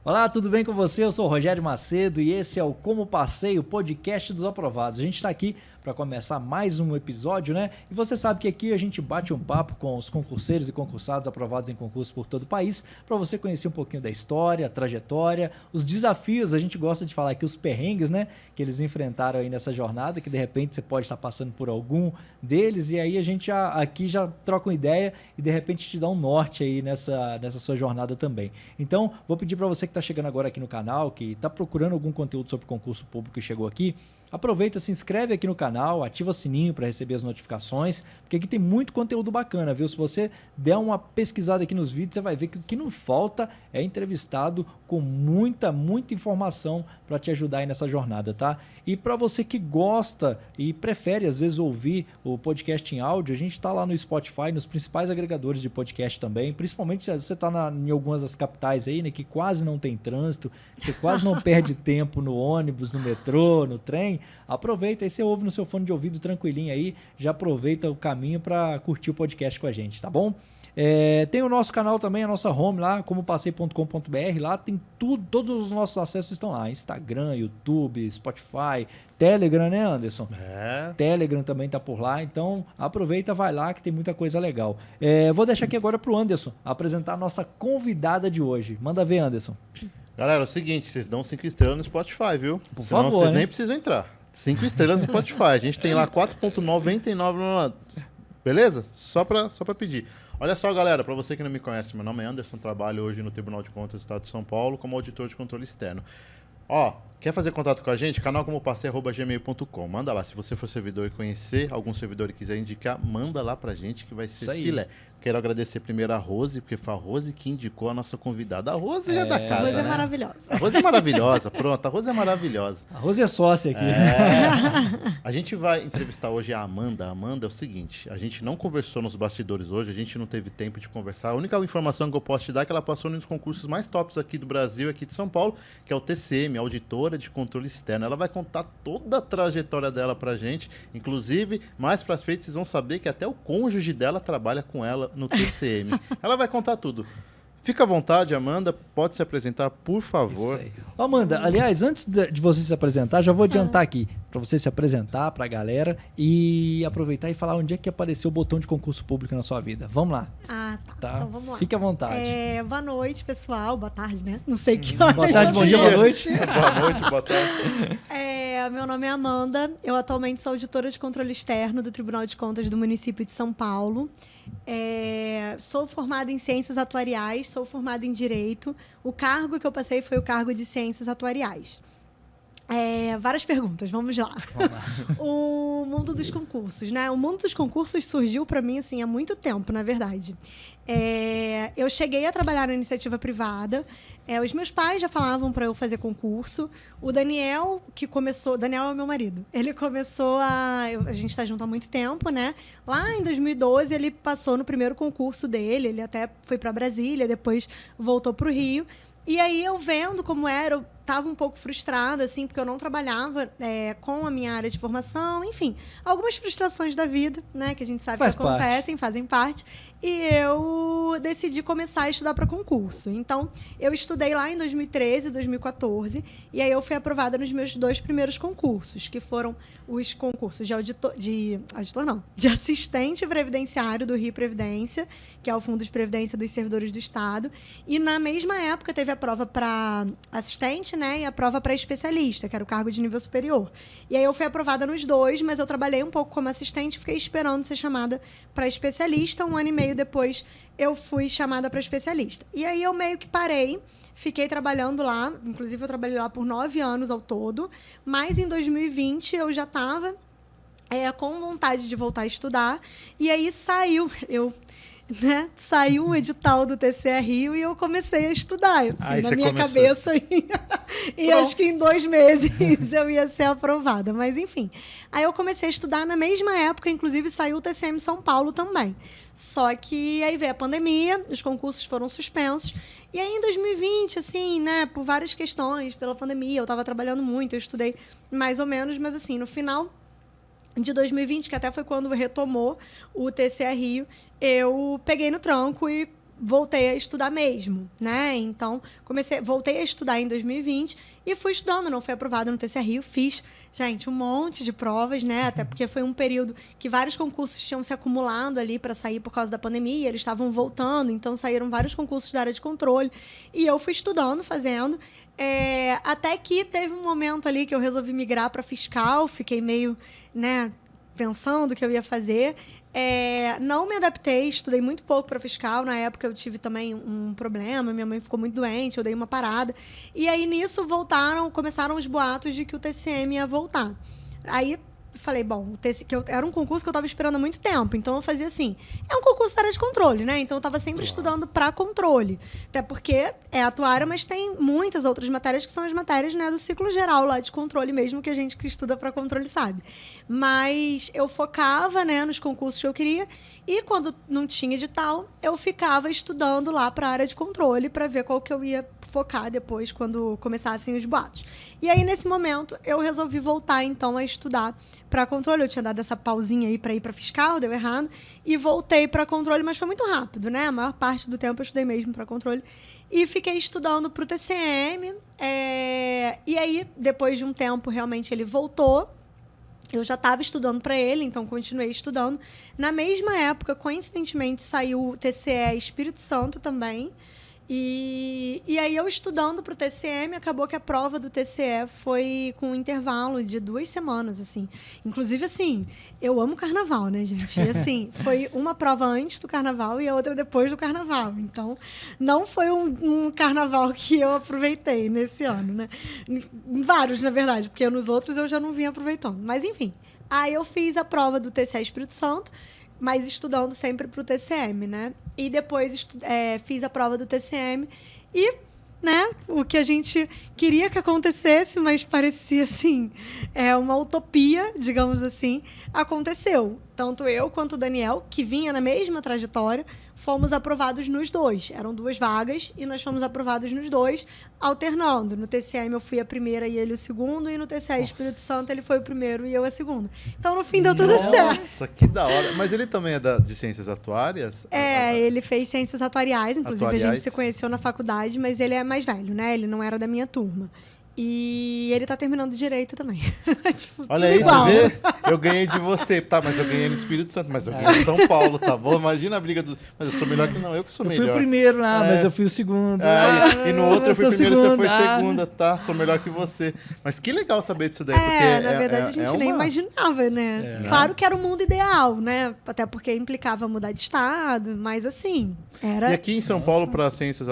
Olá, tudo bem com você? Eu sou o Rogério Macedo e esse é o Como Passei, o podcast dos aprovados. A gente está aqui para começar mais um episódio, né? E você sabe que aqui a gente bate um papo com os concurseiros e concursados aprovados em concursos por todo o país, para você conhecer um pouquinho da história, a trajetória, os desafios. A gente gosta de falar aqui os perrengues, né? Que eles enfrentaram aí nessa jornada, que de repente você pode estar passando por algum deles, e aí a gente aqui já troca uma ideia e de repente te dá um norte aí nessa sua jornada também. Então, vou pedir para você que está chegando agora aqui no canal, que está procurando algum conteúdo sobre concurso público e chegou aqui, aproveita, se inscreve aqui no canal, ativa o sininho para receber as notificações, porque aqui tem muito conteúdo bacana, viu? Se você der uma pesquisada aqui nos vídeos, você vai ver que o que não falta é entrevistado com muita informação para te ajudar aí nessa jornada, tá? E para você que gosta e prefere, às vezes, ouvir o podcast em áudio, a gente está lá no Spotify, nos principais agregadores de podcast também, principalmente se você está em algumas das capitais aí, né, que quase não tem trânsito, você quase não perde tempo no ônibus, no metrô, no trem. Aproveita aí, você ouve no seu fone de ouvido tranquilinho aí, já aproveita o caminho para curtir o podcast com a gente, tá bom? Tem o nosso canal também, a nossa home lá, comopassei.com.br, lá tem tudo, todos os nossos acessos estão lá, Instagram, YouTube, Spotify, Telegram, né, Anderson? Telegram também tá por lá, então aproveita, vai lá que tem muita coisa legal. Vou deixar aqui agora pro Anderson apresentar a nossa convidada de hoje. Manda ver, Anderson. Galera, é o seguinte, vocês dão 5 estrelas no Spotify, viu? Por Senão favor, vocês né? nem precisam entrar. 5 estrelas no Spotify. A gente tem lá 4,99. Beleza? Só pra pedir. Olha só, galera, para você que não me conhece, meu nome é Anderson, trabalho hoje no Tribunal de Contas do Estado de São Paulo como auditor de controle externo. Ó, quer fazer contato com a gente? Canal comopassei@gmail.com. Manda lá, se você for servidor e conhecer algum servidor e quiser indicar, manda lá pra gente que vai ser filé. Quero agradecer primeiro a Rose, porque foi a Rose que indicou a nossa convidada. A Rose é da casa, A Rose né? é maravilhosa. A Rose é maravilhosa, pronto, a Rose é maravilhosa. A Rose é sócia aqui. A gente vai entrevistar hoje a Amanda. A Amanda é o seguinte, a gente não conversou nos bastidores hoje, a gente não teve tempo de conversar. A única informação que eu posso te dar é que ela passou nos concursos mais tops aqui do Brasil, aqui de São Paulo, que é o TCM, Auditora de Controle Externo. Ela vai contar toda a trajetória dela pra gente, inclusive, mais pra frente vocês vão saber que até o cônjuge dela trabalha com ela no TCM. Ela vai contar tudo. Fica à vontade, Amanda, pode se apresentar, por favor. Isso aí. Amanda, aliás, antes de você se apresentar, já vou adiantar aqui, para você se apresentar para a galera e aproveitar e falar onde é que apareceu o botão de concurso público na sua vida. Vamos lá. Tá. Então vamos lá. Fique à vontade. Boa noite, pessoal. Boa tarde, né? Não sei que horas. Boa tarde, bom dia, boa noite. Boa noite, boa tarde. Meu nome é Amanda. Eu atualmente sou auditora de controle externo do Tribunal de Contas do município de São Paulo. Sou formada em Ciências Atuariais, sou formada em Direito. O cargo que eu passei foi o cargo de Ciências Atuariais. Várias perguntas, vamos lá. O mundo dos concursos, né? O mundo dos concursos surgiu para mim assim há muito tempo, na verdade. Eu cheguei a trabalhar na iniciativa privada. Os meus pais já falavam para eu fazer concurso. O Daniel, Daniel é meu marido. Ele começou a gente está junto há muito tempo, né? Lá em 2012 ele passou no primeiro concurso dele. Ele até foi para Brasília, depois voltou para o Rio. E aí eu vendo como era, eu estava um pouco frustrada, assim, porque eu não trabalhava com a minha área de formação, enfim, algumas frustrações da vida, né, que a gente sabe que acontecem, fazem parte. E eu decidi começar a estudar para concurso. Então, eu estudei lá em 2013, 2014, e aí eu fui aprovada nos meus 2 primeiros concursos, que foram os concursos de assistente previdenciário do Rio Previdência, que é o Fundo de Previdência dos Servidores do Estado. E na mesma época teve a prova para assistente, né, e a prova para especialista, que era o cargo de nível superior. E aí eu fui aprovada nos 2, mas eu trabalhei um pouco como assistente, fiquei esperando ser chamada para especialista. 1 ano e meio depois eu fui chamada para especialista. E aí eu meio que parei, fiquei trabalhando lá, inclusive eu trabalhei lá por 9 anos ao todo, mas em 2020 eu já estava com vontade de voltar a estudar, e aí saiu o edital do TCE Rio e eu comecei a estudar. Na minha cabeça, e acho que em 2 meses eu ia ser aprovada. Mas, enfim. Aí eu comecei a estudar na mesma época, inclusive saiu o TCM São Paulo também. Só que aí veio a pandemia, os concursos foram suspensos. E aí em 2020, assim, né, por várias questões, pela pandemia, eu estava trabalhando muito, eu estudei mais ou menos, mas assim, no final de 2020, que até foi quando retomou o TCE Rio, eu peguei no tranco e voltei a estudar mesmo, né? Então, voltei a estudar em 2020 e fui estudando, não fui aprovada no TCE Rio, fiz, gente, um monte de provas, né? Até porque foi um período que vários concursos tinham se acumulado ali para sair por causa da pandemia, eles estavam voltando, então saíram vários concursos da área de controle e eu fui estudando, fazendo, até que teve um momento ali que eu resolvi migrar para fiscal, fiquei meio, né, pensando o que eu ia fazer. Não me adaptei, estudei muito pouco para fiscal. Na época eu tive também um problema, minha mãe ficou muito doente, eu dei uma parada. E aí nisso começaram os boatos de que o TCM ia voltar. Aí falei, bom, era um concurso que eu estava esperando há muito tempo, então eu fazia assim, é um concurso da área de controle, né? Então eu estava sempre estudando para controle, até porque é a tua área, mas tem muitas outras matérias que são as matérias, né, do ciclo geral lá de controle mesmo, que a gente que estuda para controle sabe. Mas eu focava, né, nos concursos que eu queria e quando não tinha edital, eu ficava estudando lá para a área de controle para ver qual que eu ia focar depois quando começassem os boatos. E aí, nesse momento, eu resolvi voltar, então, a estudar para controle. Eu tinha dado essa pausinha aí para ir para fiscal, deu errado, e voltei para controle, mas foi muito rápido, né? A maior parte do tempo eu estudei mesmo para controle. E fiquei estudando para o TCM. E aí, depois de um tempo, realmente, ele voltou. Eu já estava estudando para ele, então continuei estudando. Na mesma época, coincidentemente, saiu o TCE Espírito Santo também. E aí eu estudando para o TCM, acabou que a prova do TCE foi com um intervalo de 2 semanas, assim. Inclusive, assim, eu amo carnaval, né, gente? E, assim, foi uma prova antes do carnaval e a outra depois do carnaval. Então, não foi um carnaval que eu aproveitei nesse ano, né? Em vários, na verdade, porque nos outros eu já não vinha aproveitando. Mas, enfim. Aí eu fiz a prova do TCE Espírito Santo, mas estudando sempre para o TCM, né? E depois fiz a prova do TCM e, né, o que a gente queria que acontecesse, mas parecia, assim, uma utopia, digamos assim, aconteceu. Tanto eu quanto o Daniel, que vinha na mesma trajetória, fomos aprovados nos 2. Eram 2 vagas e nós fomos aprovados nos 2, alternando. No TCM eu fui a primeira e ele o segundo, e no TCE Espírito Santo ele foi o primeiro e eu a segunda. Então, no fim, deu tudo certo. Nossa, que da hora. Mas ele também é de ciências atuárias? Ele fez ciências atuariais, inclusive a gente se conheceu na faculdade, mas ele é mais velho, né? Ele não era da minha turma. E ele tá terminando direito também. Tipo, olha aí, igual. Você vê? Eu ganhei de você. Tá, mas eu ganhei no Espírito Santo, mas eu ganhei em São Paulo, tá bom? Imagina a briga Mas eu sou melhor que não, eu que sou melhor. Eu fui o primeiro lá, mas eu fui o segundo. E no outro eu fui primeiro e você foi segunda, tá? Sou melhor que você. Mas que legal saber disso daí, porque na verdade a gente nem imaginava, né? Claro que era o mundo ideal, né? Até porque implicava mudar de estado, mas assim, era... E aqui em São Paulo, para ciências,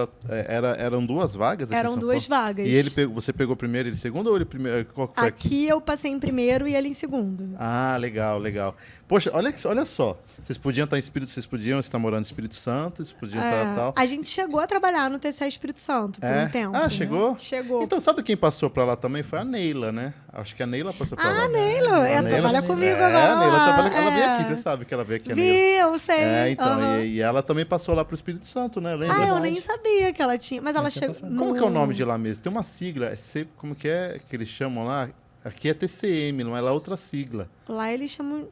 eram 2 vagas? Eram 2 vagas. E você pegou primeiro, ele segundo ou ele primeiro? Qual que foi aqui eu passei em primeiro e ele em segundo. Ah, legal, legal. Poxa, olha só. Vocês podiam estar em Espírito, vocês podiam estar morando no Espírito Santo, vocês podiam estar tal. A gente chegou a trabalhar no TCE Espírito Santo por um tempo. Ah, chegou? Chegou. Então, sabe quem passou pra lá também? Foi a Neila, né? Acho que a Neila passou pra lá. A Neila, ela trabalha comigo agora. A Neila trabalha, ela veio aqui, você sabe que ela veio aqui. Eu sei. Então, e ela também passou lá pro Espírito Santo, né? Lembra? Eu nem sabia que ela tinha, mas ela chegou... Como que é o nome de lá mesmo? Tem uma sigla, como que é que eles chamam lá? Aqui é TCM, não é lá outra sigla. Lá eles chamam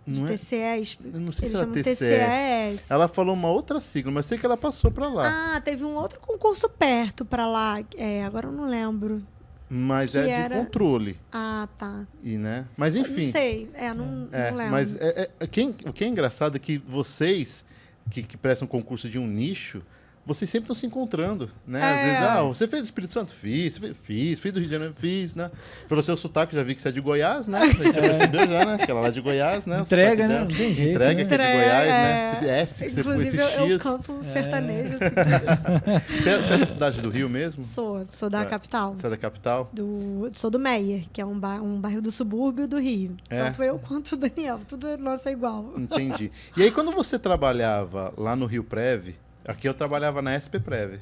de TCE. Eu não sei se era TCE. Ela falou uma outra sigla, mas eu sei que ela passou pra lá. Teve um outro concurso perto pra lá. Agora eu não lembro. Mas de controle. Ah, tá. Né? Mas enfim. Não sei, não lembro. Mas o que é engraçado é que vocês que prestam concurso de um nicho, vocês sempre estão se encontrando, né? Às vezes, você fez do Espírito Santo? Fiz do Rio de Janeiro? Fiz, né? Pelo seu sotaque, já vi que você é de Goiás, né? A gente já percebeu já, né? Aquela lá de Goiás, né? Entrega, né? Não tem jeito. Entrega que é de Goiás, né? Inclusive, eu canto um sertanejo, assim. Você é da cidade do Rio mesmo? Sou da capital. Você é da capital? Sou do Meier, que é um bairro do subúrbio do Rio. Tanto eu quanto o Daniel, tudo nosso é igual. Entendi. E aí, quando você trabalhava lá no Rio Prev, aqui eu trabalhava na SP Prev.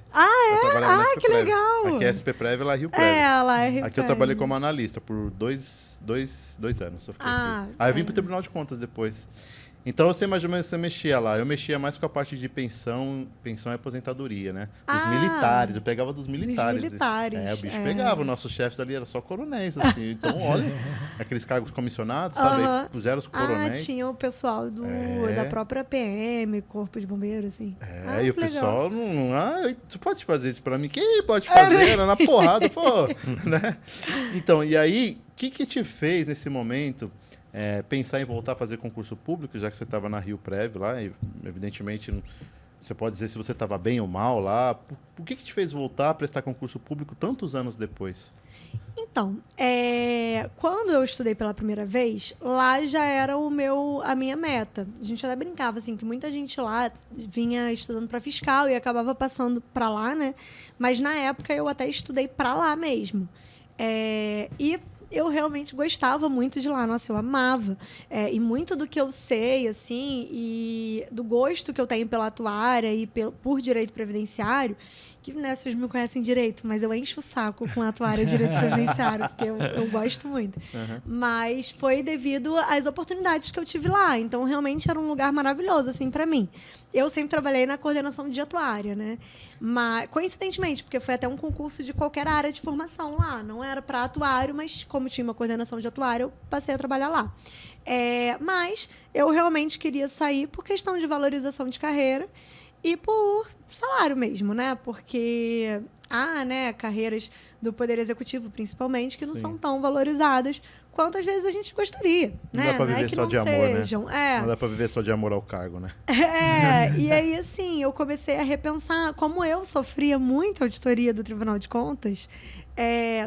Que legal! Aqui é SP Prev, lá é Rio Prev. Lá é Rio Prev. Aqui eu trabalhei como analista por dois anos. Eu fiquei aqui. Aí eu vim pro Tribunal de Contas depois. Então, eu sei mais ou menos que você mexia lá. Eu mexia mais com a parte de pensão e aposentadoria, né? Dos militares. Eu pegava dos militares. Dos militares. O bicho pegava. Os nossos chefes ali eram só coronéis, assim. Então, olha, aqueles cargos comissionados, sabe? Aí puseram os coronéis. Tinha o pessoal da própria PM, Corpo de Bombeiros, assim. E o pessoal não... tu pode fazer isso pra mim? Quem pode fazer? Na porrada, pô. Né? Então, e aí, o que te fez nesse momento... pensar em voltar a fazer concurso público, já que você estava na Rio Prev lá, e evidentemente você pode dizer se você estava bem ou mal lá. Por que te fez voltar a prestar concurso público tantos anos depois? Então, quando eu estudei pela primeira vez, lá já era a minha meta. A gente até brincava, assim, que muita gente lá vinha estudando para fiscal e acabava passando para lá, né? Mas na época eu até estudei para lá mesmo. E eu realmente gostava muito de lá, nossa, eu amava. E muito do que eu sei, assim, e do gosto que eu tenho pela atuária e por direito previdenciário, que, né, vocês me conhecem direito, mas eu encho o saco com a atuária e direito previdenciário, porque eu gosto muito. Uhum. Mas foi devido às oportunidades que eu tive lá, então realmente era um lugar maravilhoso, assim, para mim. Eu sempre trabalhei na coordenação de atuária, né? Mas, coincidentemente, porque foi até um concurso de qualquer área de formação lá. Não era para atuário, mas como tinha uma coordenação de atuário, eu passei a trabalhar lá. Mas eu realmente queria sair por questão de valorização de carreira e por salário mesmo, né? Porque há, né, carreiras do Poder Executivo, principalmente, que não são tão valorizadas quanto às vezes a gente gostaria. Não né? dá pra viver só de amor, né? Não dá pra viver só de amor ao cargo, né? E aí, assim, eu comecei a repensar como eu sofria muito a auditoria do Tribunal de Contas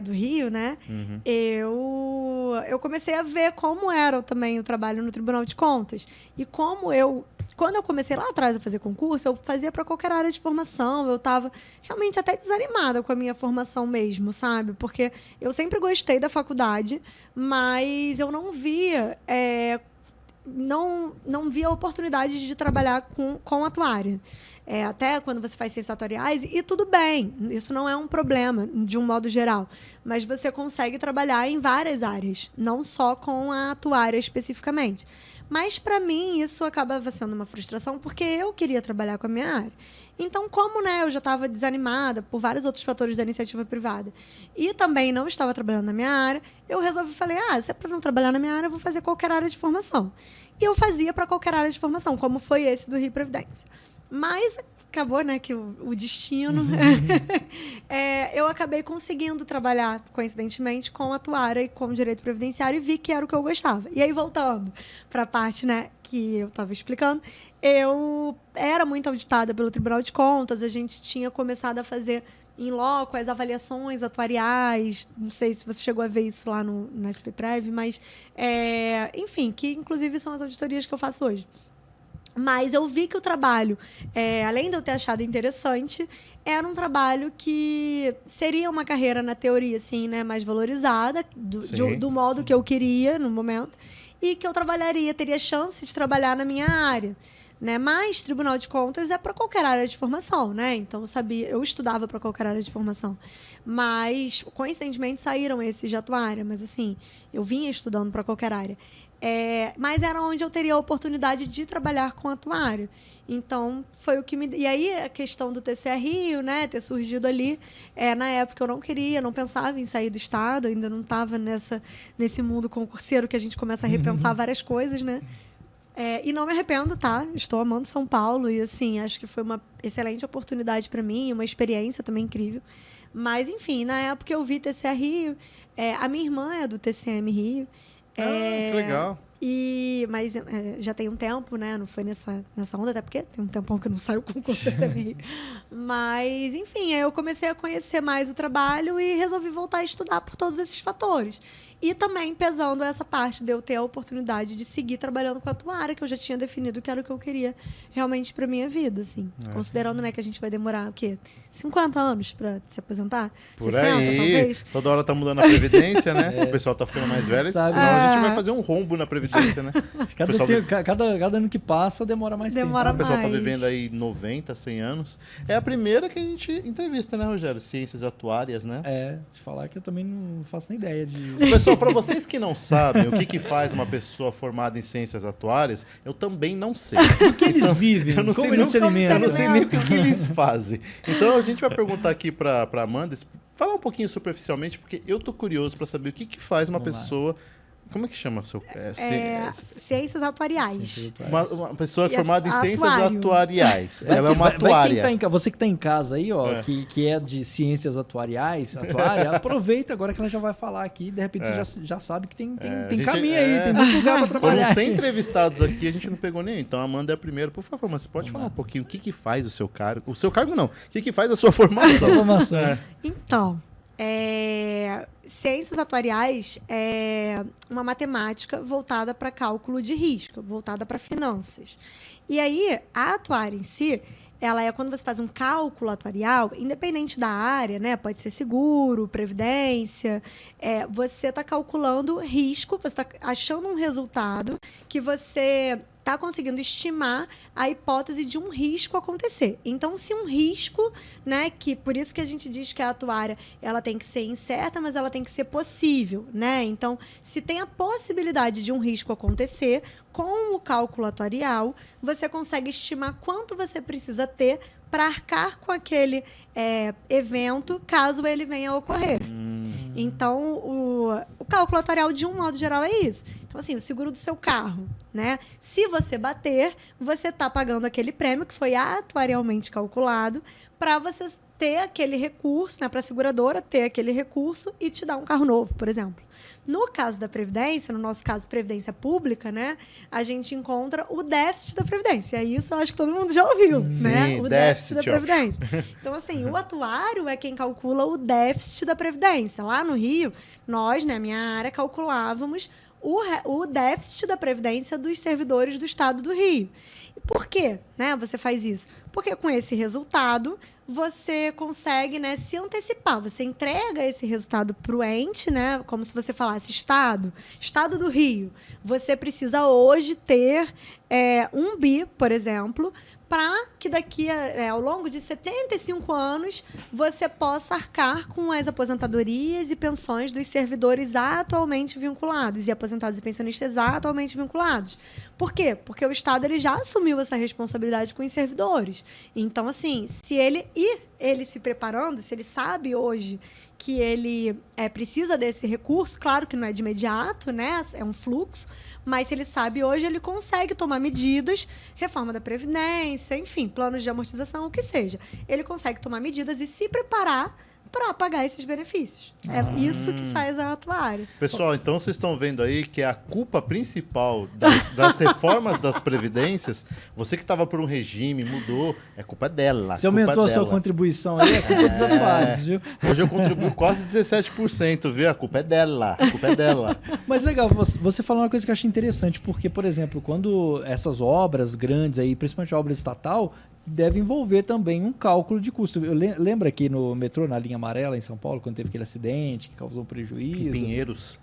do Rio, né? Uhum. Eu comecei a ver como era também o trabalho no Tribunal de Contas. E quando eu comecei lá atrás a fazer concurso, eu fazia para qualquer área de formação. Eu estava realmente até desanimada com a minha formação mesmo, sabe? Porque eu sempre gostei da faculdade, mas eu não via... não via oportunidades de trabalhar com atuária. Até quando você faz ciências atuariais, e tudo bem, isso não é um problema, de um modo geral. Mas você consegue trabalhar em várias áreas, não só com a atuária especificamente. Mas, para mim, isso acabava sendo uma frustração, porque eu queria trabalhar com a minha área. Então, como, né, eu já estava desanimada por vários outros fatores da iniciativa privada e também não estava trabalhando na minha área, eu falei, se é para não trabalhar na minha área, eu vou fazer qualquer área de formação. E eu fazia para qualquer área de formação, como foi esse do Rio Previdência. Mas acabou, né, que o destino... eu acabei conseguindo trabalhar, coincidentemente, com a atuária e com o direito previdenciário e vi que era o que eu gostava. E aí, voltando para a parte, né, que eu estava explicando, eu era muito auditada pelo Tribunal de Contas, a gente tinha começado a fazer em loco as avaliações atuariais, não sei se você chegou a ver isso lá no SPPrev, mas, enfim, que inclusive são as auditorias que eu faço hoje. Mas eu vi que o trabalho, além de eu ter achado interessante, era um trabalho que seria uma carreira, na teoria, assim, né, mais valorizada, do modo que eu queria no momento, e que eu teria chance de trabalhar na minha área. Né? Mas Tribunal de Contas é para qualquer área de formação, né? Então eu estudava para qualquer área de formação. Mas, coincidentemente, saíram esses de atuária, mas assim, eu vinha estudando para qualquer área. Mas era onde eu teria a oportunidade de trabalhar com atuário. Então, foi o que me... E aí, a questão do TCE Rio, né, ter surgido ali, na época eu não queria, não pensava em sair do Estado, ainda não estava nesse mundo concurseiro que a gente começa a repensar várias coisas, né? E não me arrependo, tá? Estou amando São Paulo e, assim, acho que foi uma excelente oportunidade para mim, uma experiência também incrível. Mas, enfim, na época eu vi TCE Rio, a minha irmã é do TCM Rio, que legal. Mas já tem um tempo, né? Não foi nessa onda, até porque tem um tempão que não saiu o concurso da CMI. Mas, enfim, aí eu comecei a conhecer mais o trabalho e resolvi voltar a estudar por todos esses fatores. E também pesando essa parte de eu ter a oportunidade de seguir trabalhando com a atuária, que eu já tinha definido que era o que eu queria realmente para minha vida, assim. Considerando, né, que a gente vai demorar, o quê? 50 anos para se aposentar? Por 60, aí. talvez? Toda hora tá mudando a Previdência, né? O pessoal tá ficando mais velho, senão a gente vai fazer um rombo na Previdência, né? Cada ano que passa demora mais tempo. O pessoal tá vivendo aí 90, 100 anos. É a primeira que a gente entrevista, né, Rogério? Ciências atuárias, né? Te falar que eu também não faço nem ideia de... O Pessoal, para vocês que não sabem o que faz uma pessoa formada em ciências atuárias, eu também não sei. O que eles vivem? Eu não Como sei eles se nem- alimentam? Eu não sei nem o que eles fazem. Então a gente vai perguntar aqui para Amanda, falar um pouquinho superficialmente, porque eu tô curioso para saber o que faz uma Vamos lá. pessoa. Como é que chama seu? Ciências atuariais. Ciências atuárias. Uma pessoa E formada em ciências atuário. atuariais. Vai Ela é que- uma vai quem atuária. tá você que está em casa aí, ó, É. que é de ciências atuariais, atuária, aproveita agora que ela já vai falar aqui, de repente você já sabe que tem a gente- caminho aí, tem muito lugar para Foram trabalhar. 100 entrevistados aqui, a gente não pegou nenhum. Então a Amanda é a primeira. Por favor, mas você pode falar um pouquinho o que faz o seu cargo? O seu cargo não. O que faz a sua formação? Informação. Então, ciências atuariais é uma matemática voltada para cálculo de risco, voltada para finanças. E aí, a atuária em si, ela é quando você faz um cálculo atuarial, independente da área, né? Pode ser seguro, previdência, você está calculando risco, você está achando um resultado que você está conseguindo estimar a hipótese de um risco acontecer. Então, se um risco, né, que por isso que a gente diz que a atuária, ela tem que ser incerta, mas ela tem que ser possível, né? Então, se tem a possibilidade de um risco acontecer, com o cálculo atuarial, você consegue estimar quanto você precisa ter para arcar com aquele evento, caso ele venha a ocorrer. Então, o cálculo atuarial, de um modo geral, é isso. Então, assim, o seguro do seu carro, né? Se você bater, você está pagando aquele prêmio que foi atuarialmente calculado para você ter aquele recurso, né? Para a seguradora ter aquele recurso e te dar um carro novo, por exemplo. No caso da Previdência, no nosso caso, Previdência Pública, né? A gente encontra o déficit da Previdência. E isso eu acho que todo mundo já ouviu, né? O déficit da Previdência. Então, assim, o atuário é quem calcula o déficit da Previdência. Lá no Rio, nós, né, minha área, calculávamos o déficit da Previdência dos servidores do Estado do Rio. E por quê, né, você faz isso? Porque com esse resultado, você consegue, né, se antecipar. Você entrega esse resultado para o ente, né, como se você falasse Estado do Rio. Você precisa hoje ter 1 bi, por exemplo, para que daqui ao longo de 75 anos você possa arcar com as aposentadorias e pensões dos servidores atualmente vinculados e aposentados e pensionistas atualmente vinculados. Por quê? Porque o Estado ele já assumiu essa responsabilidade com os servidores. Então, assim, se ele se preparando, se ele sabe hoje que ele precisa desse recurso, claro que não é de imediato, né? É um fluxo, mas se ele sabe hoje, ele consegue tomar medidas, reforma da Previdência, enfim, planos de amortização, o que seja. Ele consegue tomar medidas e se preparar para pagar esses benefícios. É isso que faz a atuária. Pessoal, então vocês estão vendo aí que a culpa principal das reformas das previdências, você que estava por um regime, mudou, a culpa é dela. Você aumentou a sua contribuição aí, a culpa dos atuários, viu? Hoje eu contribuo quase 17%, viu? A culpa é dela, a culpa é dela. Mas legal, você falou uma coisa que eu achei interessante, porque, por exemplo, quando essas obras grandes aí, principalmente a obra estatal, deve envolver também um cálculo de custo. Eu lembro aqui no metrô, na linha amarela em São Paulo, quando teve aquele acidente que causou um prejuízo. Em Pinheiros.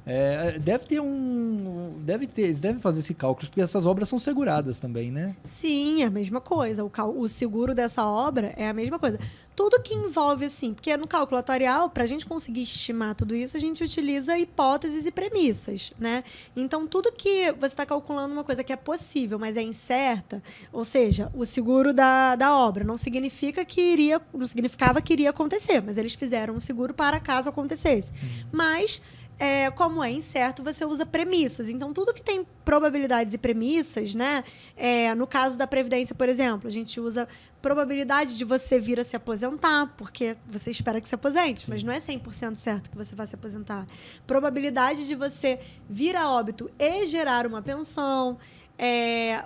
Eles devem fazer esse cálculo, porque essas obras são seguradas também, né? Sim, é a mesma coisa. O seguro dessa obra é a mesma coisa. Tudo que envolve, assim, porque no cálculo atuarial, para a gente conseguir estimar tudo isso, a gente utiliza hipóteses e premissas, né? Então, tudo que você está calculando uma coisa que é possível, mas é incerta, ou seja, o seguro da obra não significava que iria acontecer, mas eles fizeram um seguro para caso acontecesse. Mas como é incerto, você usa premissas. Então, tudo que tem probabilidades e premissas, né? No caso da Previdência, por exemplo, a gente usa probabilidade de você vir a se aposentar, porque você espera que se aposente, mas não é 100% certo que você vai se aposentar. Probabilidade de você vir a óbito e gerar uma pensão.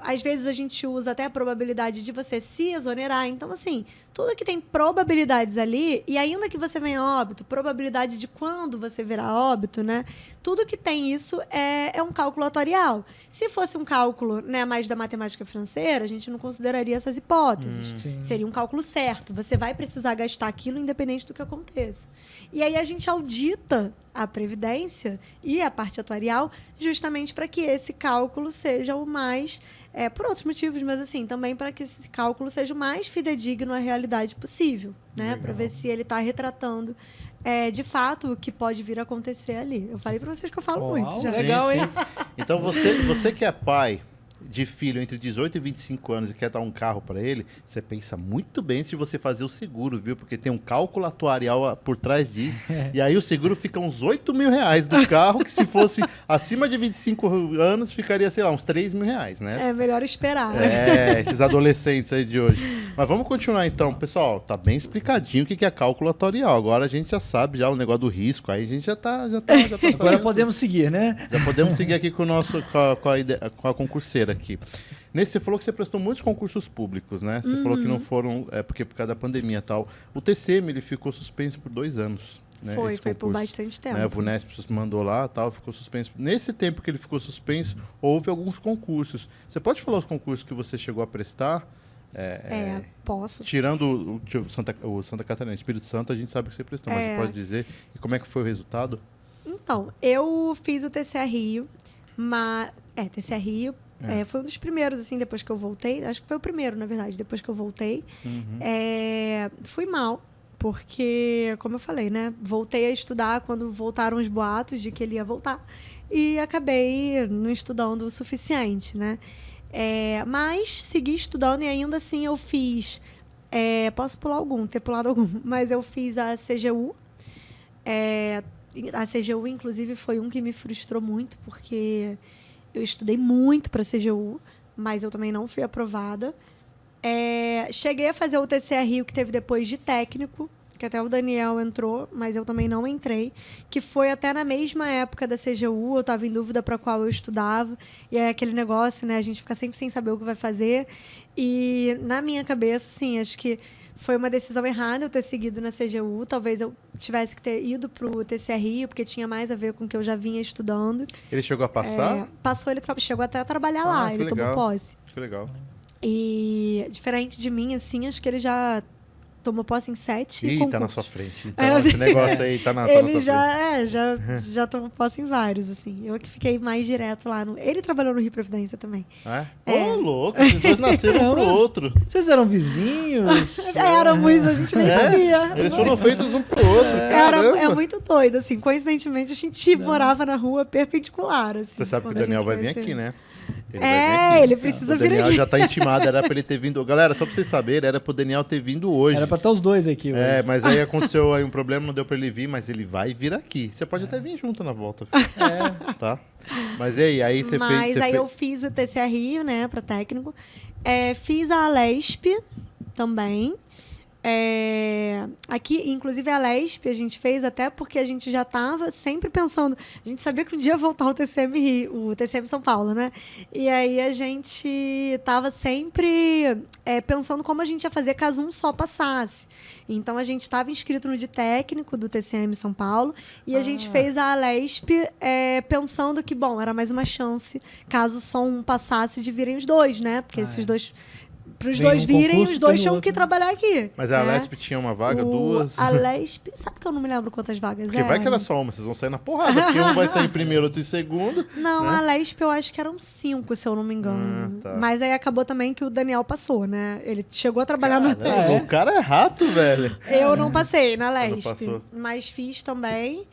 Às vezes a gente usa até a probabilidade de você se exonerar. Então, assim, tudo que tem probabilidades ali, e ainda que você venha a óbito, probabilidade de quando você virá a óbito, né? Tudo que tem isso é um cálculo atuarial. Se fosse um cálculo, né, mais da matemática financeira, a gente não consideraria essas hipóteses. Seria um cálculo certo. Você vai precisar gastar aquilo independente do que aconteça. E aí a gente audita a previdência e a parte atuarial, justamente para que esse cálculo seja o mais, por outros motivos, mas assim, também para que esse cálculo seja o mais fidedigno à realidade possível, né? Para ver se ele está retratando de fato o que pode vir a acontecer ali. Eu falei para vocês que eu falo muito. Já. Sim, Legal, hein? Então, você que é pai de filho entre 18 e 25 anos e quer dar um carro para ele, você pensa muito bem antes de você fazer o seguro, viu? Porque tem um cálculo atuarial por trás disso. E aí o seguro fica uns R$8.000 do carro, que se fosse acima de 25 anos, ficaria, sei lá, uns R$3.000, né? É melhor esperar. Esses adolescentes aí de hoje. Mas vamos continuar então. Pessoal, tá bem explicadinho o que é cálculo atuarial. Agora a gente já sabe já o negócio do risco. Aí a gente já tá Agora sabendo. podemos seguir, né? Já podemos seguir aqui com com a concurseira aqui. Você falou que você prestou muitos concursos públicos, né? Você falou que não foram, porque por causa da pandemia e tal. O TCM, ele ficou suspenso por 2 anos. Né, foi por bastante tempo. Né? O VUNESP mandou lá, tal, ficou suspenso. Nesse tempo que ele ficou suspenso, houve alguns concursos. Você pode falar os concursos que você chegou a prestar? Posso. Tirando o Santa Catarina, Espírito Santo, a gente sabe que você prestou, mas você pode dizer e como é que foi o resultado? Então, eu fiz o TCA Rio, TCA Rio foi um dos primeiros, assim, depois que eu voltei. Acho que foi o primeiro, na verdade, depois que eu voltei. Fui mal, porque, como eu falei, né? Voltei a estudar quando voltaram os boatos de que ele ia voltar. E acabei não estudando o suficiente, né? Mas segui estudando e ainda assim eu fiz... posso ter pulado algum, mas eu fiz a CGU. A CGU, inclusive, foi um que me frustrou muito, porque eu estudei muito para a CGU, mas eu também não fui aprovada. Cheguei a fazer o TCA Rio, que teve depois de técnico, que até o Daniel entrou, mas eu também não entrei, que foi até na mesma época da CGU, eu estava em dúvida para qual eu estudava, e é aquele negócio, né, a gente fica sempre sem saber o que vai fazer, e na minha cabeça, assim, acho que foi uma decisão errada eu ter seguido na CGU, talvez eu tivesse que ter ido para o TCA Rio, porque tinha mais a ver com o que eu já vinha estudando. Ele chegou a passar? Passou, ele chegou até a trabalhar lá, ele tomou posse. Que legal. E, diferente de mim, assim, acho que ele já tomou posse em 7 concursos. Tá na sua frente. Então, esse negócio aí tá na sua ele frente. já tomou posse em vários, assim. Eu que fiquei mais direto lá. Ele trabalhou no Rio Previdência também. Ô, louco, esses dois nasceram um pro outro. Vocês eram vizinhos? Éramos, a gente nem sabia. Eles foram feitos um pro outro, É muito doido, assim. Coincidentemente, a gente morava na rua perpendicular, assim. Você sabe que o Daniel vai vir aqui, né? Ele precisa vir aqui. O Daniel já tá intimado, era pra ele ter vindo. Galera, só pra vocês saberem, era pro Daniel ter vindo hoje. Era pra estar os dois aqui hoje. Mas aí aconteceu aí um problema, não deu pra ele vir, mas ele vai vir aqui. Você pode até vir junto na volta. Tá? Mas e aí você fez... Mas aí eu fiz o TCA Rio, né, pra técnico. Fiz a Alesp também. Aqui, inclusive a Lesp, a gente fez até porque a gente já estava sempre pensando, a gente sabia que um dia ia voltar o TCM Rio, o TCM São Paulo, né? E aí a gente estava sempre pensando como a gente ia fazer caso um só passasse. Então a gente estava inscrito no de técnico do TCM São Paulo e a gente fez a Lesp pensando que, bom, era mais uma chance caso só um passasse de virem os dois, né? Porque esses dois... Para os dois virem, os dois tinham que trabalhar aqui. Mas a Lesp tinha uma vaga, duas? A Lesp... Sabe que eu não me lembro quantas vagas Porque vai que era só uma, vocês vão sair na porrada. Porque um vai sair em primeiro, outro em segundo. Não, né? A Lesp eu acho que eram 5, se eu não me engano. Tá. Mas aí acabou também que o Daniel passou, né? Ele chegou a trabalhar no... O cara é rato, velho. Eu não passei na Lesp. Não passou. Mas fiz também.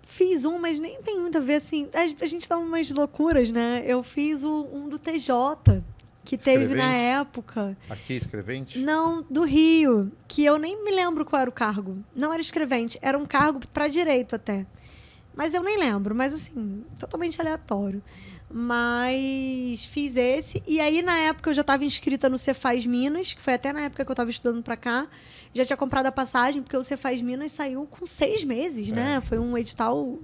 Fiz um, mas nem tem muito a ver, assim... A gente dá umas loucuras, né? Eu fiz um do TJ, que teve na época. Aqui, escrevente? Não, do Rio, que eu nem me lembro qual era o cargo. Não era escrevente, era um cargo para direito até. Mas eu nem lembro, mas assim, totalmente aleatório. Mas fiz esse, e aí na época eu já estava inscrita no Cefaz Minas, que foi até na época que eu estava estudando para cá. Já tinha comprado a passagem, porque o Cefaz Minas saiu com 6 meses, né? Foi um edital,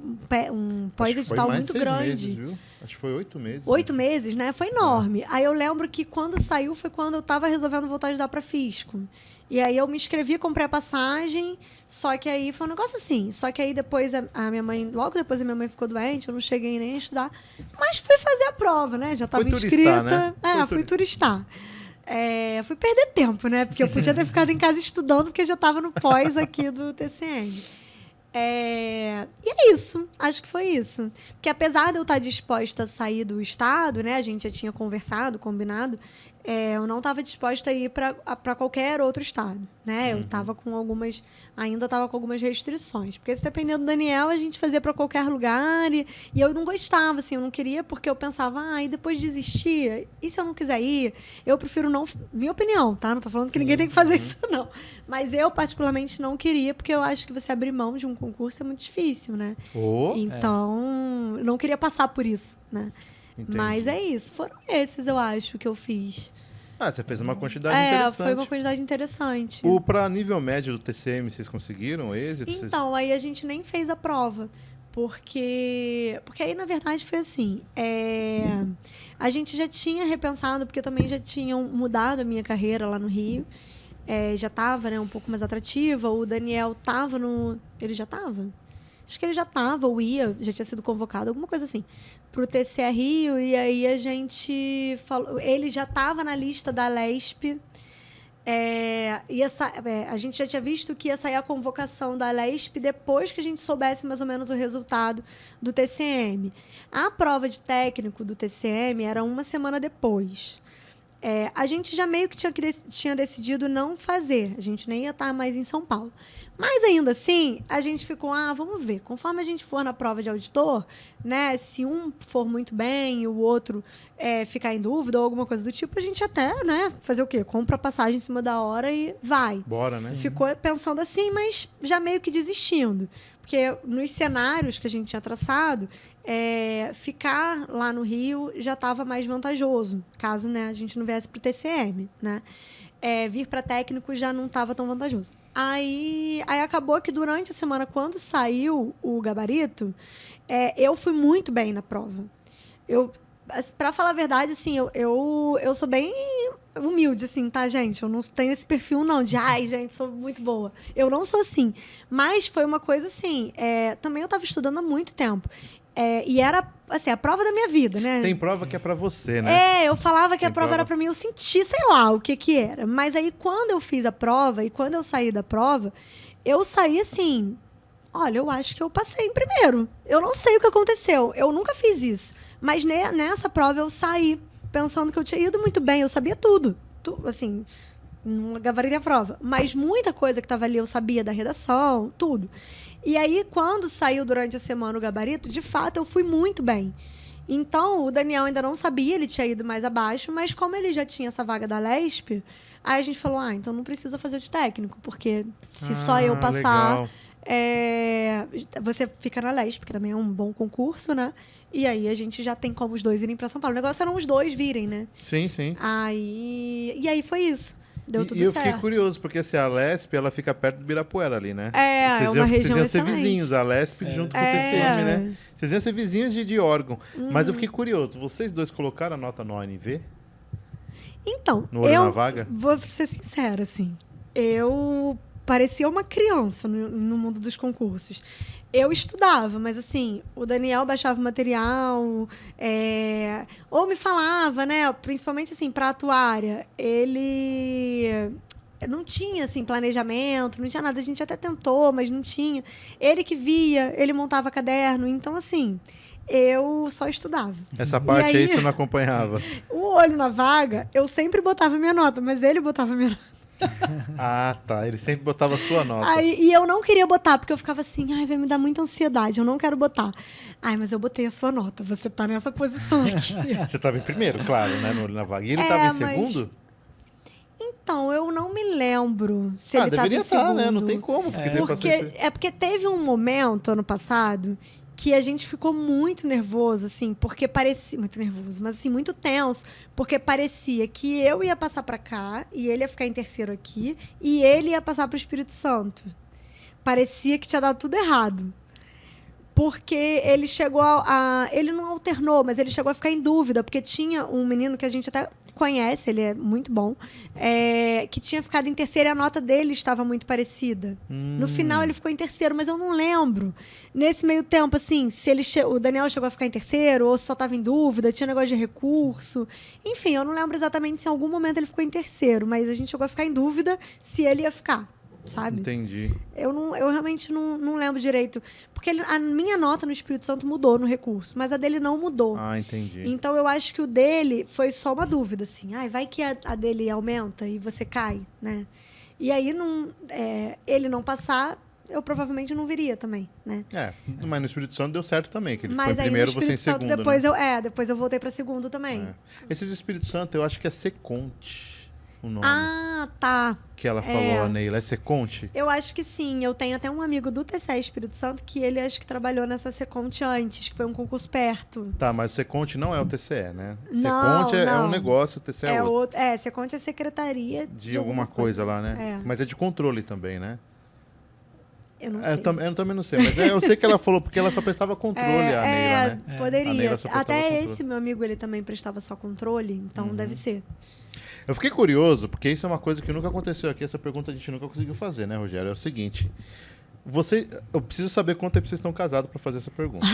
um pós-edital muito grande. Meses, viu? Acho que foi 8 meses. 8 meses, né? Foi enorme. Aí eu lembro que quando saiu foi quando eu estava resolvendo voltar a estudar para fisco. E aí eu me inscrevi, comprei a passagem, só que aí foi um negócio assim. Só que aí depois a minha mãe, logo depois a minha mãe ficou doente, eu não cheguei nem a estudar. Mas fui fazer a prova, né? Já estava inscrita. Né? Fui turistar. Fui perder tempo, né? Porque eu podia ter ficado em casa estudando, porque já estava no pós aqui do TCM. E é isso, acho que foi isso. Porque apesar de eu estar disposta a sair do estado, né? A gente já tinha conversado, combinado, eu não estava disposta a ir para qualquer outro estado, né? Eu estava ainda estava com algumas restrições. Porque se dependendo do Daniel, a gente fazia para qualquer lugar e eu não gostava, assim, eu não queria porque eu pensava, e depois desistir, e se eu não quiser ir? Eu prefiro não... Minha opinião, tá? Não tô falando que ninguém tem que fazer isso, não. Mas eu, particularmente, não queria, porque eu acho que você abrir mão de um concurso é muito difícil, né? Então, eu não queria passar por isso, né? Entendi. Mas é isso. Foram esses, eu acho, que eu fiz. Você fez uma quantidade interessante. Foi uma quantidade interessante. Para nível médio do TCM, vocês conseguiram êxito? Então, aí a gente nem fez a prova. Porque aí, na verdade, foi assim. A gente já tinha repensado, porque também já tinham mudado a minha carreira lá no Rio. Já estava, né, um pouco mais atrativa. O Daniel estava no... Ele já estava? Acho que ele já estava, ou já tinha sido convocado, alguma coisa assim, para o TCE Rio. E aí a gente falou... Ele já estava na lista da LESP. A gente já tinha visto que ia sair a convocação da LESP depois que a gente soubesse mais ou menos o resultado do TCM. A prova de técnico do TCM era uma semana depois. A gente já meio que tinha decidido não fazer. A gente nem ia estar mais em São Paulo. Mas, ainda assim, a gente ficou, vamos ver. Conforme a gente for na prova de auditor, né, se um for muito bem e o outro ficar em dúvida ou alguma coisa do tipo, a gente até, né, fazer o quê? Compra a passagem em cima da hora e vai. Bora, né? Ficou pensando assim, mas já meio que desistindo. Porque nos cenários que a gente tinha traçado, ficar lá no Rio já estava mais vantajoso, caso, né, a gente não viesse para o TCM, né? Vir para técnico já não estava tão vantajoso. Aí acabou que durante a semana, quando saiu o gabarito, eu fui muito bem na prova. Para falar a verdade, assim, eu sou bem humilde, assim, tá, gente? Eu não tenho esse perfil, não, de, gente, sou muito boa. Eu não sou assim. Mas foi uma coisa, assim, também eu estava estudando há muito tempo. E era, assim, a prova da minha vida, né? Tem prova que é pra você, né? Eu falava que a prova era pra mim, eu senti, sei lá, o que era. Mas aí, quando eu fiz a prova e quando eu saí da prova, eu saí assim, olha, eu acho que eu passei em primeiro. Eu não sei o que aconteceu, eu nunca fiz isso. Mas nessa prova eu saí pensando que eu tinha ido muito bem, eu sabia tudo. Assim, não gabaritei a prova. Mas muita coisa que estava ali eu sabia da redação, tudo. E aí, quando saiu durante a semana o gabarito, de fato, eu fui muito bem. Então, o Daniel ainda não sabia, ele tinha ido mais abaixo, mas como ele já tinha essa vaga da LESP, aí a gente falou, então não precisa fazer o de técnico, porque se só eu passar, você fica na LESP, que também é um bom concurso, né? E aí a gente já tem como os dois irem para São Paulo. O negócio era os dois virem, né? Sim, sim. E aí foi isso. Deu tudo certo. E eu certo. fiquei curioso, porque assim, a LESP, ela fica perto do Ibirapuera ali, né? Uma região Vocês iam ser vizinhos, a LESP junto com o TCM, né? Vocês iam ser vizinhos de órgão. Mas eu fiquei curioso, vocês dois colocaram a nota no ONV? Então, no olho na vaga? Vou ser sincera, assim. Eu parecia uma criança no mundo dos concursos. Eu estudava, mas assim, o Daniel baixava material, ou me falava, né? Principalmente assim, para atuária, ele não tinha assim planejamento, não tinha nada. A gente até tentou, mas não tinha. Ele que via, ele montava caderno, então assim, eu só estudava. Essa parte aí você não acompanhava? O olho na vaga, eu sempre botava minha nota, mas ele botava minha nota. Tá. Ele sempre botava a sua nota. E eu não queria botar, porque eu ficava assim, vai me dar muita ansiedade, eu não quero botar. Mas eu botei a sua nota, você tá nessa posição aqui. Você tava em primeiro, claro, né, no olho na vaga. E ele tava em segundo? Então, eu não me lembro se ele tava em segundo. Né? Não tem como. Porque teve um momento, ano passado, que a gente ficou muito nervoso, assim, porque parecia... Muito nervoso, mas assim, muito tenso, porque parecia que eu ia passar para cá e ele ia ficar em terceiro aqui e ele ia passar para o Espírito Santo. Parecia que tinha dado tudo errado. Porque ele chegou ele não alternou, mas ele chegou a ficar em dúvida, porque tinha um menino que a gente até conhece, ele é muito bom, que tinha ficado em terceiro e a nota dele estava muito parecida. No final ele ficou em terceiro, mas eu não lembro. Nesse meio tempo, assim, se o Daniel chegou a ficar em terceiro ou se só estava em dúvida, tinha negócio de recurso. Enfim, eu não lembro exatamente se em algum momento ele ficou em terceiro, mas a gente chegou a ficar em dúvida se ele ia ficar. Sabe? Entendi. Eu realmente não lembro direito. Porque a minha nota no Espírito Santo mudou no recurso, mas a dele não mudou. Ah, entendi. Então, eu acho que o dele foi só uma dúvida, assim. Vai que a dele aumenta e você cai, né? E aí, ele não passar, eu provavelmente não viria também, né? Mas no Espírito Santo deu certo também, que ele mas foi em primeiro, no você em Espírito segundo, Santo, depois né? depois eu voltei para segundo também. Esse do Espírito Santo, eu acho que é Seconte. O nome. Ah, tá. Que ela falou, a Neila. É Seconte? Eu acho que sim. Eu tenho até um amigo do TCE Espírito Santo que ele acho que trabalhou nessa Seconte antes, que foi um concurso perto. Tá, mas o Seconte não é o TCE, né? Não, Seconte é um negócio, o TCE é outro. Seconte é secretaria de alguma coisa lá, né? Mas é de controle também, né? Eu não sei. Eu também não sei, mas eu sei que ela falou, porque ela só prestava controle, a Neila, né? Poderia. A Neila só prestava até controle. esse meu amigo, ele também prestava só controle, então deve ser. Eu fiquei curioso, porque isso é uma coisa que nunca aconteceu aqui, essa pergunta a gente nunca conseguiu fazer, né, Rogério? É o seguinte, eu preciso saber quanto tempo vocês estão casados para fazer essa pergunta.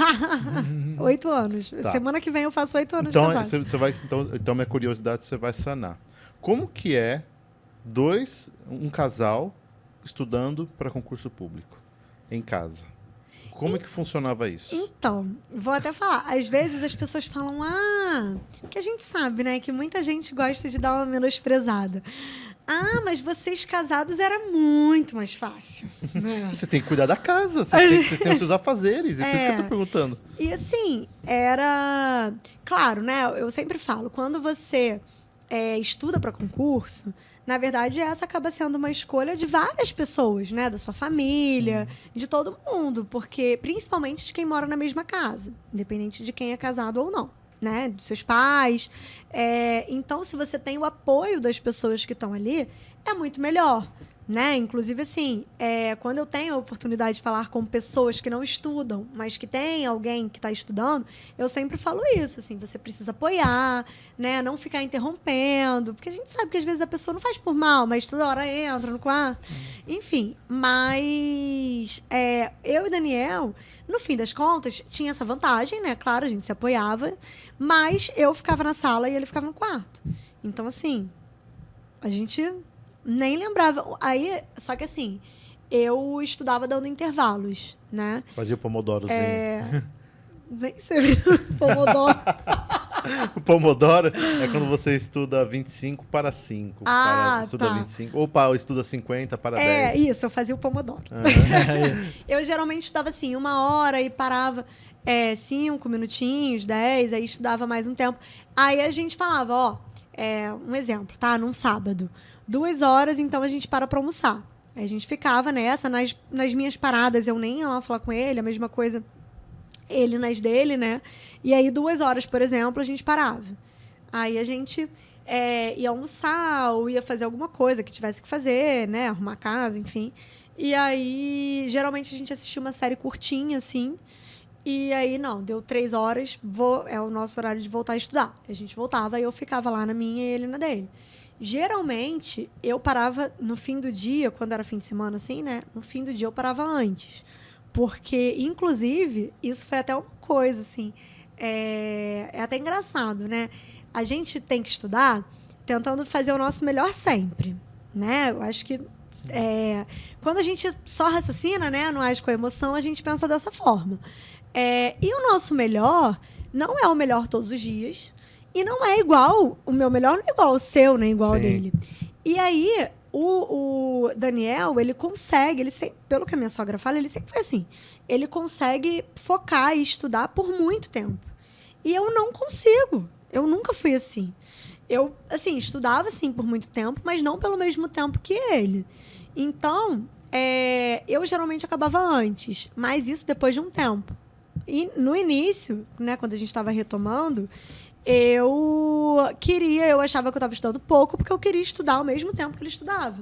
8 anos. Tá. Semana que vem eu faço 8 anos Então, de casado. então minha curiosidade você vai sanar. Como que é um casal estudando para concurso público em casa? Como é que funcionava isso? Então, vou até falar. Às vezes as pessoas falam, porque a gente sabe, né, que muita gente gosta de dar uma menosprezada. Mas vocês casados era muito mais fácil. Né? Você tem que cuidar da casa, vocês têm os seus afazeres, é por isso que eu tô perguntando. E assim, era... Claro, né, eu sempre falo, quando você estuda para concurso, na verdade, essa acaba sendo uma escolha de várias pessoas, né? Da sua família, de todo mundo. Porque, principalmente de quem mora na mesma casa. Independente de quem é casado ou não. Né? Dos seus pais. Então, se você tem o apoio das pessoas que estão ali, é muito melhor. Né? Inclusive, assim, quando eu tenho a oportunidade de falar com pessoas que não estudam, mas que tem alguém que está estudando, eu sempre falo isso, assim, você precisa apoiar, né? Não ficar interrompendo, porque a gente sabe que às vezes a pessoa não faz por mal, mas toda hora entra no quarto. Enfim, mas eu e Daniel, no fim das contas, tinha essa vantagem, né? Claro, a gente se apoiava, mas eu ficava na sala e ele ficava no quarto. Então, assim, a gente... Nem lembrava. Aí, só que assim, eu estudava dando intervalos, né? Fazia o pomodorozinho. Nem sei o pomodoro. O pomodoro é quando você estuda 25 para 5. Estuda 25. Ou estuda 50 para 10. Isso, eu fazia o pomodoro. Eu geralmente estudava assim, 1 hora e parava 5 minutinhos, 10, aí estudava mais um tempo. Aí a gente falava, um exemplo, tá? Num sábado. 2 horas, então a gente para almoçar. Aí a gente ficava nessa, nas minhas paradas, eu nem ia lá falar com ele, a mesma coisa, ele nas dele, né? E aí 2 horas, por exemplo, a gente parava. Aí a gente ia almoçar ou ia fazer alguma coisa que tivesse que fazer, né? Arrumar a casa, enfim. E aí, geralmente a gente assistia uma série curtinha, assim. E aí, deu 3 horas, é o nosso horário de voltar a estudar. A gente voltava e eu ficava lá na minha e ele na dele. Geralmente, eu parava no fim do dia, quando era fim de semana, assim, né? No fim do dia, eu parava antes. Porque, inclusive, isso foi até uma coisa, assim... É até engraçado, né? A gente tem que estudar tentando fazer o nosso melhor sempre, né? Eu acho que... quando a gente só raciocina, né? Não age com a emoção, a gente pensa dessa forma. E o nosso melhor não é o melhor todos os dias... E não é igual, o meu melhor não é igual ao seu, nem igual ao dele. E aí, o Daniel, ele consegue, pelo que a minha sogra fala, ele sempre foi assim. Ele consegue focar e estudar por muito tempo. E eu não consigo. Eu nunca fui assim. Eu, assim, estudava, sim, por muito tempo, mas não pelo mesmo tempo que ele. Então, eu geralmente acabava antes, mas isso depois de um tempo. E no início, né, quando a gente estava retomando... Eu achava que eu estava estudando pouco, porque eu queria estudar ao mesmo tempo que ele estudava.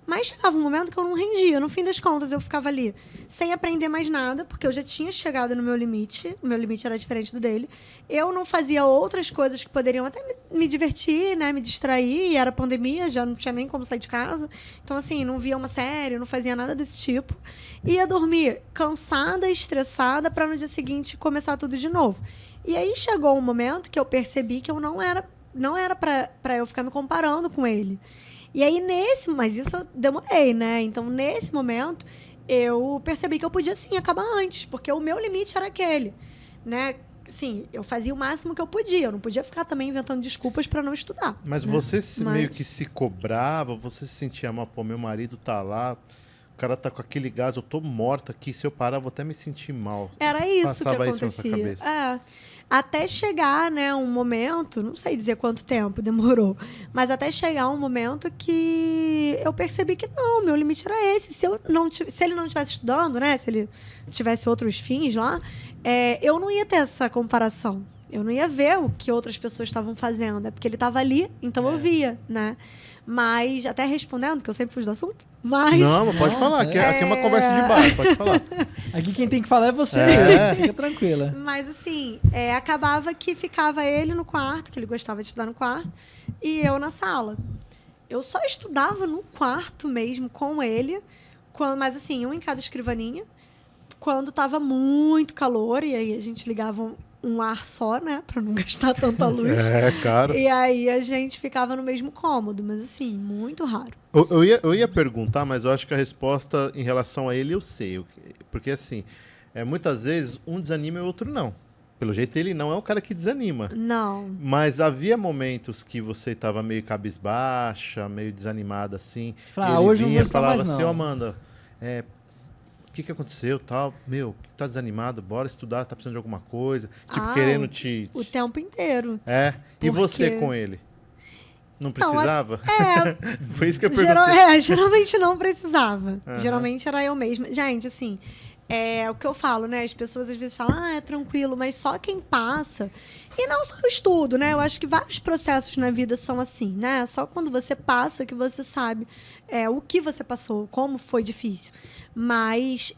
Mas chegava um momento que eu não rendia. No fim das contas, eu ficava ali sem aprender mais nada, porque eu já tinha chegado no meu limite. O meu limite era diferente do dele. Eu não fazia outras coisas que poderiam até me divertir, né? Me distrair. E era pandemia, já não tinha nem como sair de casa. Então, assim, não via uma série, não fazia nada desse tipo. Ia dormir cansada, estressada, para no dia seguinte começar tudo de novo. E aí chegou um momento que eu percebi que eu não era para eu ficar me comparando com ele. E aí, mas isso eu demorei, né? Então, nesse momento, eu percebi que eu podia, sim, acabar antes, porque o meu limite era aquele, né? Sim, eu fazia o máximo que eu podia. Eu não podia ficar também inventando desculpas para não estudar. Mas né? você meio que se cobrava, você se sentia mal, pô, meu marido tá lá, o cara tá com aquele gás, eu tô morta aqui, se eu parar, vou até me sentir mal. Era isso Passava que isso na sua acontecia. cabeça. Até chegar, né, um momento, não sei dizer quanto tempo demorou, mas até chegar um momento que eu percebi que não, meu limite era esse. Se ele não estivesse estudando, né, se ele tivesse outros fins lá, eu não ia ter essa comparação. Eu não ia ver o que outras pessoas estavam fazendo. É porque ele estava ali, então eu via, né? Mas, até respondendo, que eu sempre fujo do assunto, mas... Não, mas pode falar, aqui é uma conversa de bar, pode falar. Aqui quem tem que falar é você, fica tranquila. Mas assim, acabava que ficava ele no quarto, que ele gostava de estudar no quarto, e eu na sala. Eu só estudava no quarto mesmo, com ele, mas assim, um em cada escrivaninha, quando estava muito calor, e aí a gente ligava um ar só, né? Pra não gastar tanta luz. Cara. E aí a gente ficava no mesmo cômodo, mas assim, muito raro. Eu ia perguntar, mas eu acho que a resposta em relação a ele eu sei. Porque assim, muitas vezes um desanima e o outro não. Pelo jeito ele não é o cara que desanima. Não. Mas havia momentos que você estava meio cabisbaixa, meio desanimada assim. Fala, ele hoje não vinha vou e falava mais, assim, não. Amanda, o que aconteceu, tal? Meu, tá desanimado, bora estudar, tá precisando de alguma coisa. Tipo, querendo te... O tempo inteiro. E você com ele? Não precisava? Foi isso que eu perguntei. Geralmente não precisava. Uhum. Geralmente era eu mesma. Gente, assim, o que eu falo, né? As pessoas às vezes falam, é tranquilo, mas só quem passa. E não só o estudo, né? Eu acho que vários processos na vida são assim, né? Só quando você passa que você sabe o que você passou, como foi difícil. Mas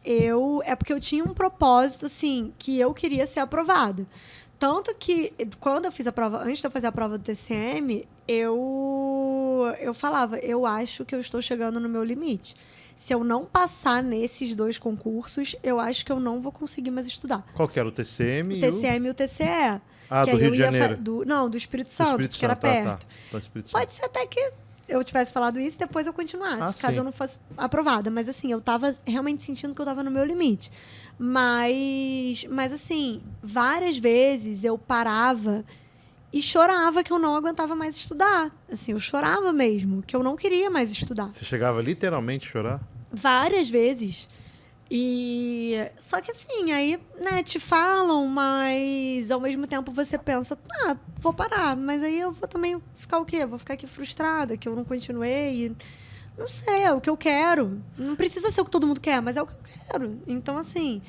é porque eu tinha um propósito, assim, que eu queria ser aprovada. Tanto que, quando eu fiz a prova, antes de eu fazer a prova do TCM, eu falava, eu acho que eu estou chegando no meu limite. Se eu não passar nesses 2 concursos, eu acho que eu não vou conseguir mais estudar. Qual que era o TCM? O TCM e o TCE. Ah, do Rio de Janeiro? Do Espírito Santo, que era perto. Pode ser até que eu tivesse falado isso e depois eu continuasse, caso eu não fosse aprovada. Mas, assim, eu estava realmente sentindo que eu estava no meu limite. Mas, assim, várias vezes eu parava e chorava que eu não aguentava mais estudar. Assim, eu chorava mesmo, que eu não queria mais estudar. Você chegava literalmente a chorar? Várias vezes. Só que assim, aí, né, te falam, mas ao mesmo tempo você pensa, vou parar, mas aí eu vou também ficar o quê? Eu vou ficar aqui frustrada, que eu não continuei. Não sei, é o que eu quero. Não precisa ser o que todo mundo quer, mas é o que eu quero. Então, assim,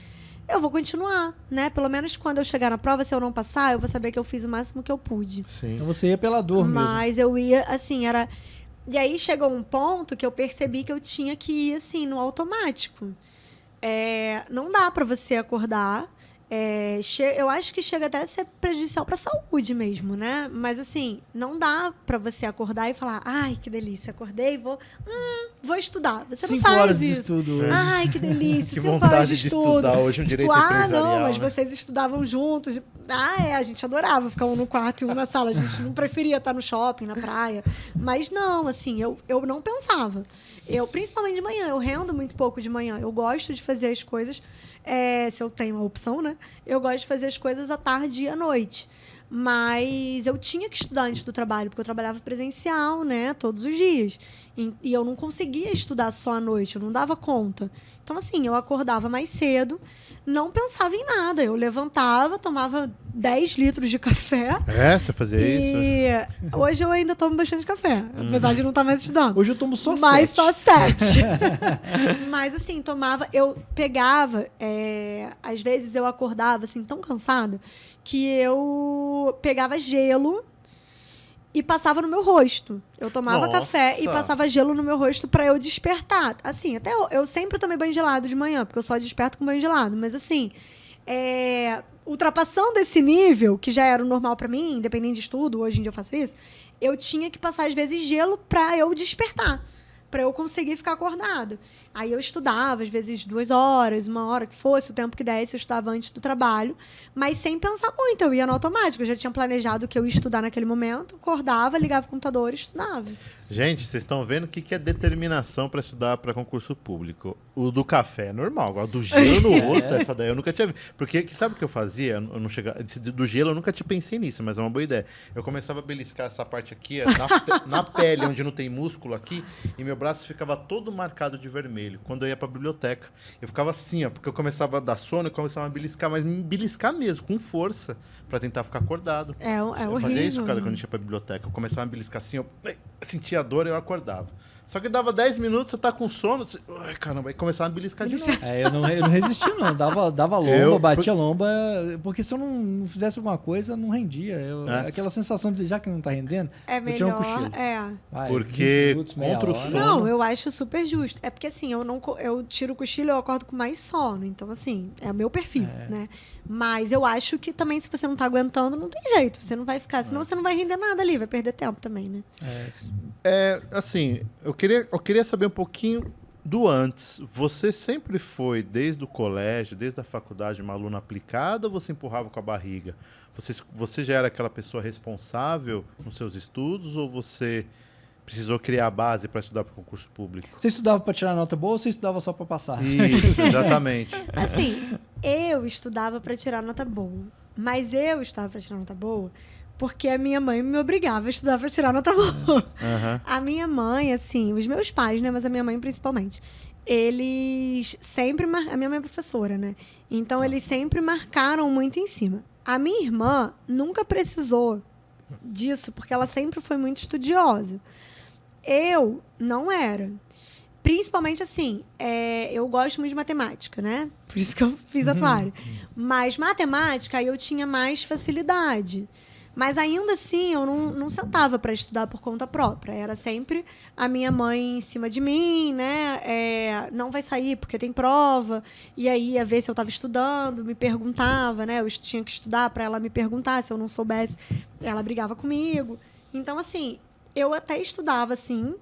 eu vou continuar, né? Pelo menos quando eu chegar na prova, se eu não passar, eu vou saber que eu fiz o máximo que eu pude. Sim. Então você ia pela dor mesmo. Mas eu ia, assim, era... E aí chegou um ponto que eu percebi que eu tinha que ir, assim, no automático. Não dá pra você acordar. Eu acho que chega até a ser prejudicial pra saúde mesmo, né? Mas, assim, não dá pra você acordar e falar, ai, que delícia, acordei, vou estudar. Você 5 não faz horas isso. de estudo. Ai, que delícia, Que 5 vontade horas de de estudo. estudar hoje um direito empresarial, não, mas né? vocês estudavam juntos. A gente adorava ficar um no quarto e um na sala. A gente não preferia estar no shopping, na praia. Mas não, assim, eu não pensava. Principalmente de manhã, eu rendo muito pouco de manhã. Eu gosto de fazer as coisas, se eu tenho a opção, né? Eu gosto de fazer as coisas à tarde e à noite. Mas eu tinha que estudar antes do trabalho, porque eu trabalhava presencial, né? Todos os dias. E eu não conseguia estudar só à noite, eu não dava conta. Então, assim, eu acordava mais cedo, não pensava em nada. Eu levantava, tomava 10 litros de café. Você fazia isso? Hoje eu ainda tomo bastante café, apesar de não estar mais estudando. Hoje eu tomo só 7. Mas só 7. Mas, assim, eu pegava... às vezes eu acordava, assim, tão cansada, que eu pegava gelo e passava no meu rosto. Eu tomava Nossa. café e passava gelo no meu rosto pra eu despertar. Assim, até eu sempre tomei banho gelado de manhã, porque eu só desperto com banho gelado. Mas assim, ultrapassando esse nível, que já era o normal pra mim, independente de estudo, hoje em dia eu faço isso, eu tinha que passar, às vezes, gelo pra eu despertar. Pra eu conseguir ficar acordada. Aí eu estudava, às vezes 2 horas, 1 hora, que fosse, o tempo que desse, eu estudava antes do trabalho, mas sem pensar muito, eu ia no automático. Eu já tinha planejado que eu ia estudar naquele momento, acordava, ligava o computador e estudava. Gente, vocês estão vendo o que é determinação para estudar para concurso público? O do café é normal, agora do gelo no rosto, essa daí eu nunca tinha visto. Porque sabe o que eu fazia? Eu não chegava, do gelo eu nunca tinha pensei nisso, mas é uma boa ideia. Eu começava a beliscar essa parte aqui, na pele, onde não tem músculo aqui, e meu braço ficava todo marcado de vermelho. Quando eu ia pra biblioteca, eu ficava assim, ó, porque eu começava a dar sono e começava a beliscar, mas me beliscar mesmo, com força, para tentar ficar acordado. É Eu horrível. fazia isso, cara, quando eu ia pra biblioteca. Eu começava a beliscar assim, eu sentia a dor e eu acordava. Só que dava 10 minutos, você tá com sono, você... Ai, caramba, aí começava a beliscar de novo. Eu não resisti, não. Dava lomba, batia lomba, porque se eu não fizesse alguma coisa, não rendia. Aquela sensação de, já que não tá rendendo, É eu tiro um melhor, cochilo. Porque 20 minutos, meia contra o hora. sono... Não, eu acho super justo. É porque assim, eu tiro o cochilo e eu acordo com mais sono. Então, assim, é o meu perfil, né? Mas eu acho que também, se você não tá aguentando, não tem jeito. Você não vai ficar, senão você não vai render nada ali, vai perder tempo também, né? Assim, eu queria saber um pouquinho do antes. Você sempre foi, desde o colégio, desde a faculdade, uma aluna aplicada ou você empurrava com a barriga? Você já era aquela pessoa responsável nos seus estudos ou você precisou criar a base para estudar para o concurso público? Você estudava para tirar nota boa ou você estudava só para passar? Isso, exatamente. Assim, eu estudava para tirar nota boa. Mas eu estudava para tirar nota boa porque a minha mãe me obrigava a estudar para tirar nota boa. Uhum. A minha mãe, assim, os meus pais, né? Mas a minha mãe principalmente. Eles sempre... A minha mãe é professora, né? Então, eles sempre marcaram muito em cima. A minha irmã nunca precisou disso, porque ela sempre foi muito estudiosa. Eu não era. Principalmente, assim, eu gosto muito de matemática, né? Por isso que eu fiz atuário. Mas matemática, aí eu tinha mais facilidade. Mas ainda assim, eu não sentava para estudar por conta própria. Era sempre a minha mãe em cima de mim, né? Não vai sair porque tem prova. E aí ia ver se eu estava estudando, me perguntava, né? Eu tinha que estudar para ela me perguntar. Se eu não soubesse, ela brigava comigo. Então, assim, eu até estudava, assim,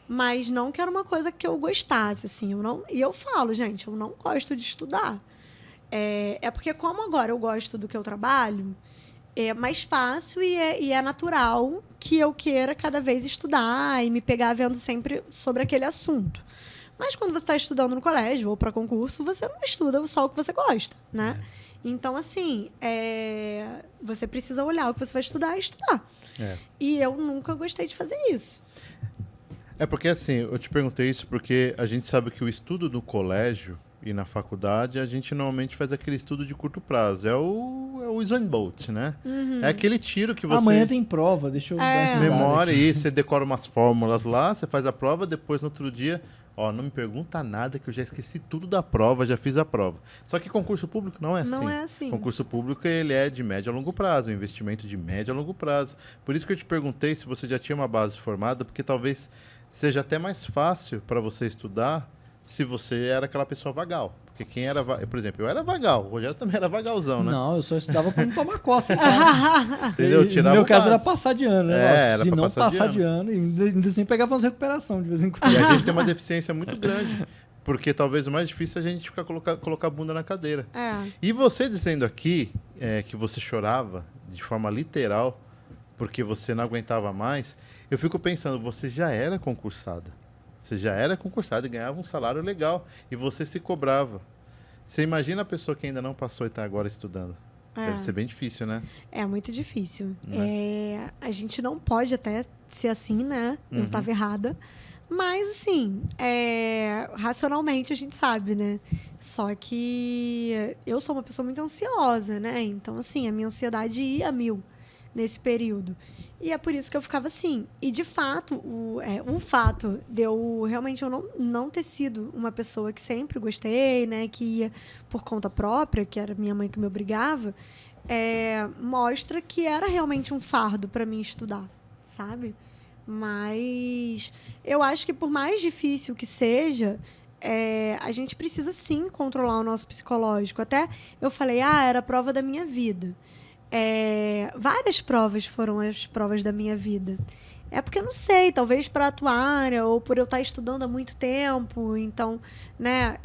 mas não que era uma coisa que eu gostasse, assim. E eu falo, gente, eu não gosto de estudar. É porque como agora eu gosto do que eu trabalho... É mais fácil e é natural que eu queira cada vez estudar e me pegar vendo sempre sobre aquele assunto. Mas quando você está estudando no colégio ou para concurso, você não estuda só o que você gosta, né? Então, assim, você precisa olhar o que você vai estudar e estudar. E eu nunca gostei de fazer isso. Porque, assim, eu te perguntei isso porque a gente sabe que o estudo no colégio e na faculdade, a gente normalmente faz aquele estudo de curto prazo. É o Bolt, né? É aquele tiro que você... Amanhã tem prova, deixa eu dar uma estudada memória aqui. e você decora umas fórmulas lá, você faz a prova, depois no outro dia, não me pergunta nada que eu já esqueci tudo da prova, já fiz a prova. Só que concurso público não é assim. Não é assim. Concurso público, ele é de médio a longo prazo, um investimento de médio a longo prazo. Por isso que eu te perguntei se você já tinha uma base formada, porque talvez seja até mais fácil para você estudar se você era aquela pessoa vagal. Porque quem era... Por exemplo, eu era vagal. O Rogério também era vagalzão, né? Não, eu só estudava para não tomar coça. Então. Entendeu? No meu caso era passar de ano, né? Era se pra não passar de ano, ainda assim pegava umas recuperação de vez em quando. E a gente tem uma deficiência muito grande. Porque talvez o mais difícil é a gente ficar colocar a bunda na cadeira. E você dizendo aqui que você chorava de forma literal porque você não aguentava mais, eu fico pensando, você já era concursada. Você já era concursado e ganhava um salário legal. E você se cobrava. Você imagina a pessoa que ainda não passou e está agora estudando. Deve ser bem difícil, né? É muito difícil. A gente não pode até ser assim, né? Eu estava errada. Mas, assim, racionalmente a gente sabe, né? Só que eu sou uma pessoa muito ansiosa, né? Então, assim, a minha ansiedade ia a 1000 nesse período. E é por isso que eu ficava assim. E, de fato, o fato de eu realmente não ter sido uma pessoa que sempre gostei, né? Que ia por conta própria, que era minha mãe que me obrigava, mostra que era realmente um fardo para mim estudar, sabe? Mas eu acho que por mais difícil que seja, a gente precisa sim controlar o nosso psicológico. Até eu falei, era a prova da minha vida. Várias provas foram as provas da minha vida. É porque eu não sei, talvez para atuária ou por eu estar estudando há muito tempo. Então, né,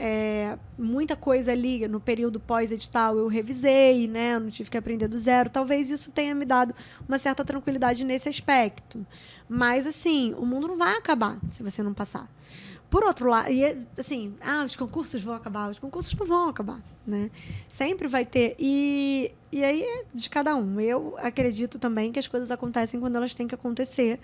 muita coisa ali no período pós-edital eu revisei, né, eu não tive que aprender do zero. Talvez isso tenha me dado uma certa tranquilidade nesse aspecto. Mas, assim, o mundo não vai acabar se você não passar. Por outro lado, assim, os concursos vão acabar, os concursos não vão acabar, né? Sempre vai ter. E aí é de cada um. Eu acredito também que as coisas acontecem quando elas têm que acontecer.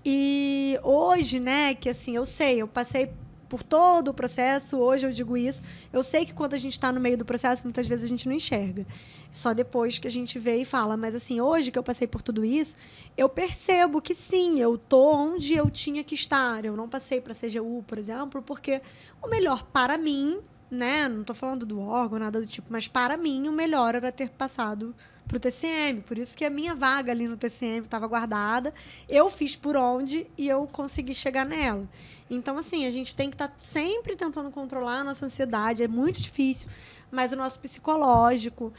E hoje, né, que assim, eu passei por todo o processo, hoje eu digo isso, eu sei que quando a gente está no meio do processo, muitas vezes a gente não enxerga. Só depois que a gente vê e fala. Mas assim, hoje que eu passei por tudo isso, eu percebo que sim, eu tô onde eu tinha que estar. Eu não passei para a CGU, por exemplo, porque o melhor para mim, né, não estou falando do órgão, nada do tipo, mas para mim o melhor era ter passado para o TCM. Por isso que a minha vaga ali no TCM estava guardada. Eu fiz por onde e eu consegui chegar nela. Então, assim, a gente tem que estar sempre tentando controlar a nossa ansiedade. É muito difícil, mas o nosso psicológico,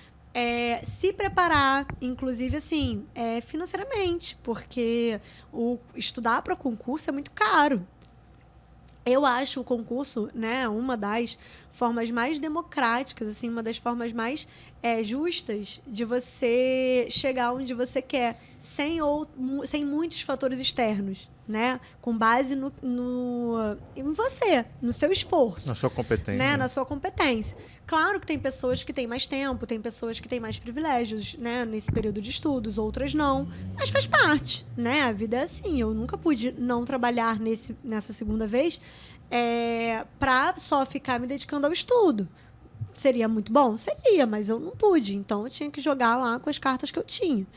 se preparar, inclusive, assim, financeiramente, porque estudar para concurso é muito caro. Eu acho o concurso, né, uma das formas mais democráticas, assim, uma das formas mais justas de você chegar onde você quer, sem muitos fatores externos, né? Com base em você, no seu esforço. Na sua competência. Né? Na sua competência. Claro que tem pessoas que têm mais tempo, tem pessoas que têm mais privilégios, né, nesse período de estudos, outras não. Mas faz parte, né? A vida é assim. Eu nunca pude não trabalhar nessa segunda vez para só ficar me dedicando ao estudo. Seria muito bom? Seria, mas eu não pude. Então, eu tinha que jogar lá com as cartas que eu tinha.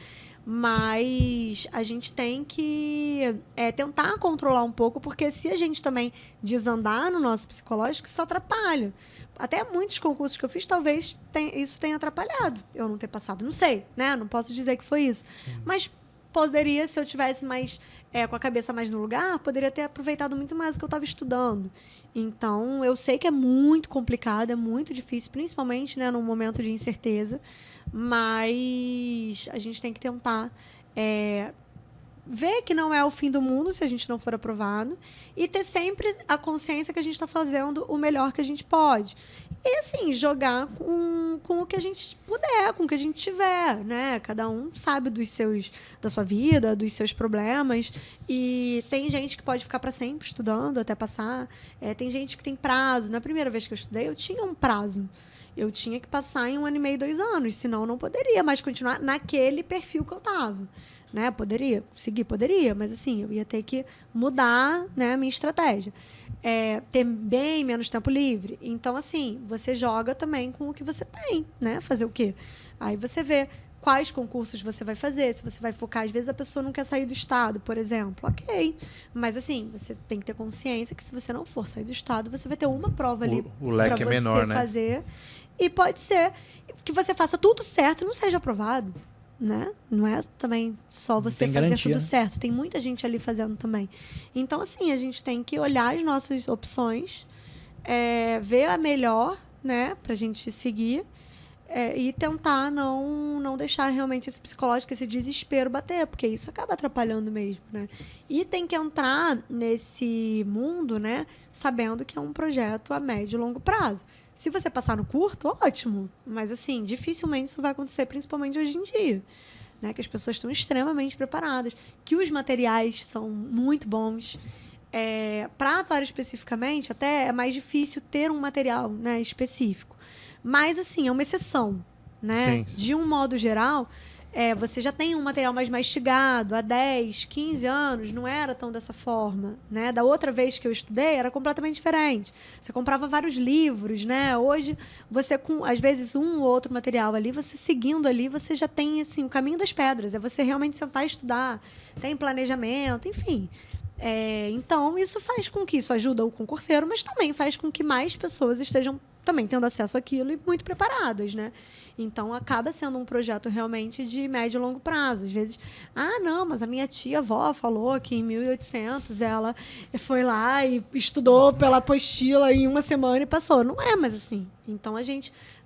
Mas a gente tem que tentar controlar um pouco, porque se a gente também desandar no nosso psicológico, isso atrapalha. Até muitos concursos que eu fiz, talvez isso tenha atrapalhado. Eu não ter passado. Não sei, né? Não posso dizer que foi isso. Sim. Mas poderia, se eu tivesse mais com a cabeça mais no lugar, poderia ter aproveitado muito mais o que eu estava estudando. Então, eu sei que é muito complicado, é muito difícil, principalmente, né, num momento de incerteza, mas a gente tem que tentar ver que não é o fim do mundo se a gente não for aprovado e ter sempre a consciência que a gente está fazendo o melhor que a gente pode. E, assim, jogar com o que a gente puder, com o que a gente tiver, né? Cada um sabe da sua vida, dos seus problemas. E tem gente que pode ficar para sempre estudando até passar. Tem gente que tem prazo. Na primeira vez que eu estudei, eu tinha um prazo. Eu tinha que passar em 1 ano e meio, 2 anos. Senão, eu não poderia mais continuar naquele perfil que eu estava. Né? Poderia seguir, poderia, mas assim, eu ia ter que mudar, né, a minha estratégia. Ter bem menos tempo livre. Então, assim, você joga também com o que você tem, né? Fazer o quê? Aí você vê quais concursos você vai fazer, se você vai focar. Às vezes a pessoa não quer sair do estado, por exemplo. Ok. Mas, assim, você tem que ter consciência que se você não for sair do estado, você vai ter uma prova ali o leque pra é menor, você fazer. E pode ser que você faça tudo certo e não seja aprovado. Né? Não é também só você fazer garantia, tudo certo. Tem muita gente ali fazendo também. Então, assim, a gente tem que olhar as nossas opções, ver a melhor, né, pra gente seguir e tentar não deixar realmente esse psicológico, esse desespero bater, porque isso acaba atrapalhando mesmo, né? E tem que entrar nesse mundo, né, sabendo que é um projeto a médio e longo prazo. Se você passar no curto, ótimo. Mas, assim, dificilmente isso vai acontecer, principalmente hoje em dia. Né? Que as pessoas estão extremamente preparadas, que os materiais são muito bons. Para atuar especificamente, até é mais difícil ter um material, né, específico. Mas, assim, é uma exceção. Né? Sim. De um modo geral, você já tem um material mais mastigado, há 10, 15 anos, não era tão dessa forma, né? Da outra vez que eu estudei, era completamente diferente. Você comprava vários livros, né? Hoje, você com, às vezes, um ou outro material ali, você seguindo ali, você já tem, assim, o caminho das pedras. É você realmente sentar e estudar, tem planejamento, enfim. Então, isso faz com que isso ajuda o concurseiro, mas também faz com que mais pessoas estejam também tendo acesso àquilo e muito preparadas, né? Então, acaba sendo um projeto realmente de médio e longo prazo. Às vezes, não, mas a minha tia-avó falou que em 1800 ela foi lá e estudou pela apostila em uma semana e passou. Não é mais assim. Então,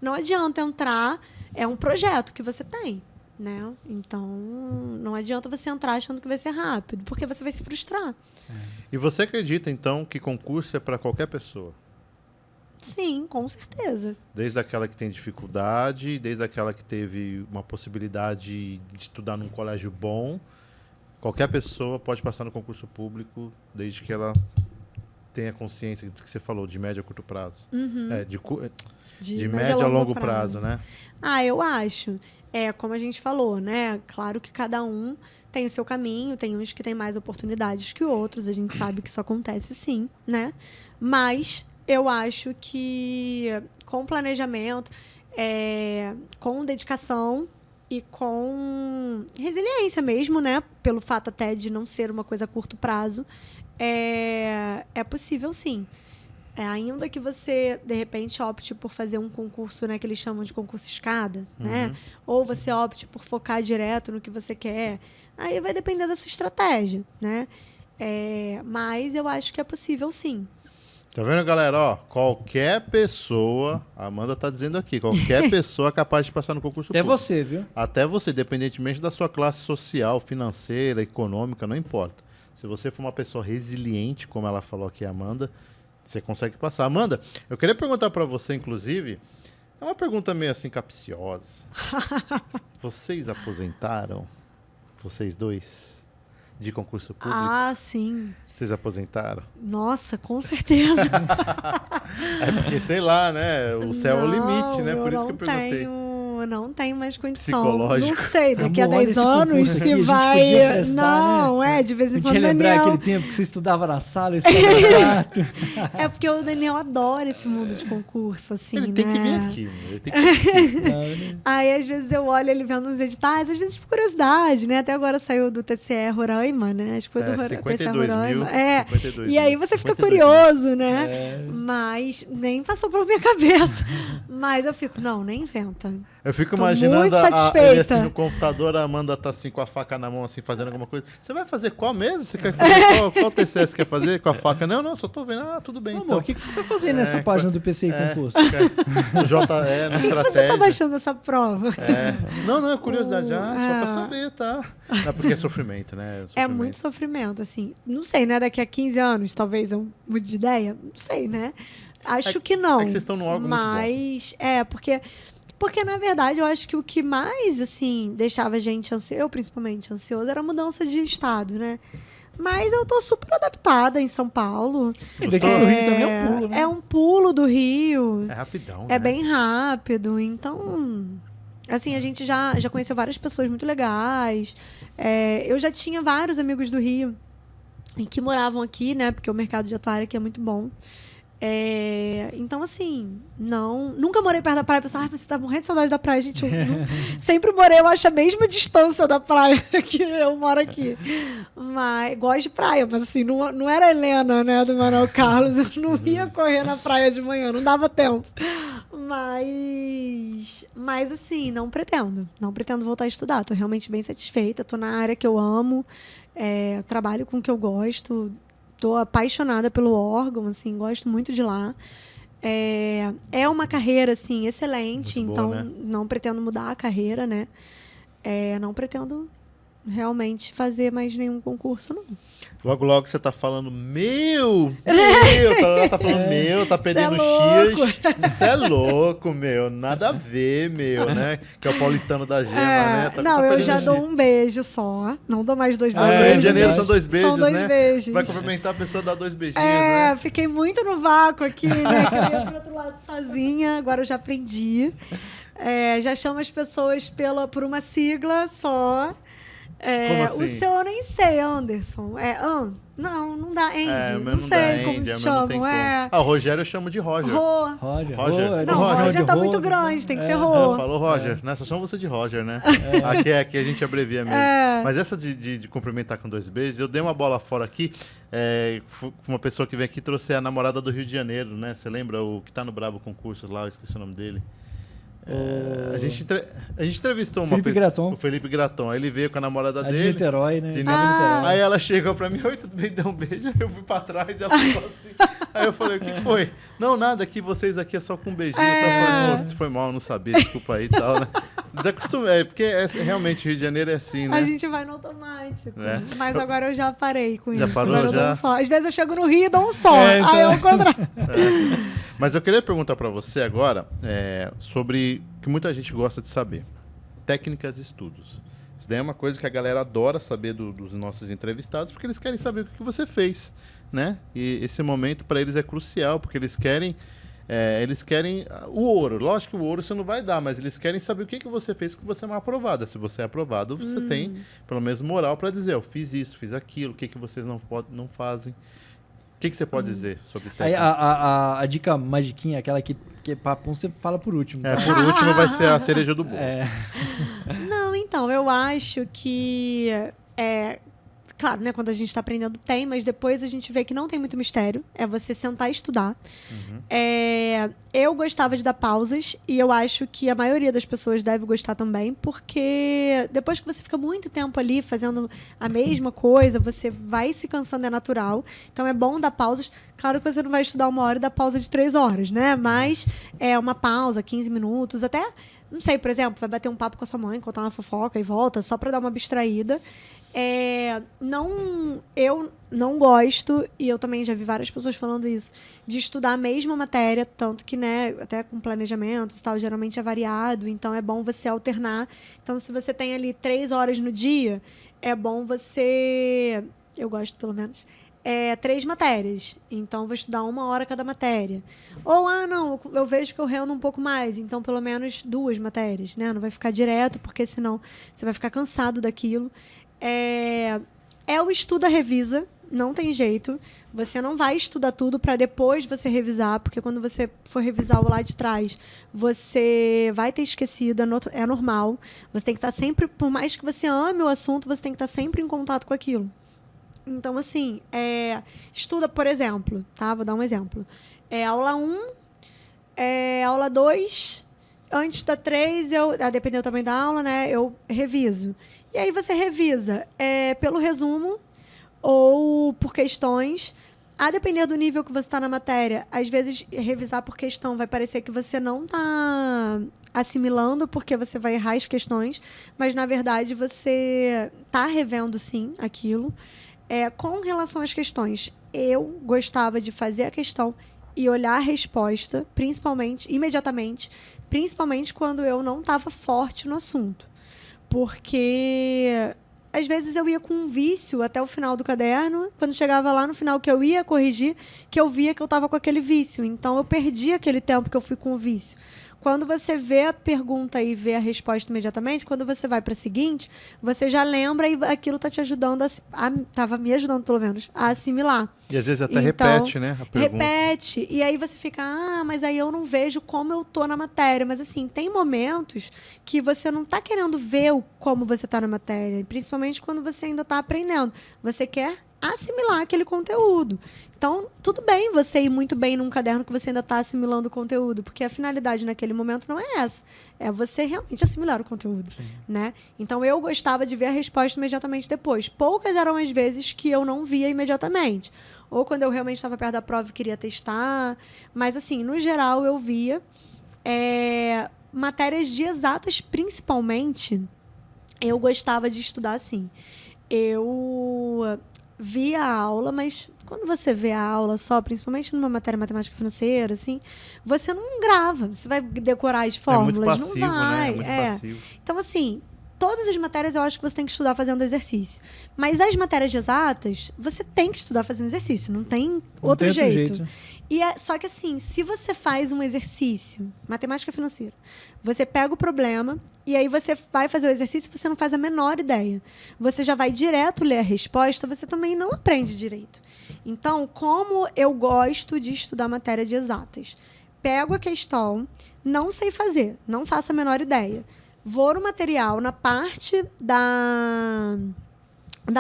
não adianta entrar, é um projeto que você tem, né? Então, não adianta você entrar achando que vai ser rápido, porque você vai se frustrar. E você acredita, então, que concurso é para qualquer pessoa? Sim, com certeza. Desde aquela que tem dificuldade, desde aquela que teve uma possibilidade de estudar num colégio bom, qualquer pessoa pode passar no concurso público, desde que ela tenha consciência do que você falou, de médio a curto prazo. Uhum. De médio a longo prazo, né? Eu acho. Como a gente falou, né? Claro que cada um tem o seu caminho, tem uns que têm mais oportunidades que outros, a gente sabe que isso acontece sim, né? Mas eu acho que com planejamento, com dedicação e com resiliência mesmo, né? Pelo fato até de não ser uma coisa a curto prazo, é possível sim. Ainda que você, de repente, opte por fazer um concurso, né, que eles chamam de concurso escada, né? Ou você opte por focar direto no que você quer. Aí vai depender da sua estratégia, né? Mas eu acho que é possível sim. Tá vendo, galera? Ó, qualquer pessoa, a Amanda tá dizendo aqui, qualquer pessoa é capaz de passar no concurso Até público. você, viu? Até você, independentemente da sua classe social, financeira, econômica, não importa. Se você for uma pessoa resiliente, como ela falou aqui, Amanda, você consegue passar. Amanda, eu queria perguntar para você, inclusive, é uma pergunta meio assim capciosa. Vocês aposentaram? Vocês dois? De concurso público? Sim. Vocês aposentaram? Nossa, com certeza. Porque, sei lá, né? O céu é o limite, né? Por isso que eu perguntei. Não tenho mais condição. Psicológico. Não sei, daqui a Amor, olha 10 esse anos concurso se aqui, a gente vai... podia prestar, Não, né? de vez em Podia quando o lembrar Daniel... aquele tempo que você estudava na sala, eu estudava no quarto. Porque o Daniel adora esse mundo de concurso, assim, Ele né? tem que vir aqui, meu. Ele tem que vir aqui. Aí, às vezes, eu olho ele vendo os editais, às vezes por curiosidade, né? Até agora saiu do TCE Roraima, né? Acho que foi do TCE 52 Roraima. mil. 52 E aí mil, você fica 52 curioso, né? Mas nem passou pela minha cabeça. Mas eu fico, não, nem inventa. Eu fico Tô imaginando muito ele satisfeita. assim no computador, a Amanda tá assim com a faca na mão, assim, fazendo alguma coisa. Você vai fazer qual mesmo? Você quer fazer qual TCS você quer fazer com a faca? Não, só tô vendo. Tudo bem, Amor, então. o que você tá fazendo nessa página do PCI Concurso? O JE, na Por que estratégia. você tá baixando essa prova? Não, é curiosidade, só pra saber, tá? Não, porque é sofrimento, né? É muito sofrimento, assim. Não sei, né? Daqui a 15 anos, talvez eu mude de ideia. Não sei, né? Acho que não. É que vocês estão num órgão muito bom. Porque, na verdade, eu acho que o que mais, assim, deixava a gente ansioso, eu principalmente ansioso, era a mudança de estado, né? Mas eu tô super adaptada em São Paulo. E daqui do Rio também é um pulo, né? É um pulo do Rio. É rapidão, É né? bem rápido. Então, assim, a gente já conheceu várias pessoas muito legais. Eu já tinha vários amigos do Rio e que moravam aqui, né? Porque o mercado de atuária aqui é muito bom. Então, assim, nunca morei perto da praia. Pensava, mas você tá morrendo de saudade da praia, gente. Sempre morei, eu acho, a mesma distância da praia que eu moro aqui. Mas gosto de praia, mas assim, não era a Helena, né, do Manuel Carlos. Eu não ia correr na praia de manhã, não dava tempo. Mas assim, não pretendo voltar a estudar. Tô realmente bem satisfeita, tô na área que eu amo, trabalho com o que eu gosto. Estou apaixonada pelo órgão, assim, gosto muito de lá. É uma carreira, assim, excelente, muito então boa, né? não pretendo mudar a carreira, né? Não pretendo realmente fazer mais nenhum concurso, não. Logo você tá falando, ela tá falando, tá perdendo X. Isso é louco, meu. Nada a ver, meu, né? Que é o paulistano da gema, né? Eu já dou um beijo só. Não dou mais 2 beijos. No Rio de Janeiro são 2 beijos, São 2 né? beijos. Vai cumprimentar a pessoa, dá 2 beijinhos, né? Fiquei muito no vácuo aqui, né? Que eu ia pro outro lado sozinha. Agora eu já aprendi. Já chamo as pessoas por uma sigla só. Como assim? O seu eu nem sei, Anderson. Não dá, Andy. Não sei como te chamam. O Rogério eu chamo de Roger. Roger. Não, Roger tá muito grande, tem que ser Rô. Falou Roger, né? Só chama você de Roger, né? Aqui a gente abrevia mesmo. Mas essa de cumprimentar com 2 beijos, eu dei uma bola fora aqui. Uma pessoa que vem aqui trouxe a namorada do Rio de Janeiro, né? Você lembra o que tá no Brabo Concursos lá? Eu esqueci o nome dele. A gente entrevistou uma pessoa, o Felipe Graton. Aí ele veio com a namorada dele. De Niterói, né? Aí ela chegou pra mim, oi, tudo bem? Deu um beijo. Eu fui pra trás e ela falou assim. Aí eu falei, o que foi? Não, nada, aqui vocês aqui é só com um beijinho. Eu só falei, nossa, foi mal, não sabia, desculpa aí e tal, né? Desacostumei, porque realmente Rio de Janeiro é assim, né? A gente vai no automático. Mas agora eu já parei com isso. Já parou, agora já? Eu dou um só. Às vezes eu chego no Rio e dou um só. Aí eu contrário. Mas eu queria perguntar pra você agora sobre o que muita gente gosta de saber. Técnicas e estudos. Isso daí é uma coisa que a galera adora saber dos nossos entrevistados, porque eles querem saber o que você fez, né? E esse momento para eles é crucial, porque eles querem o ouro. Lógico que o ouro você não vai dar, mas eles querem saber o que você fez, que você é uma aprovada. Se você é aprovado, você tem pelo menos moral para dizer, eu fiz isso, fiz aquilo, o que vocês não fazem. O que você pode dizer sobre técnica? Aí a dica magiquinha, aquela que papum você fala por último. Tá? Por último vai ser a cereja do bolo. Não, então, eu acho que... Claro, né? Quando a gente está aprendendo tem, mas depois a gente vê que não tem muito mistério. É você sentar e estudar. Eu gostava de dar pausas e eu acho que a maioria das pessoas deve gostar também, porque depois que você fica muito tempo ali fazendo a mesma coisa, você vai se cansando, é natural. Então é bom dar pausas. Claro que você não vai estudar 1 hora e dar pausa de 3 horas, né? Mas uma pausa, 15 minutos, até... Não sei, por exemplo, vai bater um papo com a sua mãe, contar uma fofoca e volta, só para dar uma abstraída. Eu não gosto, e eu também já vi várias pessoas falando isso, de estudar a mesma matéria, tanto que, né, até com planejamento e tal, geralmente é variado, então é bom você alternar. Então, se você tem ali 3 horas no dia, é bom você... Eu gosto, pelo menos... 3 matérias. Então, vou estudar 1 hora cada matéria. Ou, não, eu vejo que eu rendo um pouco mais. Então, pelo menos 2 matérias, né? Não vai ficar direto, porque senão você vai ficar cansado daquilo. O estuda, revisa. Não tem jeito. Você não vai estudar tudo para depois você revisar, porque quando você for revisar o lá de trás, você vai ter esquecido, é normal. Você tem que estar sempre, por mais que você ame o assunto, você tem que estar sempre em contato com aquilo. Então, assim, estuda, por exemplo, tá? Vou dar um exemplo. Aula 1, aula 2, antes da 3, dependendo também da aula, né? Eu reviso. E aí você revisa pelo resumo ou por questões. A depender do nível que você está na matéria, às vezes revisar por questão vai parecer que você não está assimilando, porque você vai errar as questões, mas, na verdade, você está revendo, sim, aquilo. Com relação às questões, eu gostava de fazer a questão e olhar a resposta, imediatamente, principalmente quando eu não estava forte no assunto. Porque, às vezes, eu ia com um vício até o final do caderno, quando chegava lá no final que eu ia corrigir, que eu via que eu estava com aquele vício. Então, eu perdi aquele tempo que eu fui com o vício. Quando você vê a pergunta e vê a resposta imediatamente, quando você vai para a seguinte, você já lembra e aquilo está te ajudando, estava me ajudando, pelo menos, a assimilar. E às vezes até repete, né? A pergunta. Repete. E aí você fica, mas aí eu não vejo como eu tô na matéria. Mas assim, tem momentos que você não está querendo ver como você está na matéria. Principalmente quando você ainda está aprendendo. Você quer assimilar aquele conteúdo. Então, tudo bem você ir muito bem num caderno que você ainda está assimilando o conteúdo, porque a finalidade naquele momento não é essa. É você realmente assimilar o conteúdo, né? Então, eu gostava de ver a resposta imediatamente depois. Poucas eram as vezes que eu não via imediatamente. Ou quando eu realmente estava perto da prova e queria testar. Mas, assim, no geral, eu via. Matérias de exatas, principalmente, eu gostava de estudar assim. Eu via a aula, mas quando você vê a aula só, principalmente numa matéria matemática financeira, assim, você não grava. Você vai decorar as fórmulas, é muito passivo, não vai. Né? É muito passivo. Então, assim, todas as matérias eu acho que você tem que estudar fazendo exercício. Mas as matérias de exatas, você tem que estudar fazendo exercício. Não tem outro jeito. Só que assim, se você faz um exercício, matemática financeira, você pega o problema e aí você vai fazer o exercício e você não faz a menor ideia. Você já vai direto ler a resposta, você também não aprende direito. Então, como eu gosto de estudar matéria de exatas? Pego a questão, não sei fazer, não faço a menor ideia. Vou no material, na parte da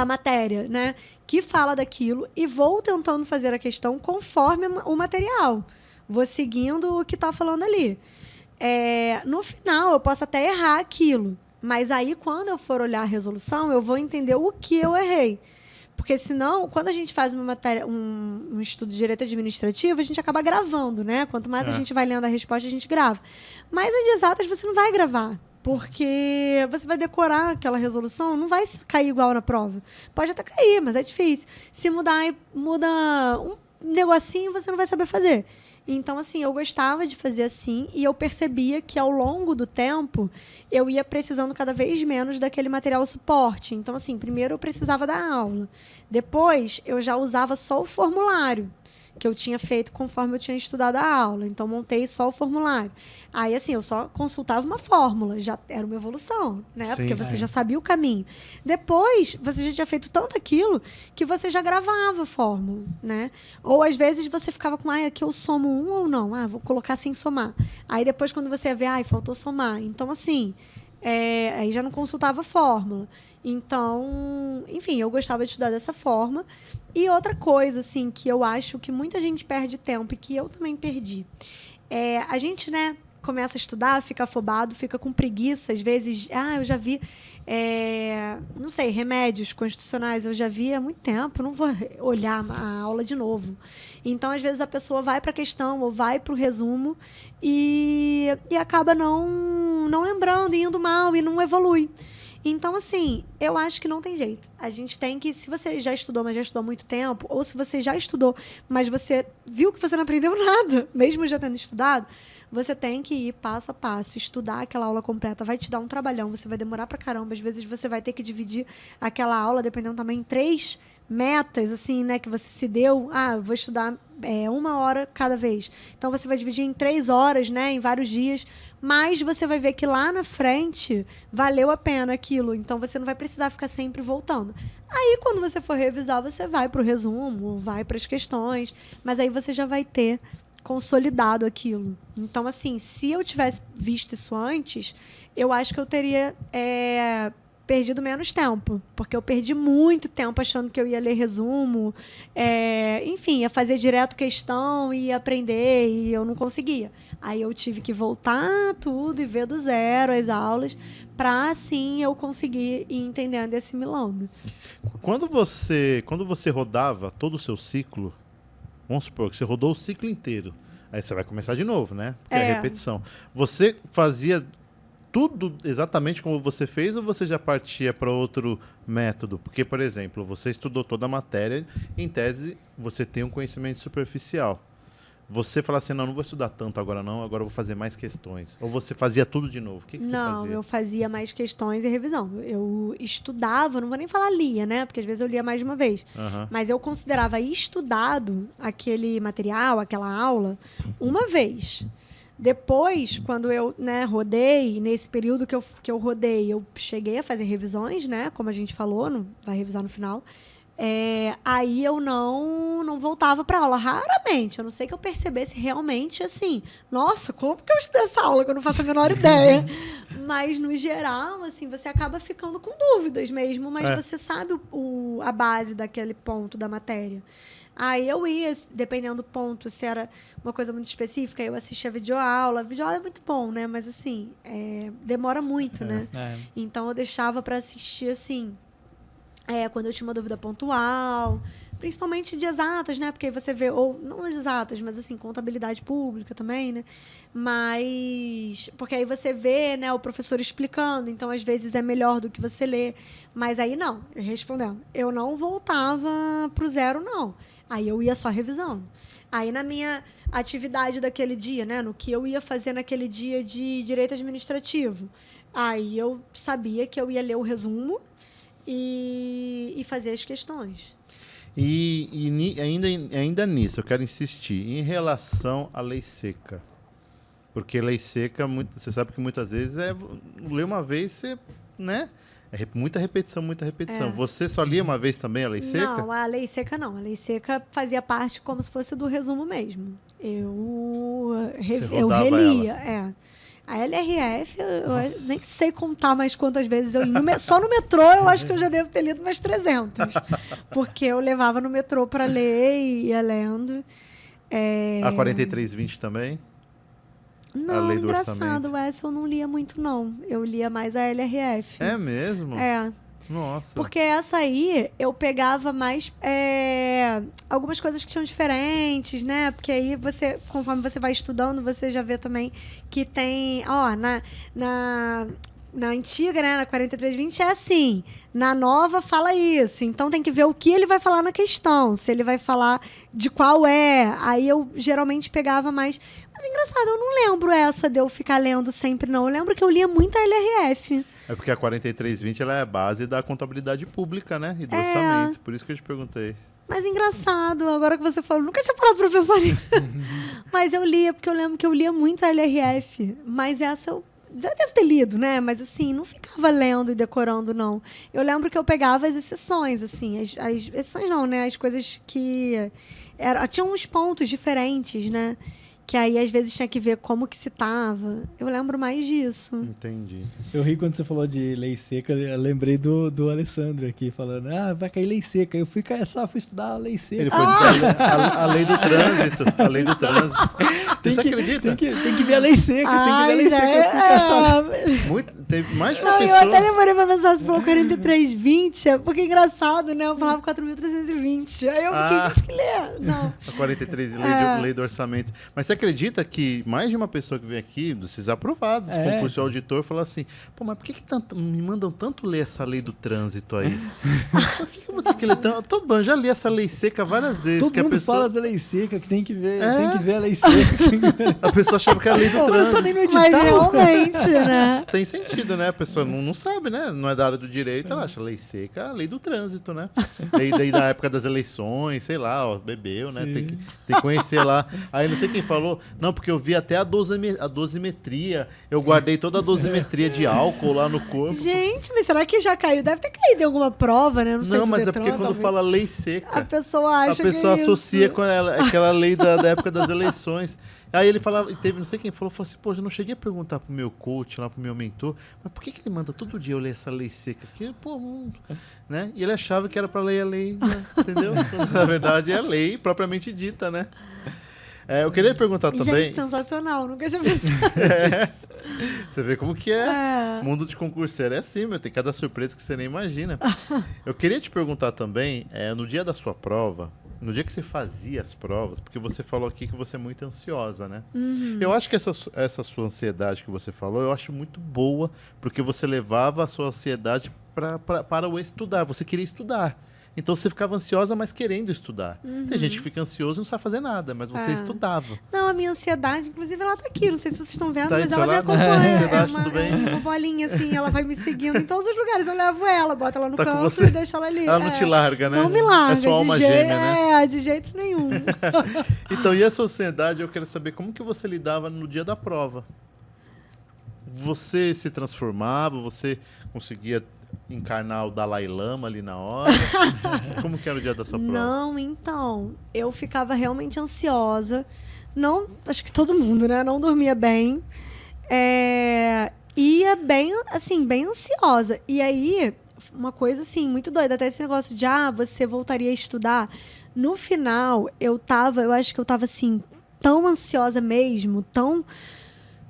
matéria, né, que fala daquilo e vou tentando fazer a questão conforme o material. Vou seguindo o que está falando ali. No final, eu posso até errar aquilo, mas aí, quando eu for olhar a resolução, eu vou entender o que eu errei. Porque, senão, quando a gente faz uma matéria, um estudo de direito administrativo, a gente acaba gravando, né? Quanto mais a gente vai lendo a resposta, a gente grava. Mas as de exatas, você não vai gravar. Porque você vai decorar aquela resolução, não vai cair igual na prova. Pode até cair, mas é difícil. Se muda um negocinho, você não vai saber fazer. Então, assim, eu gostava de fazer assim e eu percebia que, ao longo do tempo, eu ia precisando cada vez menos daquele material suporte. Então, assim, primeiro eu precisava da aula. Depois, eu já usava só o formulário que eu tinha feito conforme eu tinha estudado a aula. Então, montei só o formulário. Aí, assim, eu só consultava uma fórmula. Já era uma evolução, né? Sim, porque você já sabia o caminho. Depois, você já tinha feito tanto aquilo que você já gravava a fórmula, né? Ou, às vezes, você ficava com, aqui eu somo um ou não? Vou colocar sem somar. Aí, depois, quando você ia ver, faltou somar. Então, assim, aí já não consultava a fórmula. Então, enfim, eu gostava de estudar dessa forma. E outra coisa, assim, que eu acho que muita gente perde tempo e que eu também perdi. A gente, né, começa a estudar, fica afobado, fica com preguiça. Às vezes, eu já vi, não sei, remédios constitucionais, eu já vi há muito tempo, não vou olhar a aula de novo. Então, às vezes, a pessoa vai para a questão ou vai para o resumo e acaba não lembrando, indo mal e não evolui. Então, assim, eu acho que não tem jeito. A gente tem que, se você já estudou, mas já estudou há muito tempo, ou se você já estudou, mas você viu que você não aprendeu nada, mesmo já tendo estudado, você tem que ir passo a passo, estudar aquela aula completa. Vai te dar um trabalhão, você vai demorar pra caramba. Às vezes você vai ter que dividir aquela aula, dependendo também, em 3 metas, assim, né, que você se deu. Eu vou estudar 1 hora cada vez. Então, você vai dividir em 3 horas, né, em vários dias. Mas você vai ver que lá na frente valeu a pena aquilo. Então, você não vai precisar ficar sempre voltando. Aí, quando você for revisar, você vai para o resumo, vai para as questões. Mas aí você já vai ter consolidado aquilo. Então, assim, se eu tivesse visto isso antes, eu acho que eu teria perdido menos tempo. Porque eu perdi muito tempo achando que eu ia ler resumo. Enfim, ia fazer direto questão e ia aprender, e eu não conseguia. Aí eu tive que voltar tudo e ver do zero as aulas para, assim, eu conseguir ir entendendo e assimilando. Quando você rodava todo o seu ciclo, vamos supor que você rodou o ciclo inteiro, aí você vai começar de novo, né? Porque é repetição. Você fazia tudo exatamente como você fez ou você já partia para outro método? Porque, por exemplo, você estudou toda a matéria, em tese você tem um conhecimento superficial. Você fala assim, não vou estudar tanto agora não, agora eu vou fazer mais questões. Ou você fazia tudo de novo? O que você fazia? Não, eu fazia mais questões e revisão. Eu estudava, não vou nem falar lia, né? Porque às vezes eu lia mais de uma vez. Mas eu considerava estudado aquele material, aquela aula, uma vez. Depois, quando eu, né, rodei, nesse período que eu rodei, eu cheguei a fazer revisões, né? Como a gente falou, vai revisar no final. Aí eu não voltava para aula, raramente, a não ser que eu percebesse realmente assim, nossa, como que eu estudei essa aula que eu não faço a menor ideia? Mas no geral, assim, você acaba ficando com dúvidas mesmo, mas você sabe a base daquele ponto da matéria. Aí eu ia, dependendo do ponto, se era uma coisa muito específica, eu assistia videoaula. Videoaula é muito bom, né? Mas assim, demora muito, né? Então eu deixava para assistir assim, quando eu tinha uma dúvida pontual, principalmente de exatas, né? Porque aí você vê, ou não exatas, mas assim, contabilidade pública também, né? Mas, porque aí você vê, né, o professor explicando, então às vezes é melhor do que você ler. Mas aí não, respondendo, eu não voltava pro zero, não. Aí eu ia só revisando. Aí na minha atividade daquele dia, né, no que eu ia fazer naquele dia de direito administrativo, Aí eu sabia que eu ia ler o resumo e fazer as questões. Ainda nisso, eu quero insistir. Em relação à lei seca. Porque lei seca, você sabe que muitas vezes ler uma vez, você, né? Muita repetição, muita repetição. Você só lia uma vez também a lei seca? Não, a lei seca não. A lei seca fazia parte como se fosse do resumo mesmo. Eu relia. A LRF, eu nem sei contar mais quantas vezes eu li. Só no metrô eu acho que eu já devo ter lido umas 300. Porque eu levava no metrô para ler e ia lendo. A 4320 também? Não, a lei do engraçado, orçamento. essa eu não lia muito, não. Eu lia mais a LRF. É mesmo? É. Nossa. Porque essa aí, eu pegava mais algumas coisas que tinham diferentes, né? Porque aí, conforme você vai estudando, você já vê também que tem... Na antiga, né, na 4320, é assim. Na nova, fala isso. Então, tem que ver o que ele vai falar na questão. Se ele vai falar de qual é. Aí, eu geralmente pegava mais... Mas, engraçado, eu não lembro essa de eu ficar lendo sempre, não. Eu lembro que eu lia muito a LRF. É porque a 4320 ela é a base da contabilidade pública, né? E do orçamento. Por isso que eu te perguntei. Mas engraçado, agora que você falou, nunca tinha parado pra pensar nisso. Mas eu lia, porque eu lembro que eu lia muito a LRF. Mas essa eu já devo ter lido, né? Mas assim, não ficava lendo e decorando, não. Eu lembro que eu pegava as exceções, assim. As exceções não, né? As coisas que... tinham uns pontos diferentes, né? Que aí, às vezes, tinha que ver como que citava. Eu lembro mais disso. Entendi. Eu ri quando você falou de lei seca, eu lembrei do Alessandro aqui, falando, vai cair lei seca. Eu fui estudar a lei seca. Ele foi a lei do trânsito. A lei do trânsito. Você acredita? Tem que ver a lei seca, você tem que ver a lei seca. Eu fui caçar. Teve mais de uma pessoa. Eu até demorei pra pensar se for 4320, porque é engraçado, né? Eu falava 4.320. Aí eu fiquei, gente, que lê. Não. A 43, lei do orçamento. Mas você acredita que mais de uma pessoa que vem aqui, desses aprovados, concurso de auditor, fala assim, pô, mas por que me mandam tanto ler essa lei do trânsito aí? Por que eu vou ter que ler tanto? Eu já li essa lei seca várias vezes. Todo mundo fala da lei seca, que tem que ver a lei seca. A pessoa achava que era a lei do trânsito. Mas realmente, né? Tem sentido, né? A pessoa não sabe, né? Não é da área do direito, ela acha lei seca a lei do trânsito, né? Daí da época das eleições, sei lá, bebeu, né? Tem que conhecer lá. Aí não sei quem falou, não, porque eu vi até a dosimetria, eu guardei toda a dosimetria de álcool lá no corpo. Gente, mas será que já caiu? Deve ter caído em alguma prova, né? Não sei. Não, mas é porque quando fala lei seca, a pessoa acha que associa com aquela lei da época das eleições. Aí ele falava, não sei quem falou assim, pô, eu não cheguei a perguntar pro meu coach, lá pro meu mentor, mas por que ele manda todo dia eu ler essa lei seca? Porque, pô, né? E ele achava que era pra ler a lei, né? Entendeu? Na verdade, é a lei propriamente dita, né? Eu queria perguntar também... Gente, sensacional, nunca tinha pensado Você vê como que é. Mundo de concurseiro é assim, tem cada surpresa que você nem imagina. Eu queria te perguntar também, no dia da sua prova, no dia que você fazia as provas, porque você falou aqui que você é muito ansiosa, né? Uhum. Eu acho que essa sua ansiedade que você falou, eu acho muito boa, porque você levava a sua ansiedade para o estudar, você queria estudar. Então você ficava ansiosa, mas querendo estudar. Uhum. Tem gente que fica ansiosa e não sabe fazer nada, mas você estudava. Não, a minha ansiedade, inclusive, ela tá aqui. Não sei se vocês estão vendo, tá mas ela me acompanha. Ansiedade, tudo bem? Uma bolinha assim, ela vai me seguindo em todos os lugares. Eu levo ela, boto ela no canto você. E deixo ela ali. Ela não te larga, né? Não me larga. É sua alma gêmea, né? De jeito nenhum. Então, e a sua ansiedade, eu quero saber como que você lidava no dia da prova. Você se transformava, você conseguia encarnar o Dalai Lama ali na hora? Como que era o dia da sua prova? Não, então, eu ficava realmente ansiosa. Não, acho que todo mundo, né? Não dormia bem. Ia bem, assim, bem ansiosa. E aí, uma coisa, assim, muito doida. Até esse negócio de, você voltaria a estudar. No final, eu acho que eu tava, assim, tão ansiosa mesmo, tão...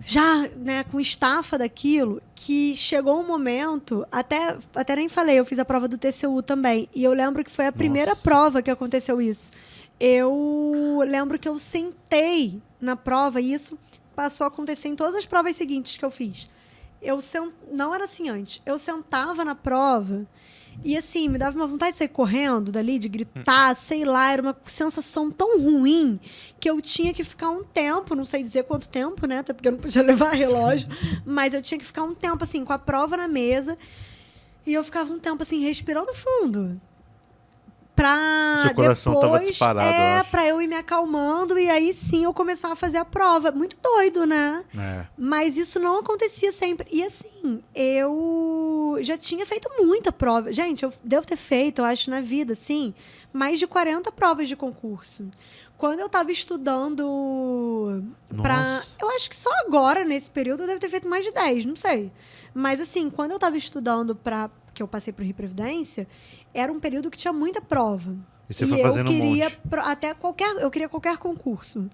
já, né, com estafa daquilo, que chegou um momento, até nem falei, eu fiz a prova do TCU também, e eu lembro que foi a primeira prova que aconteceu isso. Eu lembro que eu sentei na prova, e isso passou a acontecer em todas as provas seguintes que eu fiz. Não era assim antes. Eu sentava na prova E assim, me dava uma vontade de sair correndo dali, de gritar, sei lá, era uma sensação tão ruim que eu tinha que ficar um tempo, não sei dizer quanto tempo, né? Até porque eu não podia levar relógio, mas eu tinha que ficar um tempo, assim, com a prova na mesa, e eu ficava um tempo, assim, respirando fundo. Pra Seu coração depois, tava disparado, eu acho. pra eu ir me acalmando e aí sim eu começar a fazer a prova. Muito doido, né? É. Mas isso não acontecia sempre. E assim, eu já tinha feito muita prova. Gente, eu devo ter feito, eu acho, na vida, assim, mais de 40 provas de concurso. Quando eu tava estudando pra... Nossa. Eu acho que só agora, nesse período, eu devo ter feito mais de 10, não sei. Mas assim, quando eu tava estudando pra... que eu passei pro Rio Previdência, era um período que tinha muita prova. E você foi fazendo um monte. Eu queria qualquer concurso.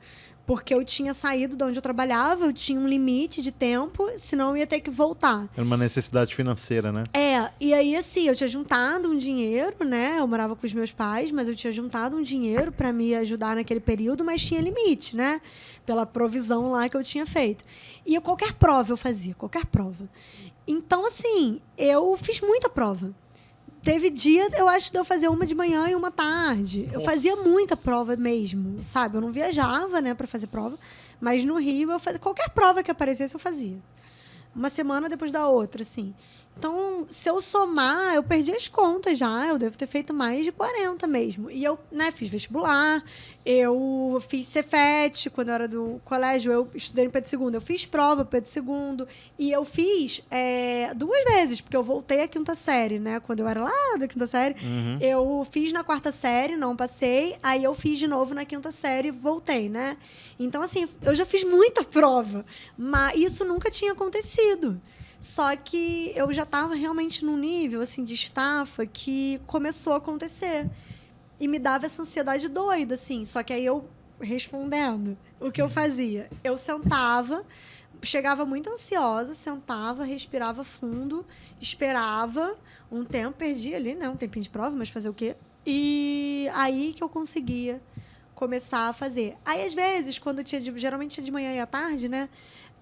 Porque eu tinha saído de onde eu trabalhava, eu tinha um limite de tempo, senão eu ia ter que voltar. Era uma necessidade financeira, né? E aí, assim, eu tinha juntado um dinheiro, né? Eu morava com os meus pais, mas eu tinha juntado um dinheiro para me ajudar naquele período, mas tinha limite, né? Pela provisão lá que eu tinha feito. E qualquer prova eu fazia, qualquer prova. Então, assim, eu fiz muita prova. Teve dia, eu acho, de eu fazer uma de manhã e uma tarde. Eu fazia muita prova mesmo, sabe? Eu não viajava, né, para fazer prova, mas no Rio eu fazia qualquer prova que aparecesse eu fazia. Uma semana depois da outra, assim. Então, se eu somar, eu perdi as contas já. Eu devo ter feito mais de 40 mesmo. E eu, né, fiz vestibular, eu fiz Cefet, quando eu era do colégio, eu estudei em Pedro II. Eu fiz prova Pedro II. E eu fiz 2 vezes, porque eu voltei à 5ª série, né? Quando eu era lá da 5ª série. Uhum. Eu fiz na 4ª série, não passei. Aí eu fiz de novo na 5ª série, voltei, né? Então, assim, eu já fiz muita prova. Mas isso nunca tinha acontecido. Só que eu já estava realmente num nível assim, de estafa que começou a acontecer. E me dava essa ansiedade doida, assim. Só que aí eu, respondendo, o que eu fazia? Eu sentava, chegava muito ansiosa, sentava, respirava fundo, esperava um tempo, perdi ali, né? Um tempinho de prova, mas fazer o quê? E aí que eu conseguia começar a fazer. Aí, às vezes, quando tinha geralmente tinha de manhã e à tarde, né?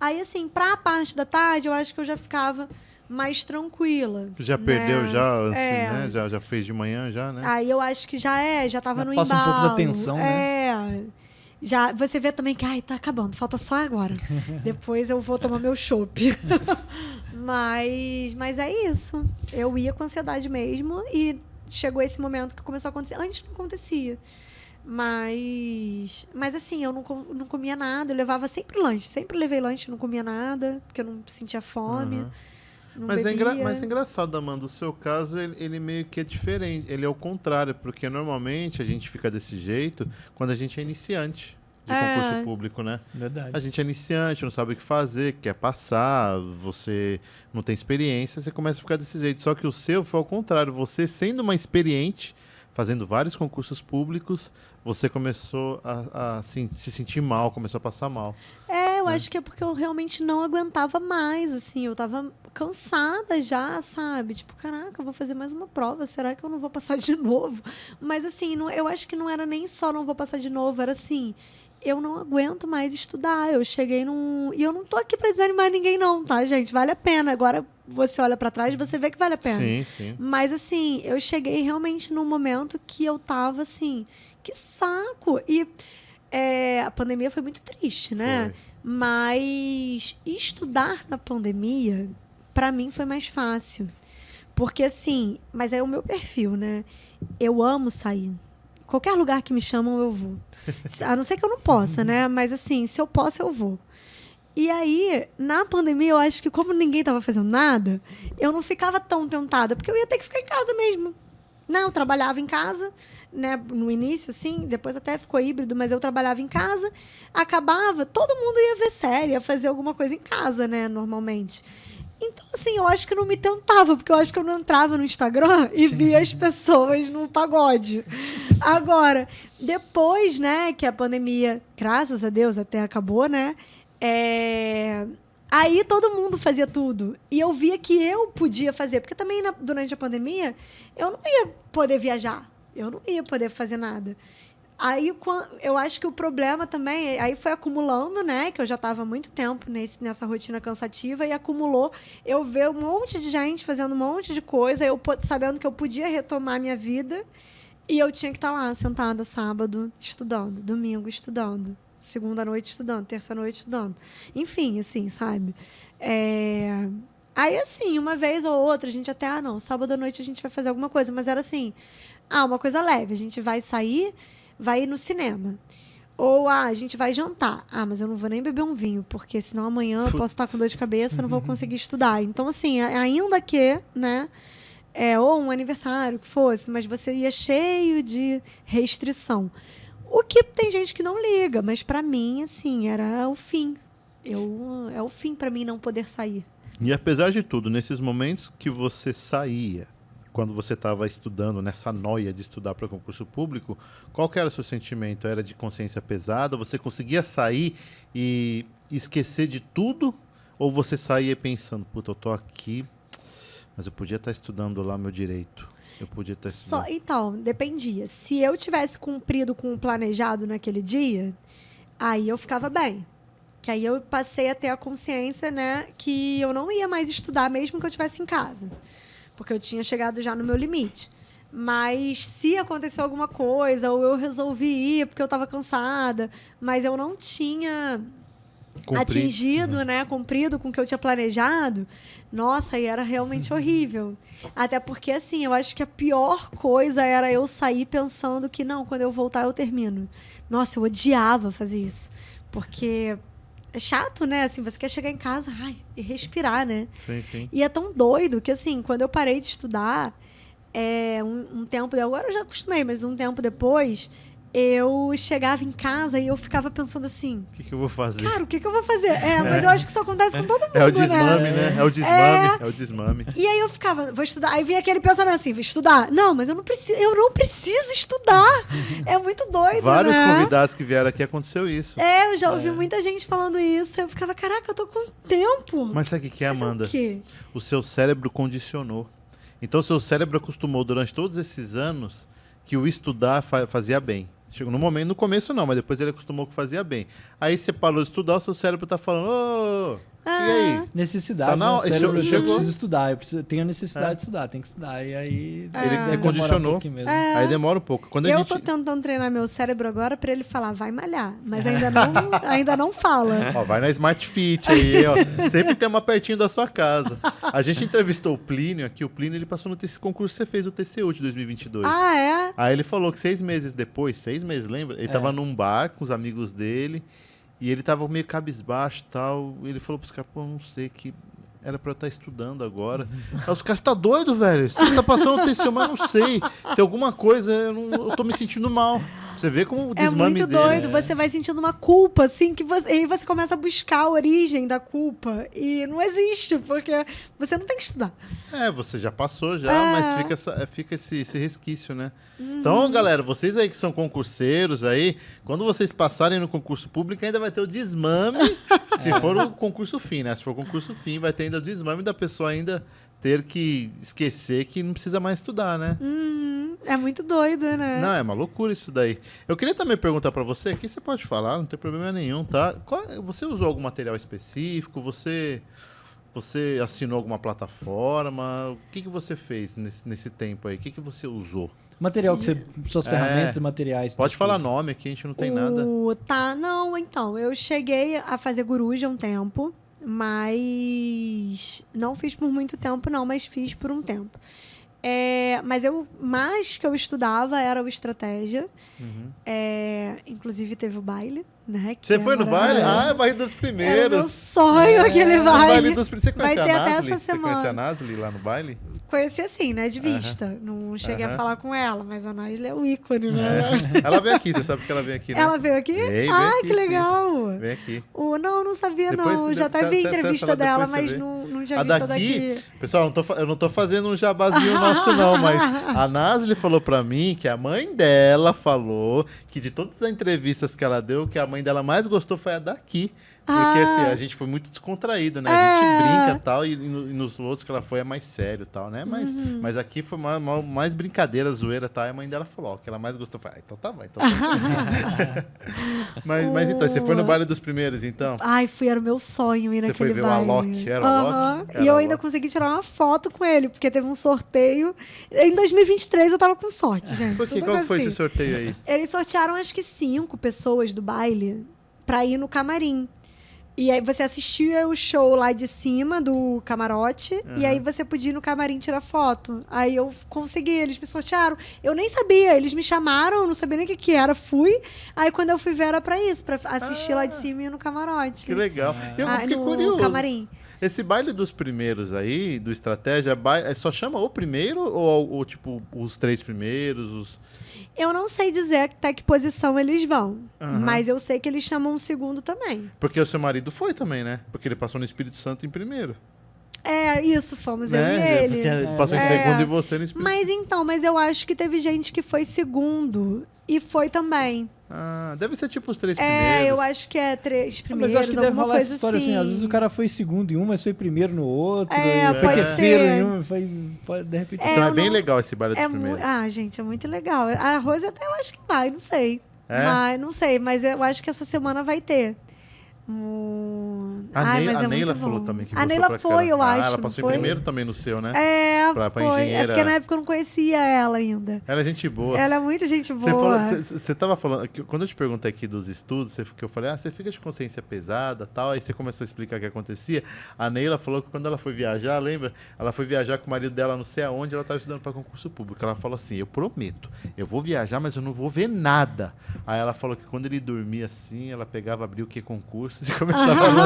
Aí, assim, pra parte da tarde, eu acho que eu já ficava mais tranquila. Já né? perdeu, já, assim, né? Já fez de manhã, já, né? Aí eu acho que já tava no embalo. Passa um pouco da tensão, né? Já, você vê também que, tá acabando, falta só agora. Depois eu vou tomar meu chopp. Mas é isso. Eu ia com ansiedade mesmo e chegou esse momento que começou a acontecer. Antes não acontecia. Mas assim, eu não comia nada, eu levava sempre lanche, sempre levei lanche, não comia nada, porque eu não sentia fome. Uhum. Não Mas é bebia. engraçado, Amanda, o seu caso, ele meio que é diferente, ele é o contrário, porque normalmente a gente fica desse jeito quando a gente é iniciante de concurso público, né? Verdade. A gente é iniciante, não sabe o que fazer, quer passar, você não tem experiência, você começa a ficar desse jeito. Só que o seu foi ao contrário, você sendo uma experiente, fazendo vários concursos públicos, você começou a se sentir mal, começou a passar mal. Eu acho que é porque eu realmente não aguentava mais, assim, eu tava cansada já, sabe? Tipo, caraca, eu vou fazer mais uma prova, será que eu não vou passar de novo? Mas assim, eu acho que não era nem só não vou passar de novo, era assim, eu não aguento mais estudar, eu cheguei num... E eu não tô aqui pra desanimar ninguém não, tá, gente? Vale a pena, agora você olha pra trás e você vê que vale a pena. Sim, sim. Mas assim, eu cheguei realmente num momento que eu tava assim, que saco! E a pandemia foi muito triste, né? Foi. Mas estudar na pandemia, pra mim, foi mais fácil. Porque assim, mas é o meu perfil, né? Eu amo sair. Qualquer lugar que me chamam, eu vou. A não ser que eu não possa, né? Mas assim, se eu posso, eu vou. E aí, na pandemia, eu acho que como ninguém estava fazendo nada, eu não ficava tão tentada, porque eu ia ter que ficar em casa mesmo. Não, eu trabalhava em casa, né, no início, assim, depois até ficou híbrido, mas eu trabalhava em casa, acabava, todo mundo ia ver série, ia fazer alguma coisa em casa, né, normalmente. Então, assim, eu acho que não me tentava, porque eu acho que eu não entrava no Instagram e via as pessoas no pagode. Agora, depois, né, que a pandemia, graças a Deus, até acabou, né, aí todo mundo fazia tudo. E eu via que eu podia fazer. Porque também, durante a pandemia, eu não ia poder viajar. Eu não ia poder fazer nada. Aí, eu acho que o problema também, aí foi acumulando, né? Que eu já estava há muito tempo nessa rotina cansativa e acumulou. Eu ver um monte de gente fazendo um monte de coisa, eu sabendo que eu podia retomar minha vida e eu tinha que estar lá, sentada sábado, estudando, domingo, estudando, segunda noite, estudando, terça noite, estudando. Enfim, assim, sabe? Aí, assim, uma vez ou outra, a gente até, não, sábado à noite a gente vai fazer alguma coisa, mas era assim, uma coisa leve, a gente vai sair, vai ir no cinema. Ou, a gente vai jantar. Mas eu não vou nem beber um vinho, porque senão amanhã eu posso estar com dor de cabeça, não vou conseguir estudar. Então, assim, ainda que, né, ou um aniversário, que fosse, mas você ia cheio de restrição. O que tem gente que não liga, mas pra mim, assim, era o fim. É o fim pra mim não poder sair. E apesar de tudo, nesses momentos que você saía, quando você estava estudando, nessa noia de estudar para concurso público, qual que era o seu sentimento? Era de consciência pesada? Você conseguia sair e esquecer de tudo? Ou você saía pensando, puta, eu tô aqui, mas eu podia estar estudando lá meu direito? Eu podia estar estudando. Então, dependia. Se eu tivesse cumprido com o planejado naquele dia, aí eu ficava bem. Que aí eu passei a ter a consciência, né, que eu não ia mais estudar mesmo que eu estivesse em casa. Porque eu tinha chegado já no meu limite. Mas se aconteceu alguma coisa, ou eu resolvi ir porque eu estava cansada, mas eu não tinha atingido, né, cumprido com o que eu tinha planejado, nossa, aí era realmente horrível. Até porque, assim, eu acho que a pior coisa era eu sair pensando que, não, quando eu voltar eu termino. Nossa, eu odiava fazer isso. Porque é chato, né? Assim, você quer chegar em casa, e respirar, né? Sim, sim. E é tão doido que, assim, quando eu parei de estudar, um tempo... Agora eu já acostumei, mas um tempo depois, eu chegava em casa e eu ficava pensando assim... O que eu vou fazer? Cara, o que eu vou fazer? Mas eu acho que isso acontece com todo mundo, É o desmame, né? É o desmame, é o desmame. E aí eu ficava, vou estudar. Aí vinha aquele pensamento assim, vou estudar. Não, mas eu não preciso estudar. É muito doido, Vários né? convidados que vieram aqui aconteceu isso. Eu já ouvi muita gente falando isso. Eu ficava, caraca, eu tô com tempo. Mas sabe o que é, Amanda? O quê? O seu cérebro condicionou. Então, o seu cérebro acostumou durante todos esses anos que o estudar fazia bem. Chegou no começo não, mas depois ele acostumou que fazia bem. Aí você parou de estudar, o seu cérebro tá falando, e aí? Necessidade, Tá na hora, cérebro, eu chegou. preciso estudar, tenho a necessidade de estudar, tem que estudar. E aí... Ele condicionou. Aí demora um pouco. Quando Eu tô tentando treinar meu cérebro agora pra ele falar, vai malhar. Mas ainda não fala. Ó, vai na Smart Fit aí, ó. Sempre tem uma pertinho da sua casa. A gente entrevistou o Plínio aqui. O Plínio, ele passou no concurso que você fez, o TCU de 2022. É? Aí ele falou que 6 meses depois, 6 meses, lembra? Ele tava num bar com os amigos dele e ele tava meio cabisbaixo e tal. E ele falou pros caras, pô, não sei, que era pra eu estar estudando agora. Aí os caras, tá doido, velho? Você tá passando o TCU, mas não sei. Tem alguma coisa, eu tô me sentindo mal. Você vê como o desmame dele... É muito doido, você vai sentindo uma culpa, assim, e aí você começa a buscar a origem da culpa. E não existe, porque você não tem que estudar. Você já passou mas fica esse resquício, né? Então, galera, vocês aí que são concurseiros aí, quando vocês passarem no concurso público, ainda vai ter o desmame, se for o concurso fim, né? Se for o concurso fim, vai ter ainda o desmame da pessoa ainda ter que esquecer que não precisa mais estudar, né? É muito doido, né? Não, é uma loucura isso daí. Eu queria também perguntar pra você, aqui você pode falar, não tem problema nenhum, tá? Você usou algum material específico? Você assinou alguma plataforma? O que você fez nesse tempo aí? O que você usou? Material que suas ferramentas e materiais. Pode falar nome aqui, a gente não tem nada. Então, eu cheguei a fazer Guruji há um tempo, mas não fiz por muito tempo, não, mas fiz por um tempo. Mas mais que eu estudava era o Estratégia. Inclusive teve o baile, né? Você foi no baile? É baile dos primeiros. Era meu sonho aquele baile. Você conhece a ter até Nasli? essa Você semana. conhece a Nasli lá no baile? Conheci assim, né? De vista. Não cheguei a falar com ela, mas a Nasli é o ícone, né? Ela veio aqui, você sabe que ela veio aqui, né? Ela veio aqui? Veio Ah, aqui, que legal! Vem aqui. Não sabia, Depois não. Já até vi a entrevista dela, mas não tinha A visto daqui, daqui. pessoal, eu não tô fazendo um jabazinho fácil não, mas a Nasli falou pra mim que a mãe dela falou que de todas as entrevistas que ela deu, que a mãe dela mais gostou foi a daqui. Porque assim, a gente foi muito descontraído, né? A gente brinca e tal, e nos outros que ela foi é mais sério e tal, né? Mas aqui foi mais brincadeira, zoeira e tal. E a mãe dela falou, ó, que ela mais gostou. Foi, então tá bom, então tá bom. mas então, você foi no baile dos primeiros, então? Ai, era o meu sonho ir naquele baile. Você foi ver o Alok, era o Alok? E eu ainda consegui tirar uma foto com ele, porque teve um sorteio. Em 2023 eu tava com sorte, gente. Por quê? Qual foi esse sorteio aí? Eles sortearam acho que 5 pessoas do baile pra ir no camarim. E aí você assistia o show lá de cima do camarote, e aí você podia ir no camarim tirar foto. Aí eu consegui, eles me sortearam. Eu nem sabia, eles me chamaram, eu não sabia nem o que era, fui. Aí quando eu fui ver era pra isso, pra assistir lá de cima e ir no camarote. Que legal. Eu fiquei curioso. Camarim. Esse baile dos primeiros aí, do Estratégia, só chama o primeiro ou tipo, os 3 primeiros? Eu não sei dizer até que posição eles vão, mas eu sei que eles chamam um segundo também. Porque o seu marido foi também, né? Porque ele passou no Espírito Santo em primeiro. Isso, fomos eu e ele. Porque ele passou em segundo e você no Espírito Santo. Mas eu acho que teve gente que foi segundo e foi também. Deve ser tipo os 3 primeiros. Eu acho que é 3 primeiros, mas eu acho que deve rolar essa história assim. Às vezes o cara foi segundo em um, mas foi primeiro no outro. Foi terceiro em um, de repente... Então é bem legal esse baile dos primeiros. Gente, é muito legal. A Rose até eu acho que vai, não sei. Não sei, mas eu acho que essa semana vai ter. A Neila falou também que a Neila foi, eu acho. Ela passou em primeiro também no seu, né? Pra foi. engenheira. Porque na época eu não conhecia ela ainda. Ela é gente boa. Ela é muita gente boa. Você tava falando, quando eu te perguntei aqui dos estudos, que eu falei, você fica de consciência pesada tal, aí você começou a explicar o que acontecia. A Neila falou que quando ela foi viajar, lembra? Ela foi viajar com o marido dela não sei aonde, ela tava estudando para concurso público. Ela falou assim, eu prometo, eu vou viajar, mas eu não vou ver nada. Aí ela falou que quando ele dormia assim, ela pegava, abria o que concurso e começava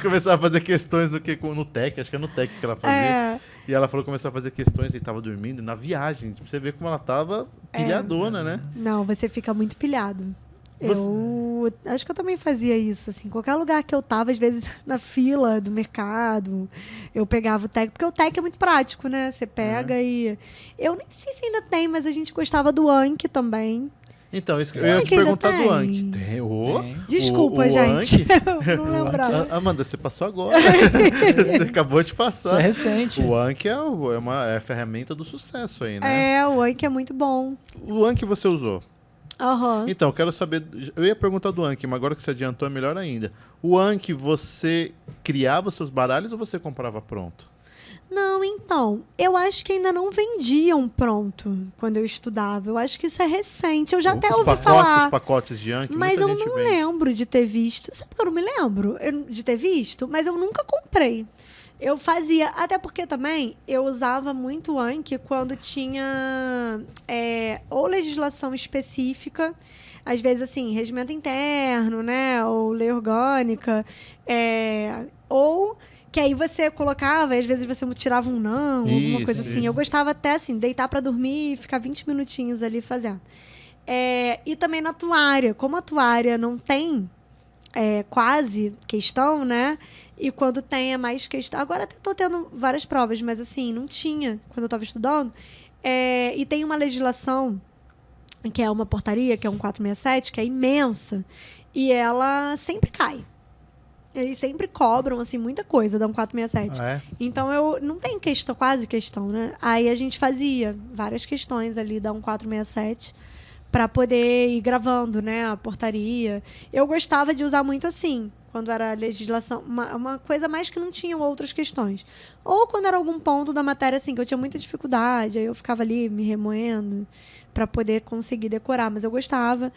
começava a fazer questões no TEC, acho que é no TEC que ela fazia. E ela falou que começou a fazer questões e estava dormindo na viagem. Pra você ver como ela tava pilhadona, né? Não, você fica muito pilhado. Eu acho que eu também fazia isso, assim. Qualquer lugar que eu tava, às vezes na fila do mercado, eu pegava o TEC, porque o TEC é muito prático, né? Você pega e... Eu nem sei se ainda tem, mas a gente gostava do Anki também. Então, isso que eu ia te perguntar do Anki. Tem. Desculpa, gente. Eu não lembrava. Amanda, você passou agora. Você acabou de passar. Isso é recente. O Anki é a ferramenta do sucesso aí, né? O Anki é muito bom. O Anki você usou? Uhum. Então, eu quero saber... Eu ia perguntar do Anki, mas agora que você adiantou é melhor ainda. O Anki, você criava os seus baralhos ou você comprava pronto? Não, então, eu acho que ainda não vendiam pronto quando eu estudava. Eu acho que isso é recente. Eu já até ouvi falar. Os pacotes de Anki, mas eu não lembro de ter visto. Sabe por que eu não me lembro de ter visto? Mas eu nunca comprei. Eu fazia, até porque também eu usava muito Anki quando tinha ou legislação específica, às vezes assim, regimento interno, né, ou lei orgânica, ou que aí você colocava, e às vezes você tirava um não, alguma coisa assim. Eu gostava até assim, deitar para dormir e ficar 20 minutinhos ali fazendo. E também na toalha, como a toalha não tem quase questão, né? E quando tem é mais questão. Agora até estou tendo várias provas, mas assim, não tinha quando eu estava estudando. E tem uma legislação, que é uma portaria, que é um 467, que é imensa. E ela sempre cai. Eles sempre cobram, assim, muita coisa da 467. Então, não tem questão, quase questão, né? Aí a gente fazia várias questões ali da 467 para poder ir gravando, né? A portaria. Eu gostava de usar muito assim, quando era legislação, uma coisa mais que não tinham outras questões. Ou quando era algum ponto da matéria, assim, que eu tinha muita dificuldade, aí eu ficava ali me remoendo para poder conseguir decorar, mas eu gostava.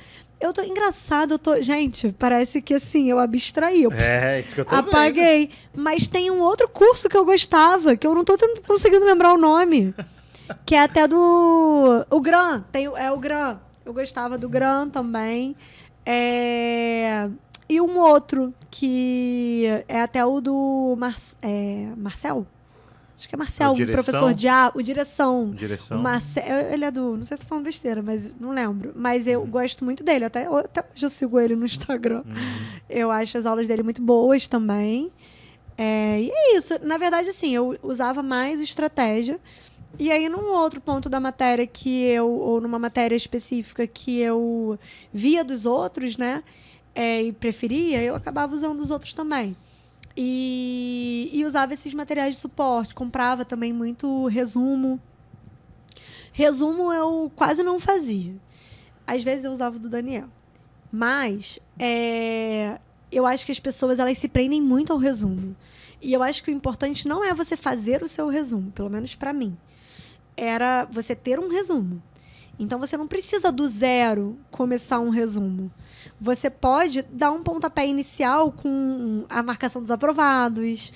Engraçado, gente, parece que assim, eu abstraí. Isso que eu tô apaguei. vendo. Mas tem um outro curso que eu gostava, que eu não tô conseguindo lembrar o nome, que é até o GRAM, o GRAM. Eu gostava do GRAM também. E um outro, que é até o do Marcel. Acho que é Marcel, um professor de o Direção. O Marcel, ele é do... Não sei se tô falando besteira, mas não lembro. Mas eu gosto muito dele. Até hoje eu sigo ele no Instagram. Eu acho as aulas dele muito boas também. E é isso. Na verdade, assim, eu usava mais estratégia. E aí, num outro ponto da matéria ou numa matéria específica que eu via dos outros, né? E preferia, eu acabava usando os outros também. E usava esses materiais de suporte. Comprava também muito resumo. Resumo eu quase não fazia. Às vezes eu usava o do Daniel. Mas eu acho que as pessoas elas se prendem muito ao resumo. E eu acho que o importante não é você fazer o seu resumo, pelo menos para mim. Era você ter um resumo. Então, você não precisa do zero começar um resumo. Você pode dar um pontapé inicial com a marcação dos aprovados,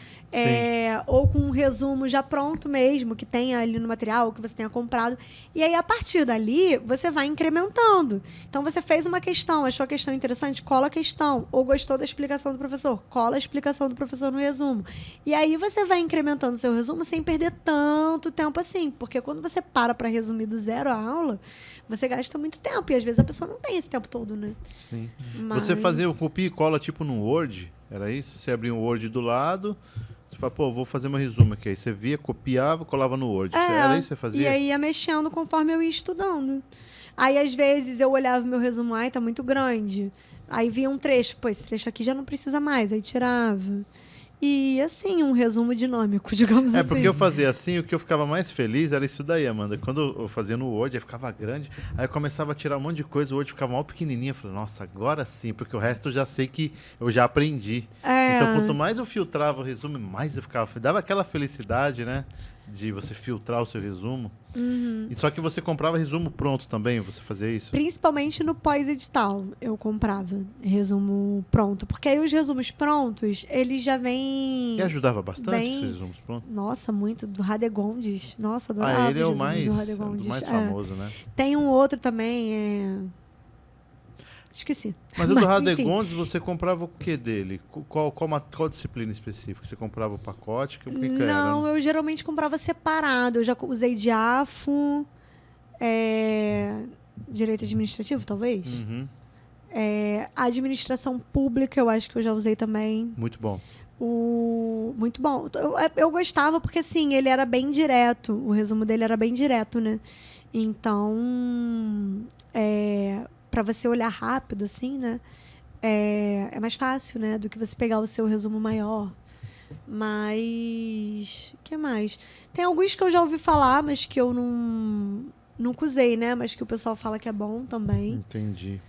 ou com um resumo já pronto mesmo, que tenha ali no material, que você tenha comprado. E aí, a partir dali, você vai incrementando. Então, você fez uma questão, achou a questão interessante? Cola a questão. Ou gostou da explicação do professor? Cola a explicação do professor no resumo. E aí, você vai incrementando seu resumo sem perder tanto tempo assim. Porque quando você para resumir do zero a aula, você gasta muito tempo. E, às vezes, a pessoa não tem esse tempo todo, né? Sim. Mas... Você fazia o copia e cola tipo no Word? Era isso? Você abria um Word do lado, você fala, pô, vou fazer meu resumo aqui. Aí você via, copiava, colava no Word. Era isso que você fazia? E aí ia mexendo conforme eu ia estudando. Aí, às vezes, eu olhava o meu resumo, tá muito grande. Aí via um trecho, pô, esse trecho aqui já não precisa mais. Aí tirava. E, assim, um resumo dinâmico, digamos assim. Porque eu fazia assim, o que eu ficava mais feliz era isso daí, Amanda. Quando eu fazia no Word, aí ficava grande, aí eu começava a tirar um monte de coisa, o Word ficava mal pequenininho. Eu falei, nossa, agora sim, porque o resto eu já sei que eu já aprendi. Então, quanto mais eu filtrava o resumo, mais eu ficava... Dava aquela felicidade, né? De você filtrar o seu resumo. E só que você comprava resumo pronto também, você fazia isso? Principalmente no pós-edital, eu comprava resumo pronto. Porque aí os resumos prontos, eles já vêm... E ajudava bastante esses resumos prontos? Nossa, muito. Do Radegondes. Nossa, adorava. Ele é o do Radegondes. mais famoso, né? Tem um outro também, esqueci. Mas o do Radegondes, você comprava o que dele? Qual disciplina específica? Você comprava o pacote? O que era? Não, eu geralmente comprava separado. Eu já usei diafo, direito administrativo, talvez. Administração pública, eu acho que eu já usei também. Muito bom. Muito bom. Eu gostava porque, assim, ele era bem direto. O resumo dele era bem direto, né? Então, para você olhar rápido, assim, né? É mais fácil, né? Do que você pegar o seu resumo maior. Mas... o que mais? Tem alguns que eu já ouvi falar, mas que eu nunca usei, né? Mas que o pessoal fala que é bom também. Entendi.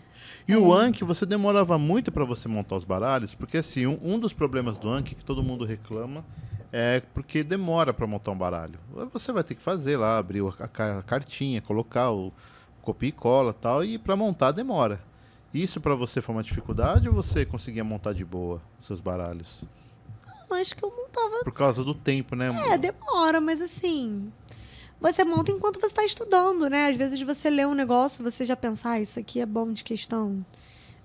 E o Anki, você demorava muito para você montar os baralhos? Porque, assim, um dos problemas do Anki que todo mundo reclama é porque demora para montar um baralho. Você vai ter que fazer lá, abrir a cartinha, colocar o copia e cola e tal, e para montar demora. Isso para você foi uma dificuldade ou você conseguia montar de boa os seus baralhos? Acho que eu montava... Por causa do tempo, né? Demora, mas assim... Você monta enquanto você está estudando, né? Às vezes você lê um negócio, você já pensa, isso aqui é bom de questão.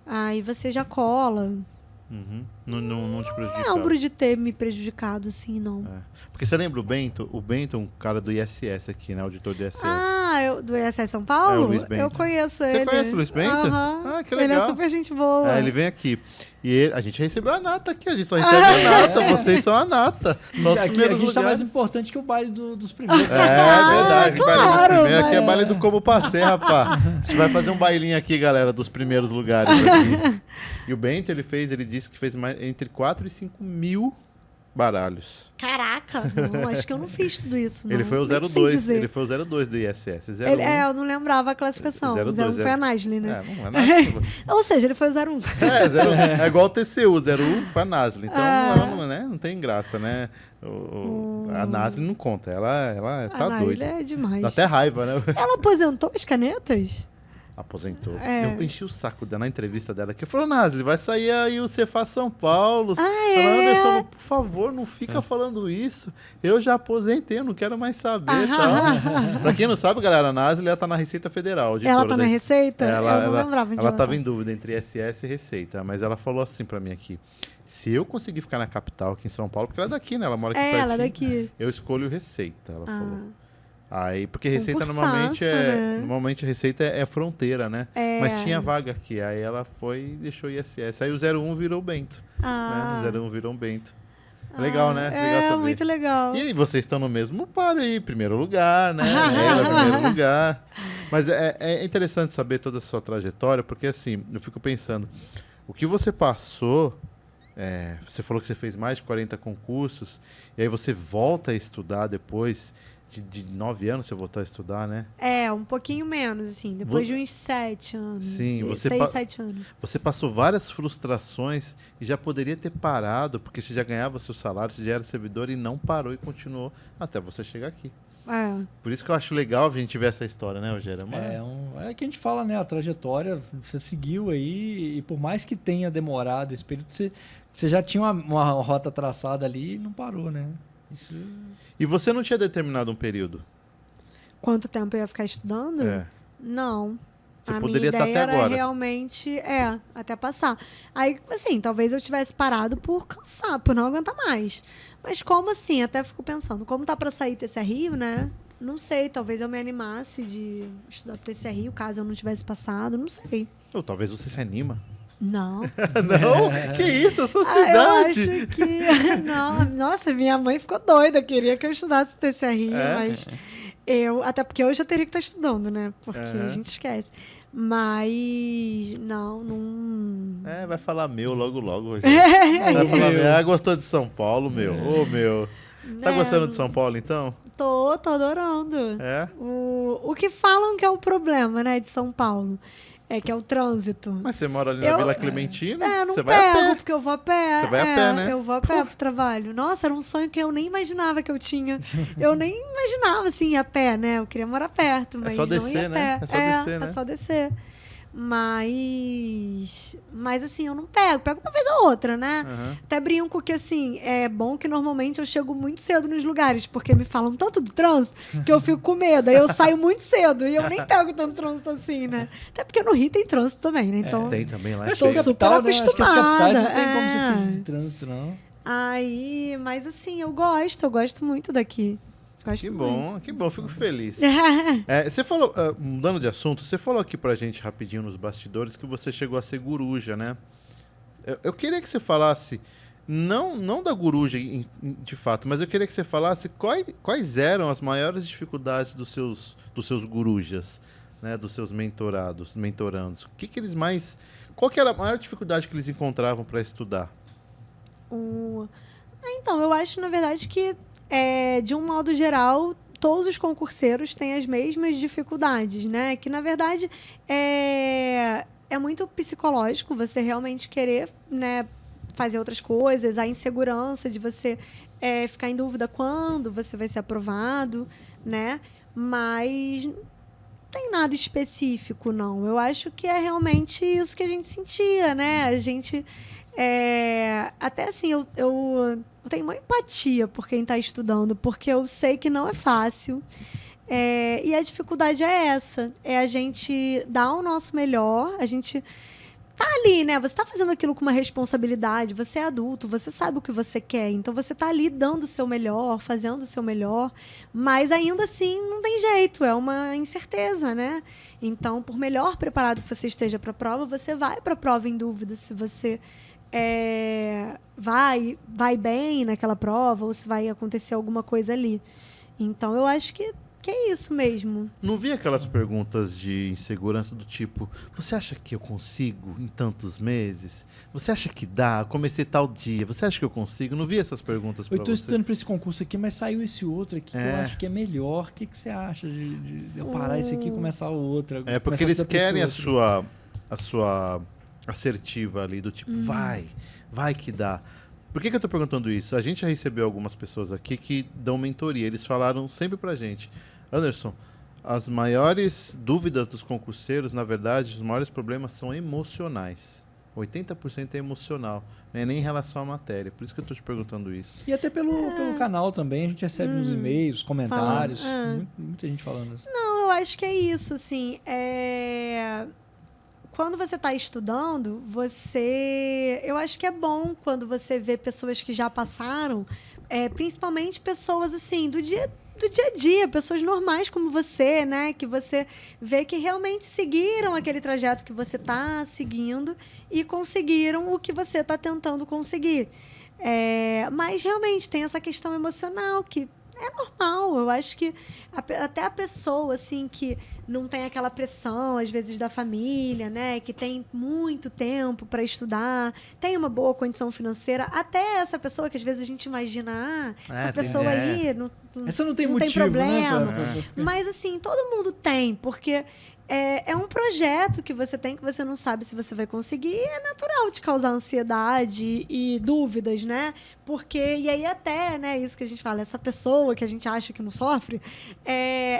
Aí você já cola. Não te prejudicava? Não lembro de ter me prejudicado, assim, não. Porque você lembra o Bento? O Bento é um cara do ISS aqui, né? Auditor do ISS. Do ISS São Paulo? É o Luiz Bento. Eu conheço ele. Você conhece o Luiz Bento? Que legal. Ele é super gente boa. Ele vem aqui. E a gente recebeu a nata aqui. A gente só recebe a nata. Vocês são a nata. Só os primeiros aqui lugares. tá mais importante que o baile dos primeiros. Verdade. Claro, baile dos primeiros. Aqui é baile do Como Passei, rapaz. A gente vai fazer um bailinho aqui, galera, dos primeiros lugares aqui. E o Bento, ele disse que fez entre 4 e 5 mil baralhos. Caraca, não, acho que eu não fiz tudo isso, não. Ele foi o 02, ele foi o 02 do ISS. 01, eu não lembrava a classificação. 02, 01 foi a Nasli, né? Não é Nasli. Ou seja, ele foi o 01. 01. É igual o TCU, 01 foi a Nasli. Então, não tem graça, né? A Nasli não conta, ela tá doida. É demais. Dá até raiva, né? Ela aposentou as canetas? Aposentou. Eu enchi o saco dela na entrevista dela aqui. Eu falei, Nasli, vai sair aí o Cefaz São Paulo. Anderson, por favor, não fica falando isso. Eu já aposentei, eu não quero mais saber. Tal. Pra quem não sabe, galera, a Nasli, ela tá na Receita Federal. Ela tá na Receita? Eu não lembrava ela tava em dúvida entre ISS e Receita, mas ela falou assim pra mim aqui. Se eu conseguir ficar na capital, aqui em São Paulo, porque ela é daqui, né? Ela mora aqui pertinho. Ela é daqui. Eu escolho Receita, ela falou. Aí, porque Receita né? normalmente a Receita é fronteira, né? Mas tinha vaga aqui. Aí ela foi e deixou ISS. Aí o 01 virou o Bento. Né? O 01 virou um Bento. Legal, né? Legal saber. Muito legal. E vocês estão no mesmo par aí, primeiro lugar, né? Ela, primeiro lugar. Mas é interessante saber toda a sua trajetória, porque assim, eu fico pensando, o que você passou, você falou que você fez mais de 40 concursos, e aí você volta a estudar depois de 9 anos, você voltou a estudar, né? Um pouquinho menos, assim, depois de uns 7 anos. Sim, 6, 7 anos. Você passou várias frustrações e já poderia ter parado, porque você já ganhava seu salário, você já era servidor e não parou e continuou até você chegar aqui. Por isso que eu acho legal a gente ver essa história, né, Rogério? É que a gente fala, né? A trajetória, você seguiu aí, e por mais que tenha demorado esse período, você já tinha uma rota traçada ali e não parou, né? Isso... E você não tinha determinado um período? Quanto tempo eu ia ficar estudando? Não. Você a poderia minha estar ideia até era agora. realmente, até passar. Aí, assim, talvez eu tivesse parado por cansar, por não aguentar mais. Mas como assim? Até fico pensando, como tá para sair TCRI, né? Não sei, talvez eu me animasse de estudar pro TCRI, caso eu não tivesse passado, não sei. Ou talvez você se anima. Não. Não? Que isso? Eu sou Eu cidade. acho que... Não, nossa, minha mãe ficou doida, queria que eu estudasse TCRI, mas... Até porque eu já teria que estar estudando, né? Porque a gente esquece. Mas, não... Vai falar meu logo, Rogério. Vai falar gostou de São Paulo, meu. Ô, meu. Tá gostando de São Paulo, então? Tô adorando. O que falam que é o problema, né, de São Paulo? Que é o trânsito. Mas você mora ali na Vila Clementina? Não você vai a pé. porque eu vou a pé. Você vai a pé, né? Eu vou a pé pro trabalho. Nossa, era um sonho que eu nem imaginava que eu tinha. Eu nem imaginava, assim, ir a pé, né? Eu queria morar perto, mas só não ia descer, a né? pé. É só descer, né? É só descer. Mas assim, eu não pego uma vez ou outra, né? Até brinco que, assim, é bom que normalmente eu chego muito cedo nos lugares, porque me falam tanto do trânsito que eu fico com medo. Aí eu saio muito cedo e eu nem pego tanto trânsito assim, né? Até porque no Rio tem trânsito também, né? Então, tem também lá. Eu tô super acostumada. Acho que as capitais não tem como você fugir de trânsito, não. Aí, mas assim, eu gosto muito daqui. Que bom, fico feliz. Você falou, mudando de assunto, você falou aqui pra gente rapidinho nos bastidores que você chegou a ser coruja, né? Eu queria que você falasse, não da coruja de fato, mas eu queria que você falasse quais eram as maiores dificuldades dos seus corujas, né? Dos seus mentorandos. Qual que era a maior dificuldade que eles encontravam para estudar? Então, eu acho, na verdade, que de um modo geral, todos os concurseiros têm as mesmas dificuldades, né? Que, na verdade, é muito psicológico você realmente querer, né, fazer outras coisas, a insegurança de você ficar em dúvida quando você vai ser aprovado, né? Mas não tem nada específico, não. Eu acho que é realmente isso que a gente sentia, né? A gente... até assim, eu tenho uma empatia por quem está estudando, porque eu sei que não é fácil. E a dificuldade é essa, a gente dar o nosso melhor, a gente tá ali, né? Você tá fazendo aquilo com uma responsabilidade, você é adulto, você sabe o que você quer, então você tá ali dando o seu melhor, fazendo o seu melhor, mas ainda assim não tem jeito, é uma incerteza, né? Então, por melhor preparado que você esteja para a prova, você vai para a prova em dúvida se você vai bem naquela prova ou se vai acontecer alguma coisa ali. Então, eu acho que é isso mesmo. Não vi aquelas perguntas de insegurança do tipo, você acha que eu consigo em tantos meses? Você acha que dá? Eu comecei tal dia. Você acha que eu consigo? Não vi essas perguntas pra você. Eu estou estudando para esse concurso aqui, mas saiu esse outro aqui que eu acho que é melhor. O que você acha de eu parar esse aqui e começar o outro? Porque eles querem a sua assertiva ali, do tipo, vai que dá. Por que eu tô perguntando isso? A gente já recebeu algumas pessoas aqui que dão mentoria. Eles falaram sempre pra gente, Anderson, as maiores dúvidas dos concurseiros, na verdade, os maiores problemas são emocionais. 80% é emocional, não é nem em relação à matéria. Por isso que eu tô te perguntando isso. E até pelo canal também, a gente recebe uns e-mails, comentários, muita gente falando isso. Não, eu acho que é isso, assim, quando você está estudando, eu acho que é bom quando você vê pessoas que já passaram, principalmente pessoas assim do dia a dia, pessoas normais como você, né? Que você vê que realmente seguiram aquele trajeto que você está seguindo e conseguiram o que você está tentando conseguir. Mas realmente tem essa questão emocional que é normal. Eu acho que até a pessoa assim que não tem aquela pressão às vezes da família, né, que tem muito tempo para estudar, tem uma boa condição financeira, até essa pessoa que às vezes a gente imagina, essa pessoa aí essa não tem não motivo, tem problema. né, Mas assim, todo mundo tem, porque é um projeto que você tem que você não sabe se você vai conseguir, é natural de causar ansiedade e dúvidas, né? Porque, e aí até, né, isso que a gente fala, essa pessoa que a gente acha que não sofre,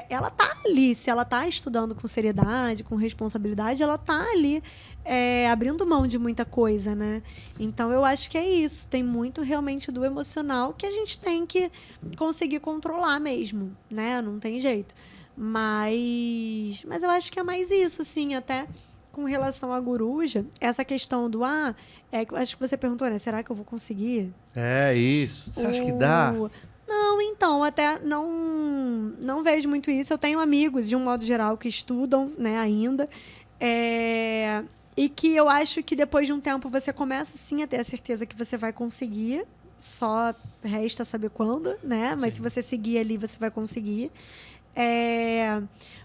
ela tá ali, se ela tá estudando com seriedade, com responsabilidade, ela tá ali abrindo mão de muita coisa, né? Então eu acho que é isso, tem muito realmente do emocional que a gente tem que conseguir controlar mesmo, né? Não tem jeito. Mas eu acho que é mais isso, assim, até com relação à Guruja, essa questão do acho que você perguntou, né? Será que eu vou conseguir? É isso. Você acha que dá? Não, então, até não vejo muito isso. Eu tenho amigos, de um modo geral, que estudam, né, ainda. E que eu acho que depois de um tempo você começa, sim, a ter a certeza que você vai conseguir. Só resta saber quando, né? Mas se você seguir ali, você vai conseguir.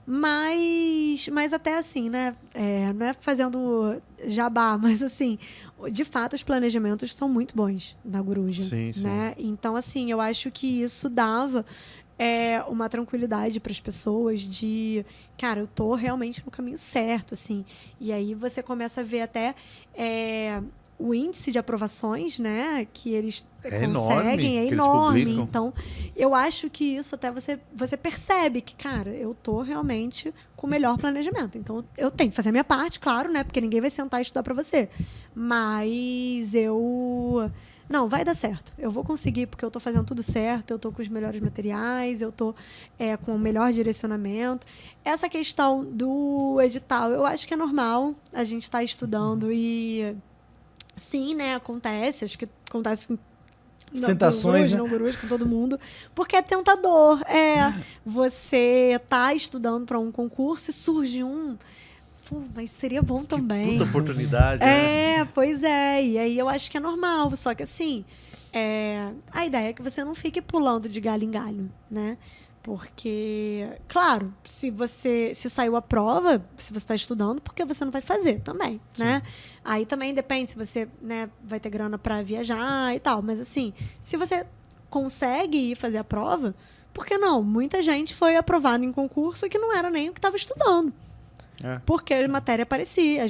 Mas até assim, né? Não é fazendo jabá, mas assim, de fato, os planejamentos são muito bons na Guruja. Sim, sim. Né? Então, assim, eu acho que isso dava uma tranquilidade para as pessoas de, cara, eu tô realmente no caminho certo, assim. E aí você começa a ver até o índice de aprovações, né, que eles conseguem é enorme. Então, eu acho que isso até você percebe que, cara, eu tô realmente com o melhor planejamento. Então, eu tenho que fazer a minha parte, claro, né, porque ninguém vai sentar e estudar para você. Mas não, vai dar certo. Eu vou conseguir, porque eu tô fazendo tudo certo, eu tô com os melhores materiais, eu tô com o melhor direcionamento. Essa questão do edital, eu acho que é normal a gente estar estudando e... Sim, né? Acontece. Acho que acontece com tentações, não gurus, com todo mundo. Porque é tentador. Você tá estudando para um concurso e surge mas seria bom também. Puta oportunidade, né? Pois é. E aí eu acho que é normal. Só que assim, a ideia é que você não fique pulando de galho em galho, né? Porque, claro, se saiu a prova, se você está estudando, porque você não vai fazer também, né? Aí também depende se você, né, vai ter grana para viajar e tal. Mas assim, se você consegue ir fazer a prova, por que não? Muita gente foi aprovada em concurso que não era nem o que estava estudando. Porque as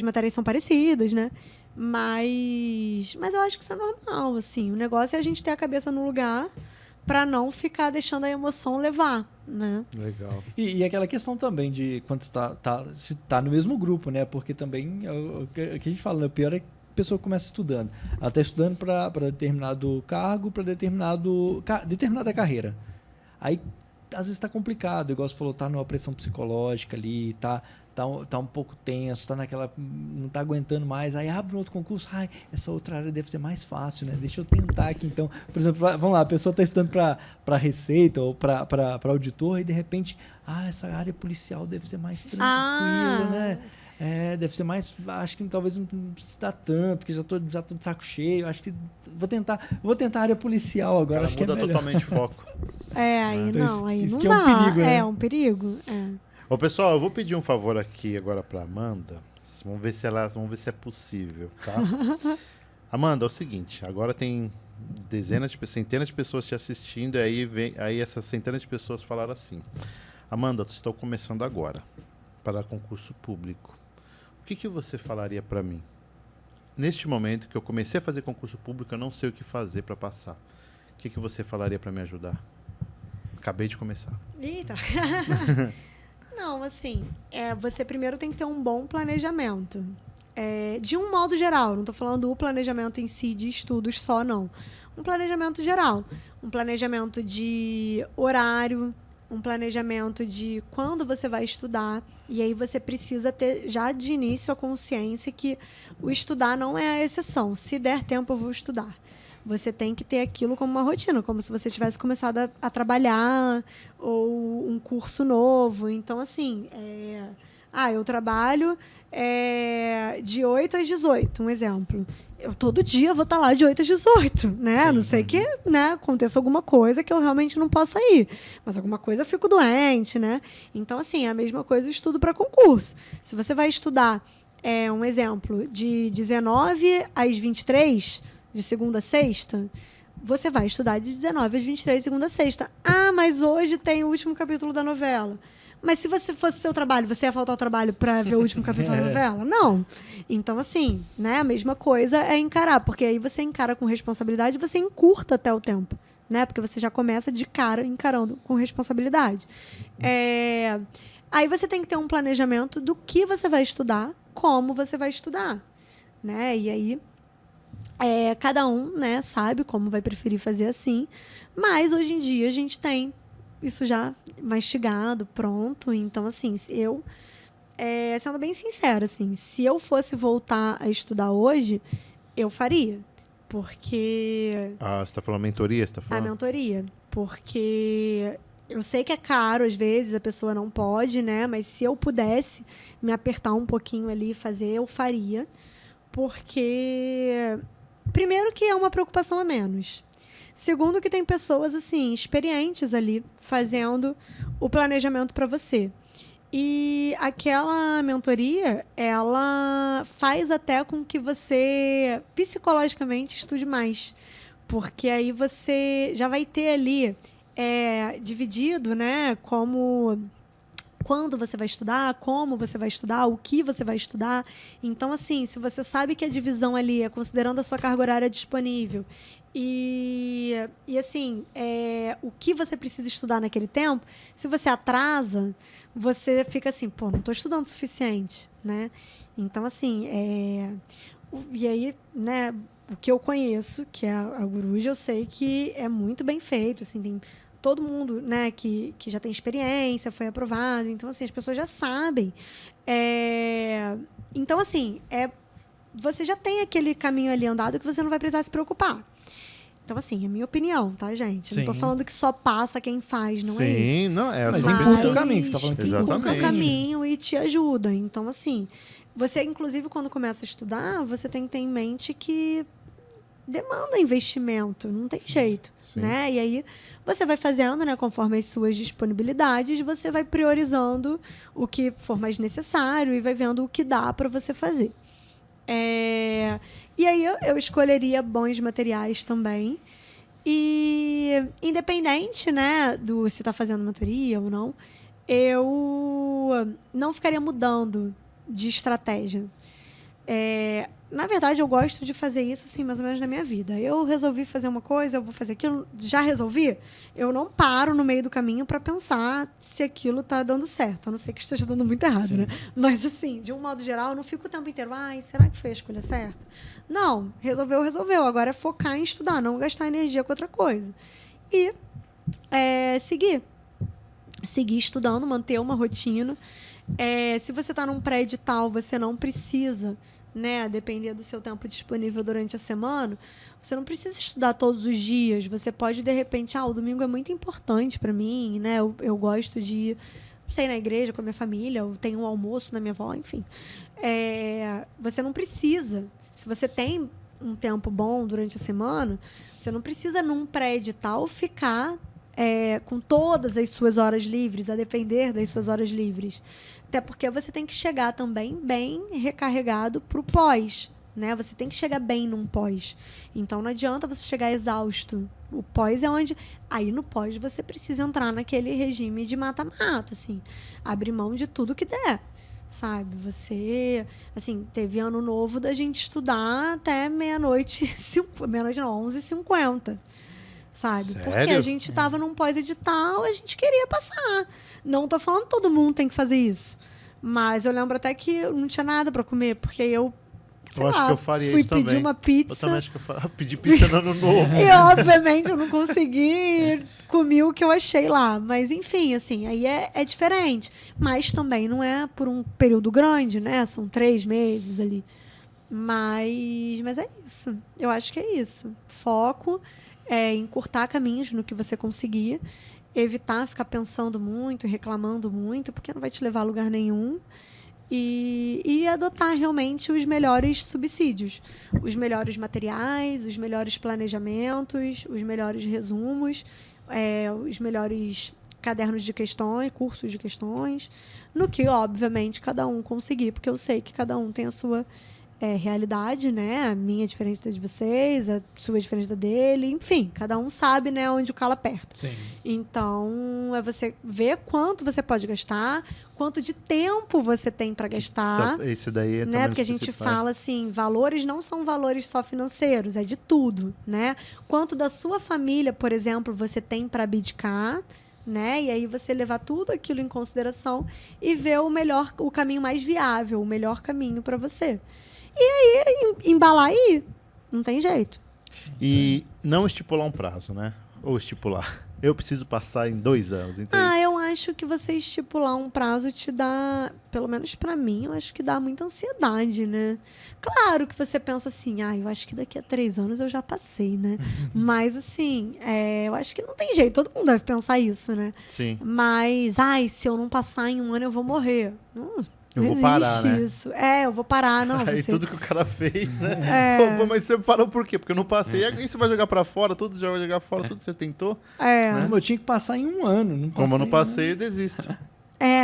matérias são parecidas, né? Mas eu acho que isso é normal, assim. O negócio é a gente ter a cabeça no lugar para não ficar deixando a emoção levar, né? Legal. E aquela questão também de quando se tá no mesmo grupo, né? Porque também, o que a gente fala, né? O pior é que a pessoa começa estudando. Ela está estudando para determinado cargo, para determinada carreira. Aí, às vezes, está complicado. Igual você falou, tá numa pressão psicológica ali, tá um pouco tenso, não está aguentando mais, aí abre um outro concurso, essa outra área deve ser mais fácil, né? Deixa eu tentar aqui, então. Por exemplo, vamos lá, a pessoa está estudando para receita ou para auditor e de repente, essa área policial deve ser mais tranquila, né? Deve ser mais, acho que talvez não precisa tanto, que já tô de saco cheio, acho que vou tentar a área policial agora, acho que muda totalmente foco. Aí então, aí isso não que dá. É um perigo, né? É um perigo, Ô, pessoal, eu vou pedir um favor aqui agora pra Amanda. Vamos ver se é possível, tá? Amanda, é o seguinte, agora tem centenas de pessoas te assistindo, aí essas centenas de pessoas falaram assim: Amanda, estou começando agora para concurso público. O que você falaria para mim? Neste momento que eu comecei a fazer concurso público, eu não sei o que fazer para passar. O que você falaria para me ajudar? Acabei de começar. Eita! Não, assim, você primeiro tem que ter um bom planejamento. De um modo geral, não estou falando do planejamento em si de estudos só, não. Um planejamento geral. Um planejamento de horário, um planejamento de quando você vai estudar. E aí você precisa ter, já de início, a consciência que o estudar não é a exceção. Se der tempo, eu vou estudar. Você tem que ter aquilo como uma rotina, como se você tivesse começado a trabalhar ou um curso novo. Então, assim, eu trabalho de 8 às 18, um exemplo. Eu todo dia vou estar lá de 8 às 18, né? A não sei que, né, aconteça alguma coisa que eu realmente não possa ir. Mas alguma coisa eu fico doente, né? Então, assim, é a mesma coisa o estudo para concurso. Se você vai estudar, um exemplo, de 19 às 23, de segunda a sexta, você vai estudar de 19 às 23, de segunda a sexta. Ah, mas hoje tem o último capítulo da novela. Mas se você fosse seu trabalho, você ia faltar ao trabalho para ver o último capítulo da novela? Não. Então, assim, né, a mesma coisa é encarar, porque aí você encara com responsabilidade e você encurta até o tempo, né? Porque você já começa de cara encarando com responsabilidade. Aí você tem que ter um planejamento do que você vai estudar, como você vai estudar, né? E aí cada um, né, sabe como vai preferir fazer assim, mas hoje em dia a gente tem isso já mastigado, pronto. Então, assim, eu, sendo bem sincera, assim, se eu fosse voltar a estudar hoje, eu faria. Porque... Ah, você está falando mentoria? Você tá A falando? mentoria. Porque eu sei que é caro, às vezes, a pessoa não pode, né? Mas se eu pudesse me apertar um pouquinho ali e fazer, eu faria. Porque... Primeiro que é uma preocupação a menos. Segundo que tem pessoas, assim, experientes ali, fazendo o planejamento para você. E aquela mentoria, ela faz até com que você, psicologicamente, estude mais. Porque aí você já vai ter ali dividido, né, como... Quando você vai estudar, como você vai estudar, o que você vai estudar. Então, assim, se você sabe que a divisão ali é considerando a sua carga horária disponível e assim, o que você precisa estudar naquele tempo, se você atrasa, você fica assim, pô, não estou estudando o suficiente, né? Então, assim, e aí, né, o que eu conheço, que é a Guruji, eu sei que é muito bem feito, assim, tem... Todo mundo, né, que já tem experiência, foi aprovado. Então, assim, as pessoas já sabem. Então, assim, você já tem aquele caminho ali andado que você não vai precisar se preocupar. Então, assim, é a minha opinião, tá, gente? Não tô falando que só passa quem faz, não é isso. Sim, não é. Mas super- encurta o caminho, que você tá falando que Exatamente. Encurta o caminho e te ajuda. Então, assim, você, inclusive, quando começa a estudar, você tem que ter em mente que demanda investimento, não tem jeito, Sim. né? E aí você vai fazendo, né, conforme as suas disponibilidades, você vai priorizando o que for mais necessário e vai vendo o que dá para você fazer. E aí eu escolheria bons materiais também. E independente, né, do se está fazendo mentoria ou não, eu não ficaria mudando de estratégia. Na verdade, eu gosto de fazer isso, assim, mais ou menos na minha vida. Eu resolvi fazer uma coisa, eu vou fazer aquilo. Já resolvi? Eu não paro no meio do caminho para pensar se aquilo tá dando certo. A não ser que esteja dando muito errado, né? Mas, assim, de um modo geral, eu não fico o tempo inteiro, será que foi a escolha certa? Não, resolveu. Agora é focar em estudar, não gastar energia com outra coisa. E seguir estudando, manter uma rotina. Se você está num pré-edital, você não precisa, né, a depender do seu tempo disponível durante a semana, você não precisa estudar todos os dias. Você pode, de repente, o domingo é muito importante para mim, né? Eu gosto de ir, não sei, na igreja com a minha família, eu tenho um almoço na minha avó, enfim. Você não precisa. Se você tem um tempo bom durante a semana, você não precisa, num pré-edital, ficar com todas as suas horas livres, a depender das suas horas livres. Até porque você tem que chegar também bem recarregado para o pós, né? Você tem que chegar bem num pós. Então, não adianta você chegar exausto. O pós é onde... Aí, no pós, você precisa entrar naquele regime de mata-mata, assim. Abrir mão de tudo que der, sabe? Você... Assim, teve ano novo da gente estudar até meia-noite... Meia-noite não, 11h50. Sabe? Sério? Porque a gente estava num pós-edital, a gente queria passar. Não tô falando que todo mundo tem que fazer isso. Mas eu lembro até que eu não tinha nada para comer, porque eu acho que eu faria fui isso também. pedir uma pizza. Eu também acho que eu pedi pizza no ano novo. E, obviamente, eu não consegui, comi o que eu achei lá. Mas, enfim, assim, aí é diferente. Mas também não é por um período grande, né? São 3 meses ali. Mas é isso. Eu acho que é isso. Foco, encurtar caminhos no que você conseguir. Evitar ficar pensando muito, reclamando muito, porque não vai te levar a lugar nenhum. e adotar realmente os melhores subsídios, os melhores materiais, os melhores planejamentos, os melhores resumos, os melhores cadernos de questões, cursos de questões, no que, obviamente, cada um conseguir, porque eu sei que cada um tem a sua realidade, né? A minha é diferente da de vocês, a sua é diferente da dele, enfim, cada um sabe, né, onde o calo aperta. Sim. Então, é você ver quanto você pode gastar, quanto de tempo você tem para gastar. Então, esse daí é Né? também Porque a gente especificar. fala assim, valores não são valores só financeiros, é de tudo, né? Quanto da sua família, por exemplo, você tem para abdicar, né? E aí você levar tudo aquilo em consideração e ver o caminho mais viável, o melhor caminho para você. E aí, embalar e ir. Não tem jeito. E não estipular um prazo, né? Ou estipular. Eu preciso passar em 2 anos, entende? Eu acho que você estipular um prazo te dá, pelo menos pra mim, eu acho que dá muita ansiedade, né? Claro que você pensa assim, eu acho que daqui a 3 anos eu já passei, né? Mas, assim, eu acho que não tem jeito, todo mundo deve pensar isso, né? Sim. Mas, se eu não passar em um ano, eu vou morrer. Eu Não vou parar, existe né? isso. Eu vou parar, não. Aí Você... tudo que o cara fez, né? Pô, mas você parou por quê? Porque eu não passei. Aí você vai jogar pra fora, tudo já vai jogar fora, tudo que você tentou. Como eu tinha que passar em um ano. Não Como eu não passei, passei, eu desisto.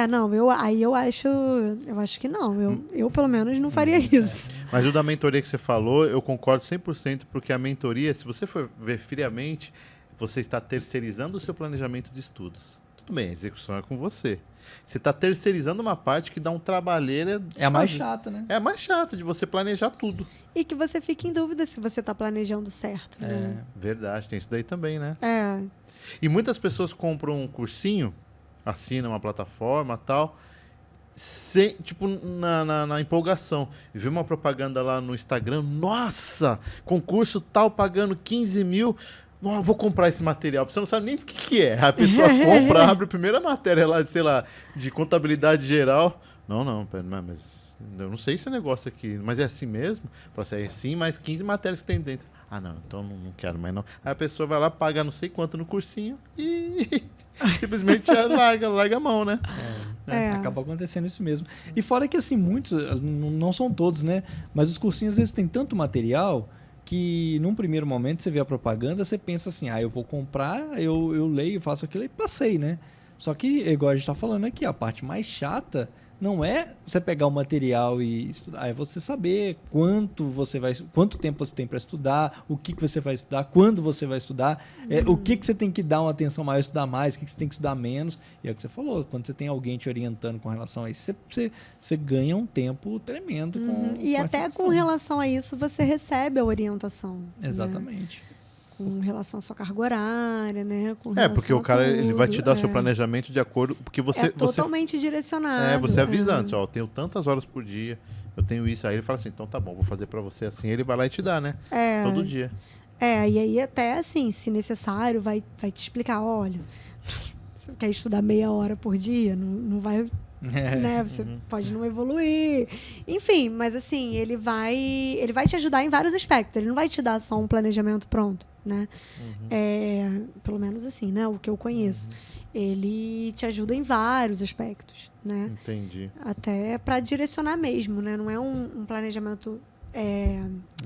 não, eu acho que não. Eu pelo menos não faria isso. Mas o da mentoria que você falou, eu concordo 100%, porque a mentoria, se você for ver friamente, você está terceirizando o seu planejamento de estudos. Tudo bem, a execução é com você. Você está terceirizando uma parte que dá um trabalheira. É a mais chata, né? É a mais chata de você planejar tudo. E que você fique em dúvida se você está planejando certo, né? Verdade, tem isso daí também, né? É. E muitas pessoas compram um cursinho, assinam uma plataforma e tal, tipo, na empolgação. E vê uma propaganda lá no Instagram, nossa, concurso tal, pagando 15 mil, vou comprar esse material. Você não sabe nem do que é. A pessoa compra, abre a primeira matéria lá, sei lá, de contabilidade geral. Não, pera, mas eu não sei esse negócio aqui, mas é assim mesmo? Fala assim, é assim, mais 15 matérias que tem dentro. Não, então não quero mais não. Aí a pessoa vai lá, paga não sei quanto no cursinho e simplesmente larga a mão, né? Acaba acontecendo isso mesmo. E fora que, assim, muitos, não são todos, né? Mas os cursinhos, às vezes, têm tanto material que, num primeiro momento, você vê a propaganda, você pensa assim, eu vou comprar, eu leio, faço aquilo e passei, né? Só que, igual a gente tá falando aqui, a parte mais chata não é você pegar o material e estudar, é você saber quanto tempo você tem para estudar, o que você vai estudar, quando você vai estudar, o que você tem que dar uma atenção maior, estudar mais, o que você tem que estudar menos. E é o que você falou, quando você tem alguém te orientando com relação a isso, você ganha um tempo tremendo E até com relação a isso, você recebe a orientação. Exatamente. Né? Com relação à sua carga horária, né? Porque o cara ele vai te dar seu planejamento de acordo... Porque você totalmente direcionado. Você avisa antes, eu tenho tantas horas por dia, eu tenho isso. Aí ele fala assim, então tá bom, vou fazer pra você assim. Ele vai lá e te dá, né? Todo dia. E aí até assim, se necessário, vai te explicar, olha, você quer estudar meia hora por dia, não vai... Né? Você pode não evoluir. Enfim, mas assim, ele vai te ajudar em vários aspectos. Ele não vai te dar só um planejamento pronto, né? Pelo menos assim, né? O que eu conheço. Ele te ajuda em vários aspectos, né? Entendi. Até para direcionar mesmo, né? Não é um planejamento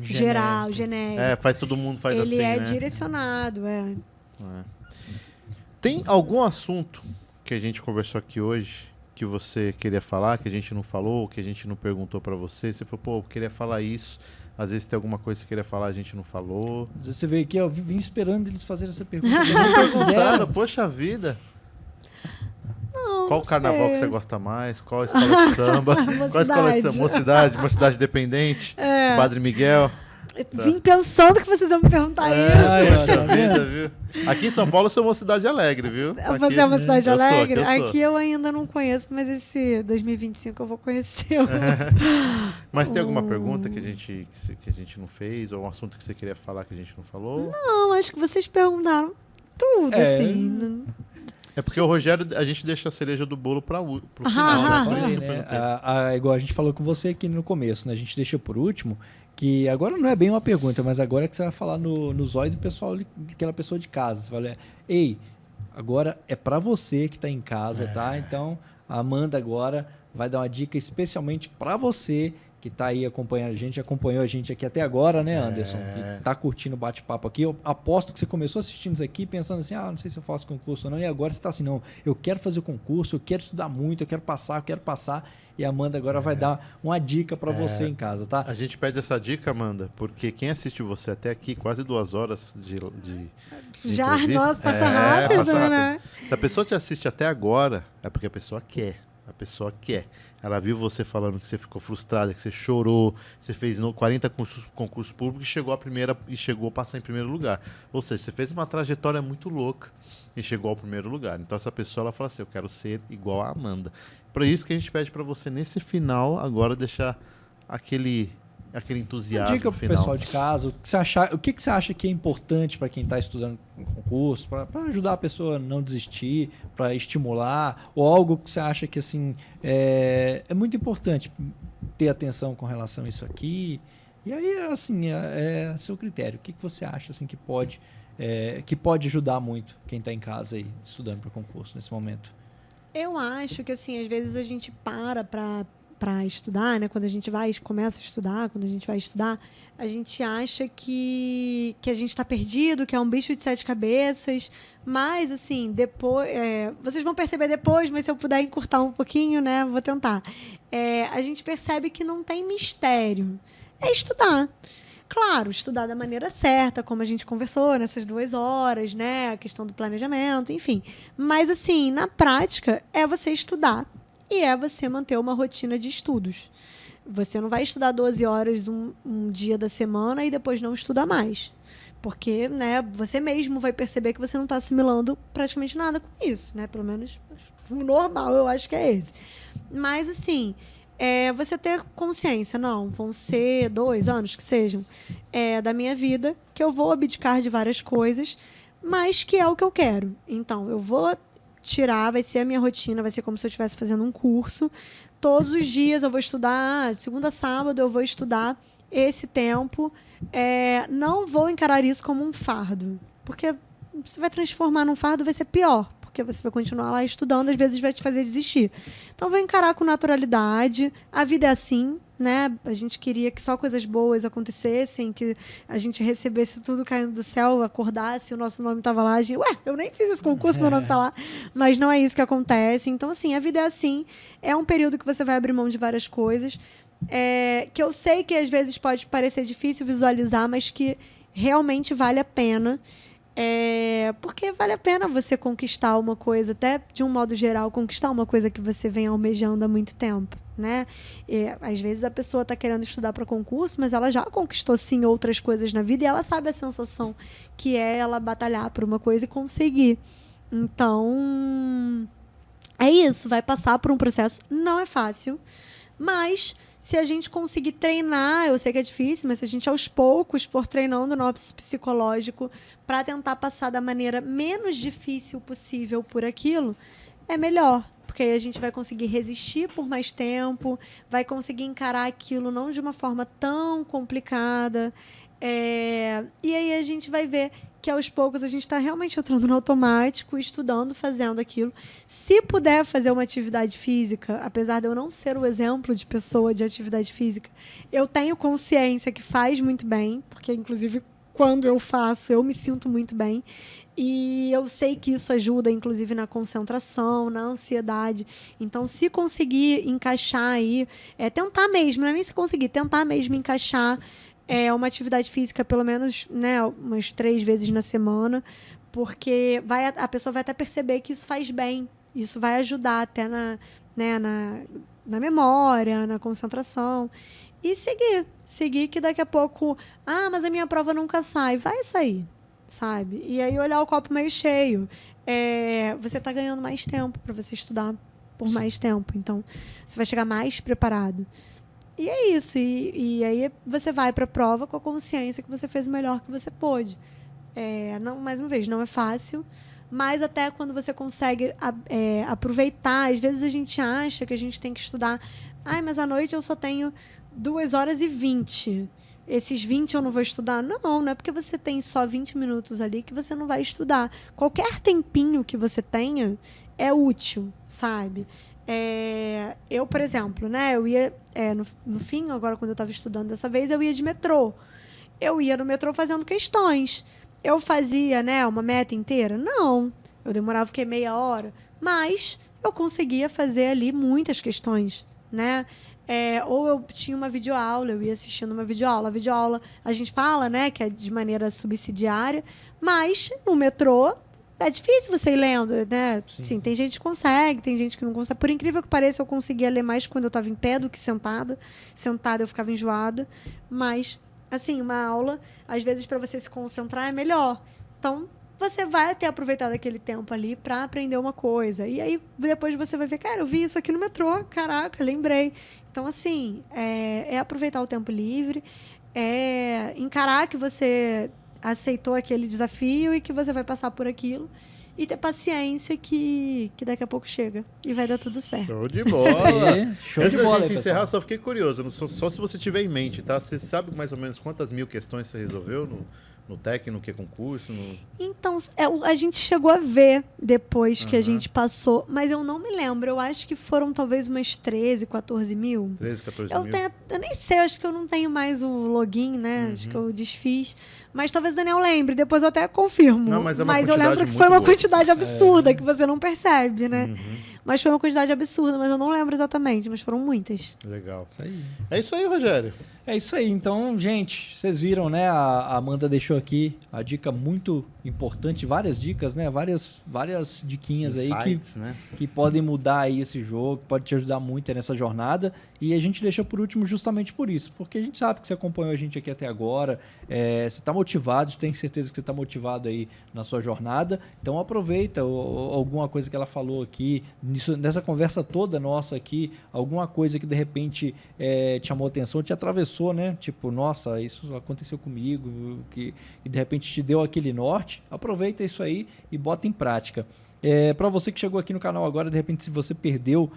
geral, genérico. Todo mundo faz ele assim, é né? direcionado, Tem algum assunto que a gente conversou aqui hoje que você queria falar, que a gente não falou, que a gente não perguntou pra você? Você falou, eu queria falar isso. Às vezes tem alguma coisa que você queria falar, a gente não falou. Às vezes você veio aqui, eu vim esperando eles fazerem essa pergunta. Perguntaram, poxa vida. Qual carnaval que você gosta mais? Qual escola de samba? Qual escola de samba? Mocidade Independente? Padre Miguel? Vim pensando que vocês iam me perguntar isso. Poxa vida, viu? Aqui em São Paulo eu sou uma cidade alegre, viu? Você é uma cidade alegre? Aqui eu sou. Aqui eu ainda não conheço, mas esse 2025 eu vou conhecer. Mas tem alguma pergunta que a gente não fez? Ou um assunto que você queria falar que a gente não falou? Não, acho que vocês perguntaram tudo, assim. É porque o Rogério, a gente deixa a cereja do bolo pro final. Igual a gente falou com você aqui no começo, né? A gente deixa por último, que agora não é bem uma pergunta, mas agora é que você vai falar no zóio do pessoal, daquela pessoa de casa. Você fala, ei, agora é pra você que tá em casa, tá? Então, a Amanda agora vai dar uma dica especialmente para você que está aí acompanhando a gente, acompanhou a gente aqui até agora, né, Anderson? Que está curtindo o bate-papo aqui. Eu aposto que você começou assistindo isso aqui pensando assim, não sei se eu faço concurso ou não, e agora você está assim, não, eu quero fazer o concurso, eu quero estudar muito, eu quero passar, e a Amanda agora vai dar uma dica para você em casa, tá? A gente pede essa dica, Amanda, porque quem assiste você até aqui, quase 2 horas de já, entrevista, nossa, passa rápido, passa rápido, né? Se a pessoa te assiste até agora, é porque a pessoa quer. A pessoa quer. Ela viu você falando que você ficou frustrada, que você chorou, você fez 40 concursos públicos e chegou a passar em primeiro lugar. Ou seja, você fez uma trajetória muito louca e chegou ao primeiro lugar. Então essa pessoa ela fala assim, eu quero ser igual a Amanda. Por isso que a gente pede para você nesse final agora deixar aquele entusiasmo dica no pro final. pessoal de casa, o que você acha que é importante para quem está estudando um concurso, para ajudar a pessoa a não desistir, para estimular, ou algo que você acha que assim é muito importante ter atenção com relação a isso aqui. E aí, assim, é seu critério. O que você acha assim que pode ajudar muito quem está em casa aí estudando para concurso nesse momento? Eu acho que, assim, às vezes a gente para estudar, né? Quando a gente começa a estudar, quando a gente vai estudar, a gente acha que a gente está perdido, que é um bicho de 7 cabeças, mas, assim, depois... vocês vão perceber depois, mas se eu puder encurtar um pouquinho, né? Vou tentar. A gente percebe que não tem mistério. É estudar. Claro, estudar da maneira certa, como a gente conversou nessas 2 horas, né? A questão do planejamento, enfim. Mas, assim, na prática, é você estudar e é você manter uma rotina de estudos. Você não vai estudar 12 horas um dia da semana e depois não estudar mais. Porque, né, você mesmo vai perceber que você não está assimilando praticamente nada com isso, né? Pelo menos o normal, eu acho que é esse. Mas, assim... você ter consciência, não, vão ser 2 anos que sejam, da minha vida, que eu vou abdicar de várias coisas, mas que é o que eu quero. Então, eu vou tirar, vai ser a minha rotina, vai ser como se eu estivesse fazendo um curso. Todos os dias eu vou estudar, de segunda a sábado eu vou estudar esse tempo. Não vou encarar isso como um fardo, porque você vai transformar num fardo, vai ser pior. Porque você vai continuar lá estudando, às vezes vai te fazer desistir. Então, vou encarar com naturalidade. A vida é assim, né? A gente queria que só coisas boas acontecessem, que a gente recebesse tudo caindo do céu, acordasse, o nosso nome estava lá. Eu nem fiz esse concurso, meu nome está lá. Mas não é isso que acontece. Então, assim, a vida é assim. É um período que você vai abrir mão de várias coisas. Que eu sei que, às vezes, pode parecer difícil visualizar, mas que realmente vale a pena. Porque vale a pena você conquistar uma coisa, até de um modo geral, conquistar uma coisa que você vem almejando há muito tempo, né? Às vezes a pessoa está querendo estudar para concurso, mas ela já conquistou, sim, outras coisas na vida e ela sabe a sensação que é ela batalhar por uma coisa e conseguir. Então, é isso, vai passar por um processo, não é fácil, mas... se a gente conseguir treinar, eu sei que é difícil, mas se a gente aos poucos for treinando o nosso psicológico para tentar passar da maneira menos difícil possível por aquilo, é melhor. Porque aí a gente vai conseguir resistir por mais tempo, vai conseguir encarar aquilo não de uma forma tão complicada. E aí a gente vai ver que aos poucos a gente está realmente entrando no automático, estudando, fazendo aquilo. Se puder fazer uma atividade física, apesar de eu não ser o exemplo de pessoa de atividade física, eu tenho consciência que faz muito bem, porque, inclusive, quando eu faço, eu me sinto muito bem. E eu sei que isso ajuda, inclusive, na concentração, na ansiedade. Então, se conseguir encaixar aí, tentar mesmo, não é nem se conseguir, tentar mesmo encaixar uma atividade física, pelo menos, né, umas 3 vezes na semana, porque a pessoa vai até perceber que isso faz bem. Isso vai ajudar até na memória, na concentração. E seguir que daqui a pouco... mas a minha prova nunca sai. Vai sair, sabe? E aí olhar o copo meio cheio. Você está ganhando mais tempo para você estudar por mais tempo. Então, você vai chegar mais preparado. E é isso. E aí você vai para a prova com a consciência que você fez o melhor que você pôde. Mais uma vez, não é fácil, mas até quando você consegue aproveitar, às vezes a gente acha que a gente tem que estudar. Mas à noite eu só tenho 2 horas e 20. Esses 20 eu não vou estudar? Não é porque você tem só 20 minutos ali que você não vai estudar. Qualquer tempinho que você tenha é útil, sabe? Eu, por exemplo, né? Eu ia, no fim, agora quando eu estava estudando dessa vez, eu ia de metrô. Eu ia no metrô fazendo questões. Eu fazia, né, uma meta inteira? Não. Eu demorava meia hora. Mas eu conseguia fazer ali muitas questões, né? Ou eu tinha uma videoaula, eu ia assistindo uma videoaula. A videoaula, a gente fala, né, que é de maneira subsidiária, mas no metrô é difícil você ir lendo, né? Sim, tem gente que consegue, tem gente que não consegue. Por incrível que pareça, eu conseguia ler mais quando eu estava em pé do que sentada. Sentada eu ficava enjoada. Mas, assim, uma aula, às vezes, para você se concentrar é melhor. Então, você vai ter aproveitado aquele tempo ali para aprender uma coisa. E aí, depois você vai ver, cara, eu vi isso aqui no metrô, caraca, lembrei. Então, assim, aproveitar o tempo livre, encarar que você aceitou aquele desafio e que você vai passar por aquilo e ter paciência que daqui a pouco chega e vai dar tudo certo. Show de bola! Show Antes de bola, da gente encerrar, pessoal. só fiquei curioso, só se você tiver em mente, tá? Você sabe mais ou menos quantas mil questões você resolveu no TEC, no que concurso? Então, a gente chegou a ver depois que a gente passou, mas eu não me lembro. Eu acho que foram talvez umas 13, 14 mil. 13, 14 mil? Eu nem sei, acho que eu não tenho mais o login, né? Acho que eu desfiz. Mas talvez o Daniel lembre, depois eu até confirmo. Não, mas é uma eu quantidade lembro que muito foi uma boa. quantidade absurda, que você não percebe, né? Mas foi uma quantidade absurda, mas eu não lembro exatamente, mas foram muitas. Legal. Isso aí. É isso aí, Rogério. É isso aí. Então, gente, vocês viram, né? A Amanda deixou aqui a dica muito importante, várias dicas, né? Várias diquinhas aí Insights, né? que podem mudar aí esse jogo, pode te ajudar muito nessa jornada. E a gente deixa por último justamente por isso, porque a gente sabe que você acompanhou a gente aqui até agora, você está motivado, tenho certeza que você está motivado aí na sua jornada. Então aproveita alguma coisa que ela falou aqui, nessa conversa toda nossa aqui, alguma coisa que de repente te chamou atenção, te atravessou, né? Tipo, nossa, isso aconteceu comigo, que de repente te deu aquele norte. Aproveita isso aí e bota em prática. Para você que chegou aqui no canal agora, de repente, se você perdeu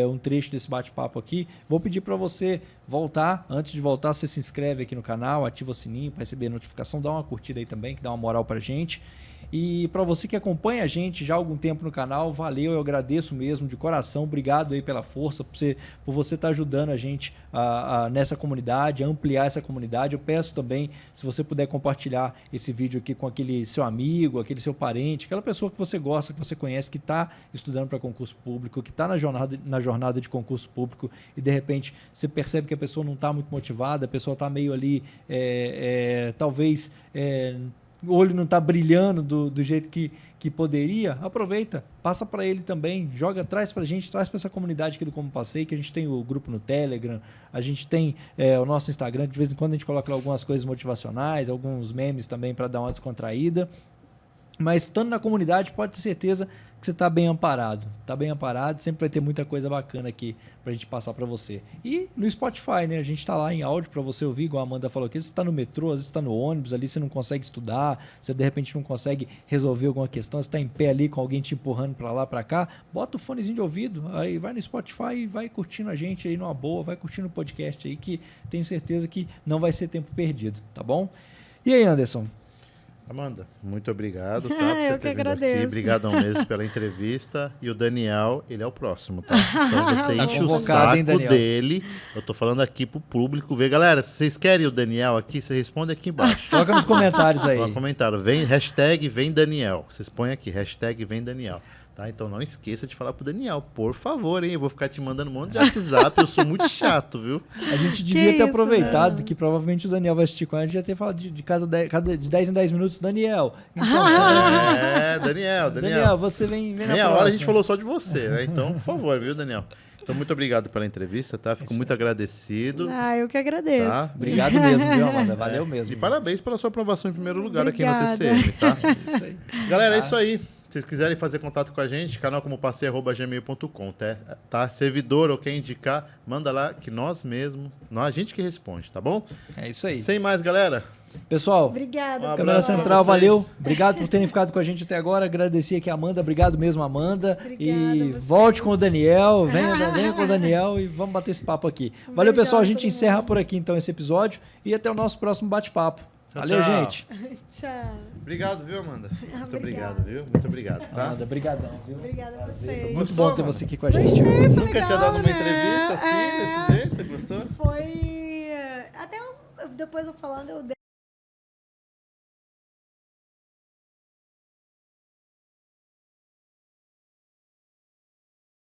um trecho desse bate-papo aqui, vou pedir para você voltar. Antes de voltar, você se inscreve aqui no canal, ativa o sininho para receber notificação, dá uma curtida aí também, que dá uma moral pra gente. E para você que acompanha a gente já há algum tempo no canal, valeu, eu agradeço mesmo de coração, obrigado aí pela força, por você estar ajudando a gente nessa comunidade, a ampliar essa comunidade. Eu peço também, se você puder compartilhar esse vídeo aqui com aquele seu amigo, aquele seu parente, aquela pessoa que você gosta, que você conhece, que está estudando para concurso público, que está na jornada de concurso público e de repente você percebe que a pessoa não está muito motivada, a pessoa está meio ali, talvez... o olho não está brilhando do jeito que poderia, aproveita, passa para ele também, traz para a gente, traz para essa comunidade aqui do Como Passei, que a gente tem o grupo no Telegram, a gente tem o nosso Instagram, de vez em quando a gente coloca lá algumas coisas motivacionais, alguns memes também para dar uma descontraída. Mas estando na comunidade, pode ter certeza que você está bem amparado. Está bem amparado, sempre vai ter muita coisa bacana aqui para a gente passar para você. E no Spotify, né? A gente está lá em áudio para você ouvir, igual a Amanda falou aqui. Você está no metrô, às vezes está no ônibus, ali você não consegue estudar, você de repente não consegue resolver alguma questão, você está em pé ali com alguém te empurrando para lá, para cá, bota o fonezinho de ouvido, aí vai no Spotify e vai curtindo a gente aí numa boa, vai curtindo o podcast aí, que tenho certeza que não vai ser tempo perdido, tá bom? E aí, Anderson? Amanda, muito obrigado, tá? Por você Eu que ter vindo agradeço. aqui. Obrigadão mesmo pela entrevista. E o Daniel, ele é o próximo, tá? Então você Tá enche o convocado, hein, saco Daniel? dele. Eu tô falando aqui pro público ver. Galera, se vocês querem o Daniel aqui, você responde aqui embaixo. Coloca nos comentários aí. Coloca um comentário. Hashtag vem Daniel. Vocês põem aqui, hashtag vem Daniel. Tá? Então não esqueça de falar pro Daniel, por favor, hein? Eu vou ficar te mandando um monte de WhatsApp, eu sou muito chato, viu? A gente devia ter isso, aproveitado né? que provavelmente o Daniel vai assistir com a gente, já ter falado de 10 em 10 minutos. Daniel, então, Daniel. você vem na Meia hora a próxima. gente falou só de você, né? Então, por favor, viu, Daniel? Então, muito obrigado pela entrevista, tá? Fico muito agradecido. Eu que agradeço. Tá? Obrigado mesmo, viu, Amanda? Valeu mesmo. E parabéns pela sua aprovação em primeiro lugar Obrigada. aqui no TCM, tá? Isso aí. Galera, é isso aí. Se vocês quiserem fazer contato com a gente, canal como passei@gmail.com, tá? Servidor ou quem indicar, manda lá que nós mesmo, a gente que responde, tá bom? É isso aí. Sem mais, galera. Pessoal, Obrigada. Um Câmera abraço pra Central, vocês. valeu. Obrigado por terem ficado com a gente até agora. Agradecer aqui a Amanda. Obrigado mesmo, Amanda. Obrigada E a vocês. volte com o Daniel. Venha com o Daniel e vamos bater esse papo aqui. Valeu, Obrigada pessoal. A gente todo encerra mundo. por aqui então esse episódio e até o nosso próximo bate-papo. Tchau, Valeu, tchau. gente. Tchau. Obrigado, viu, Amanda? Muito Obrigada. obrigado, viu? Muito obrigado, tá? Amanda, brigadão, viu? Obrigada a Foi vocês. muito Gostou, bom ter Amanda? você aqui com a gente. Gostei, foi Nunca legal, tinha dado uma né? entrevista assim, desse jeito, gostou? Foi... Até depois eu falando, eu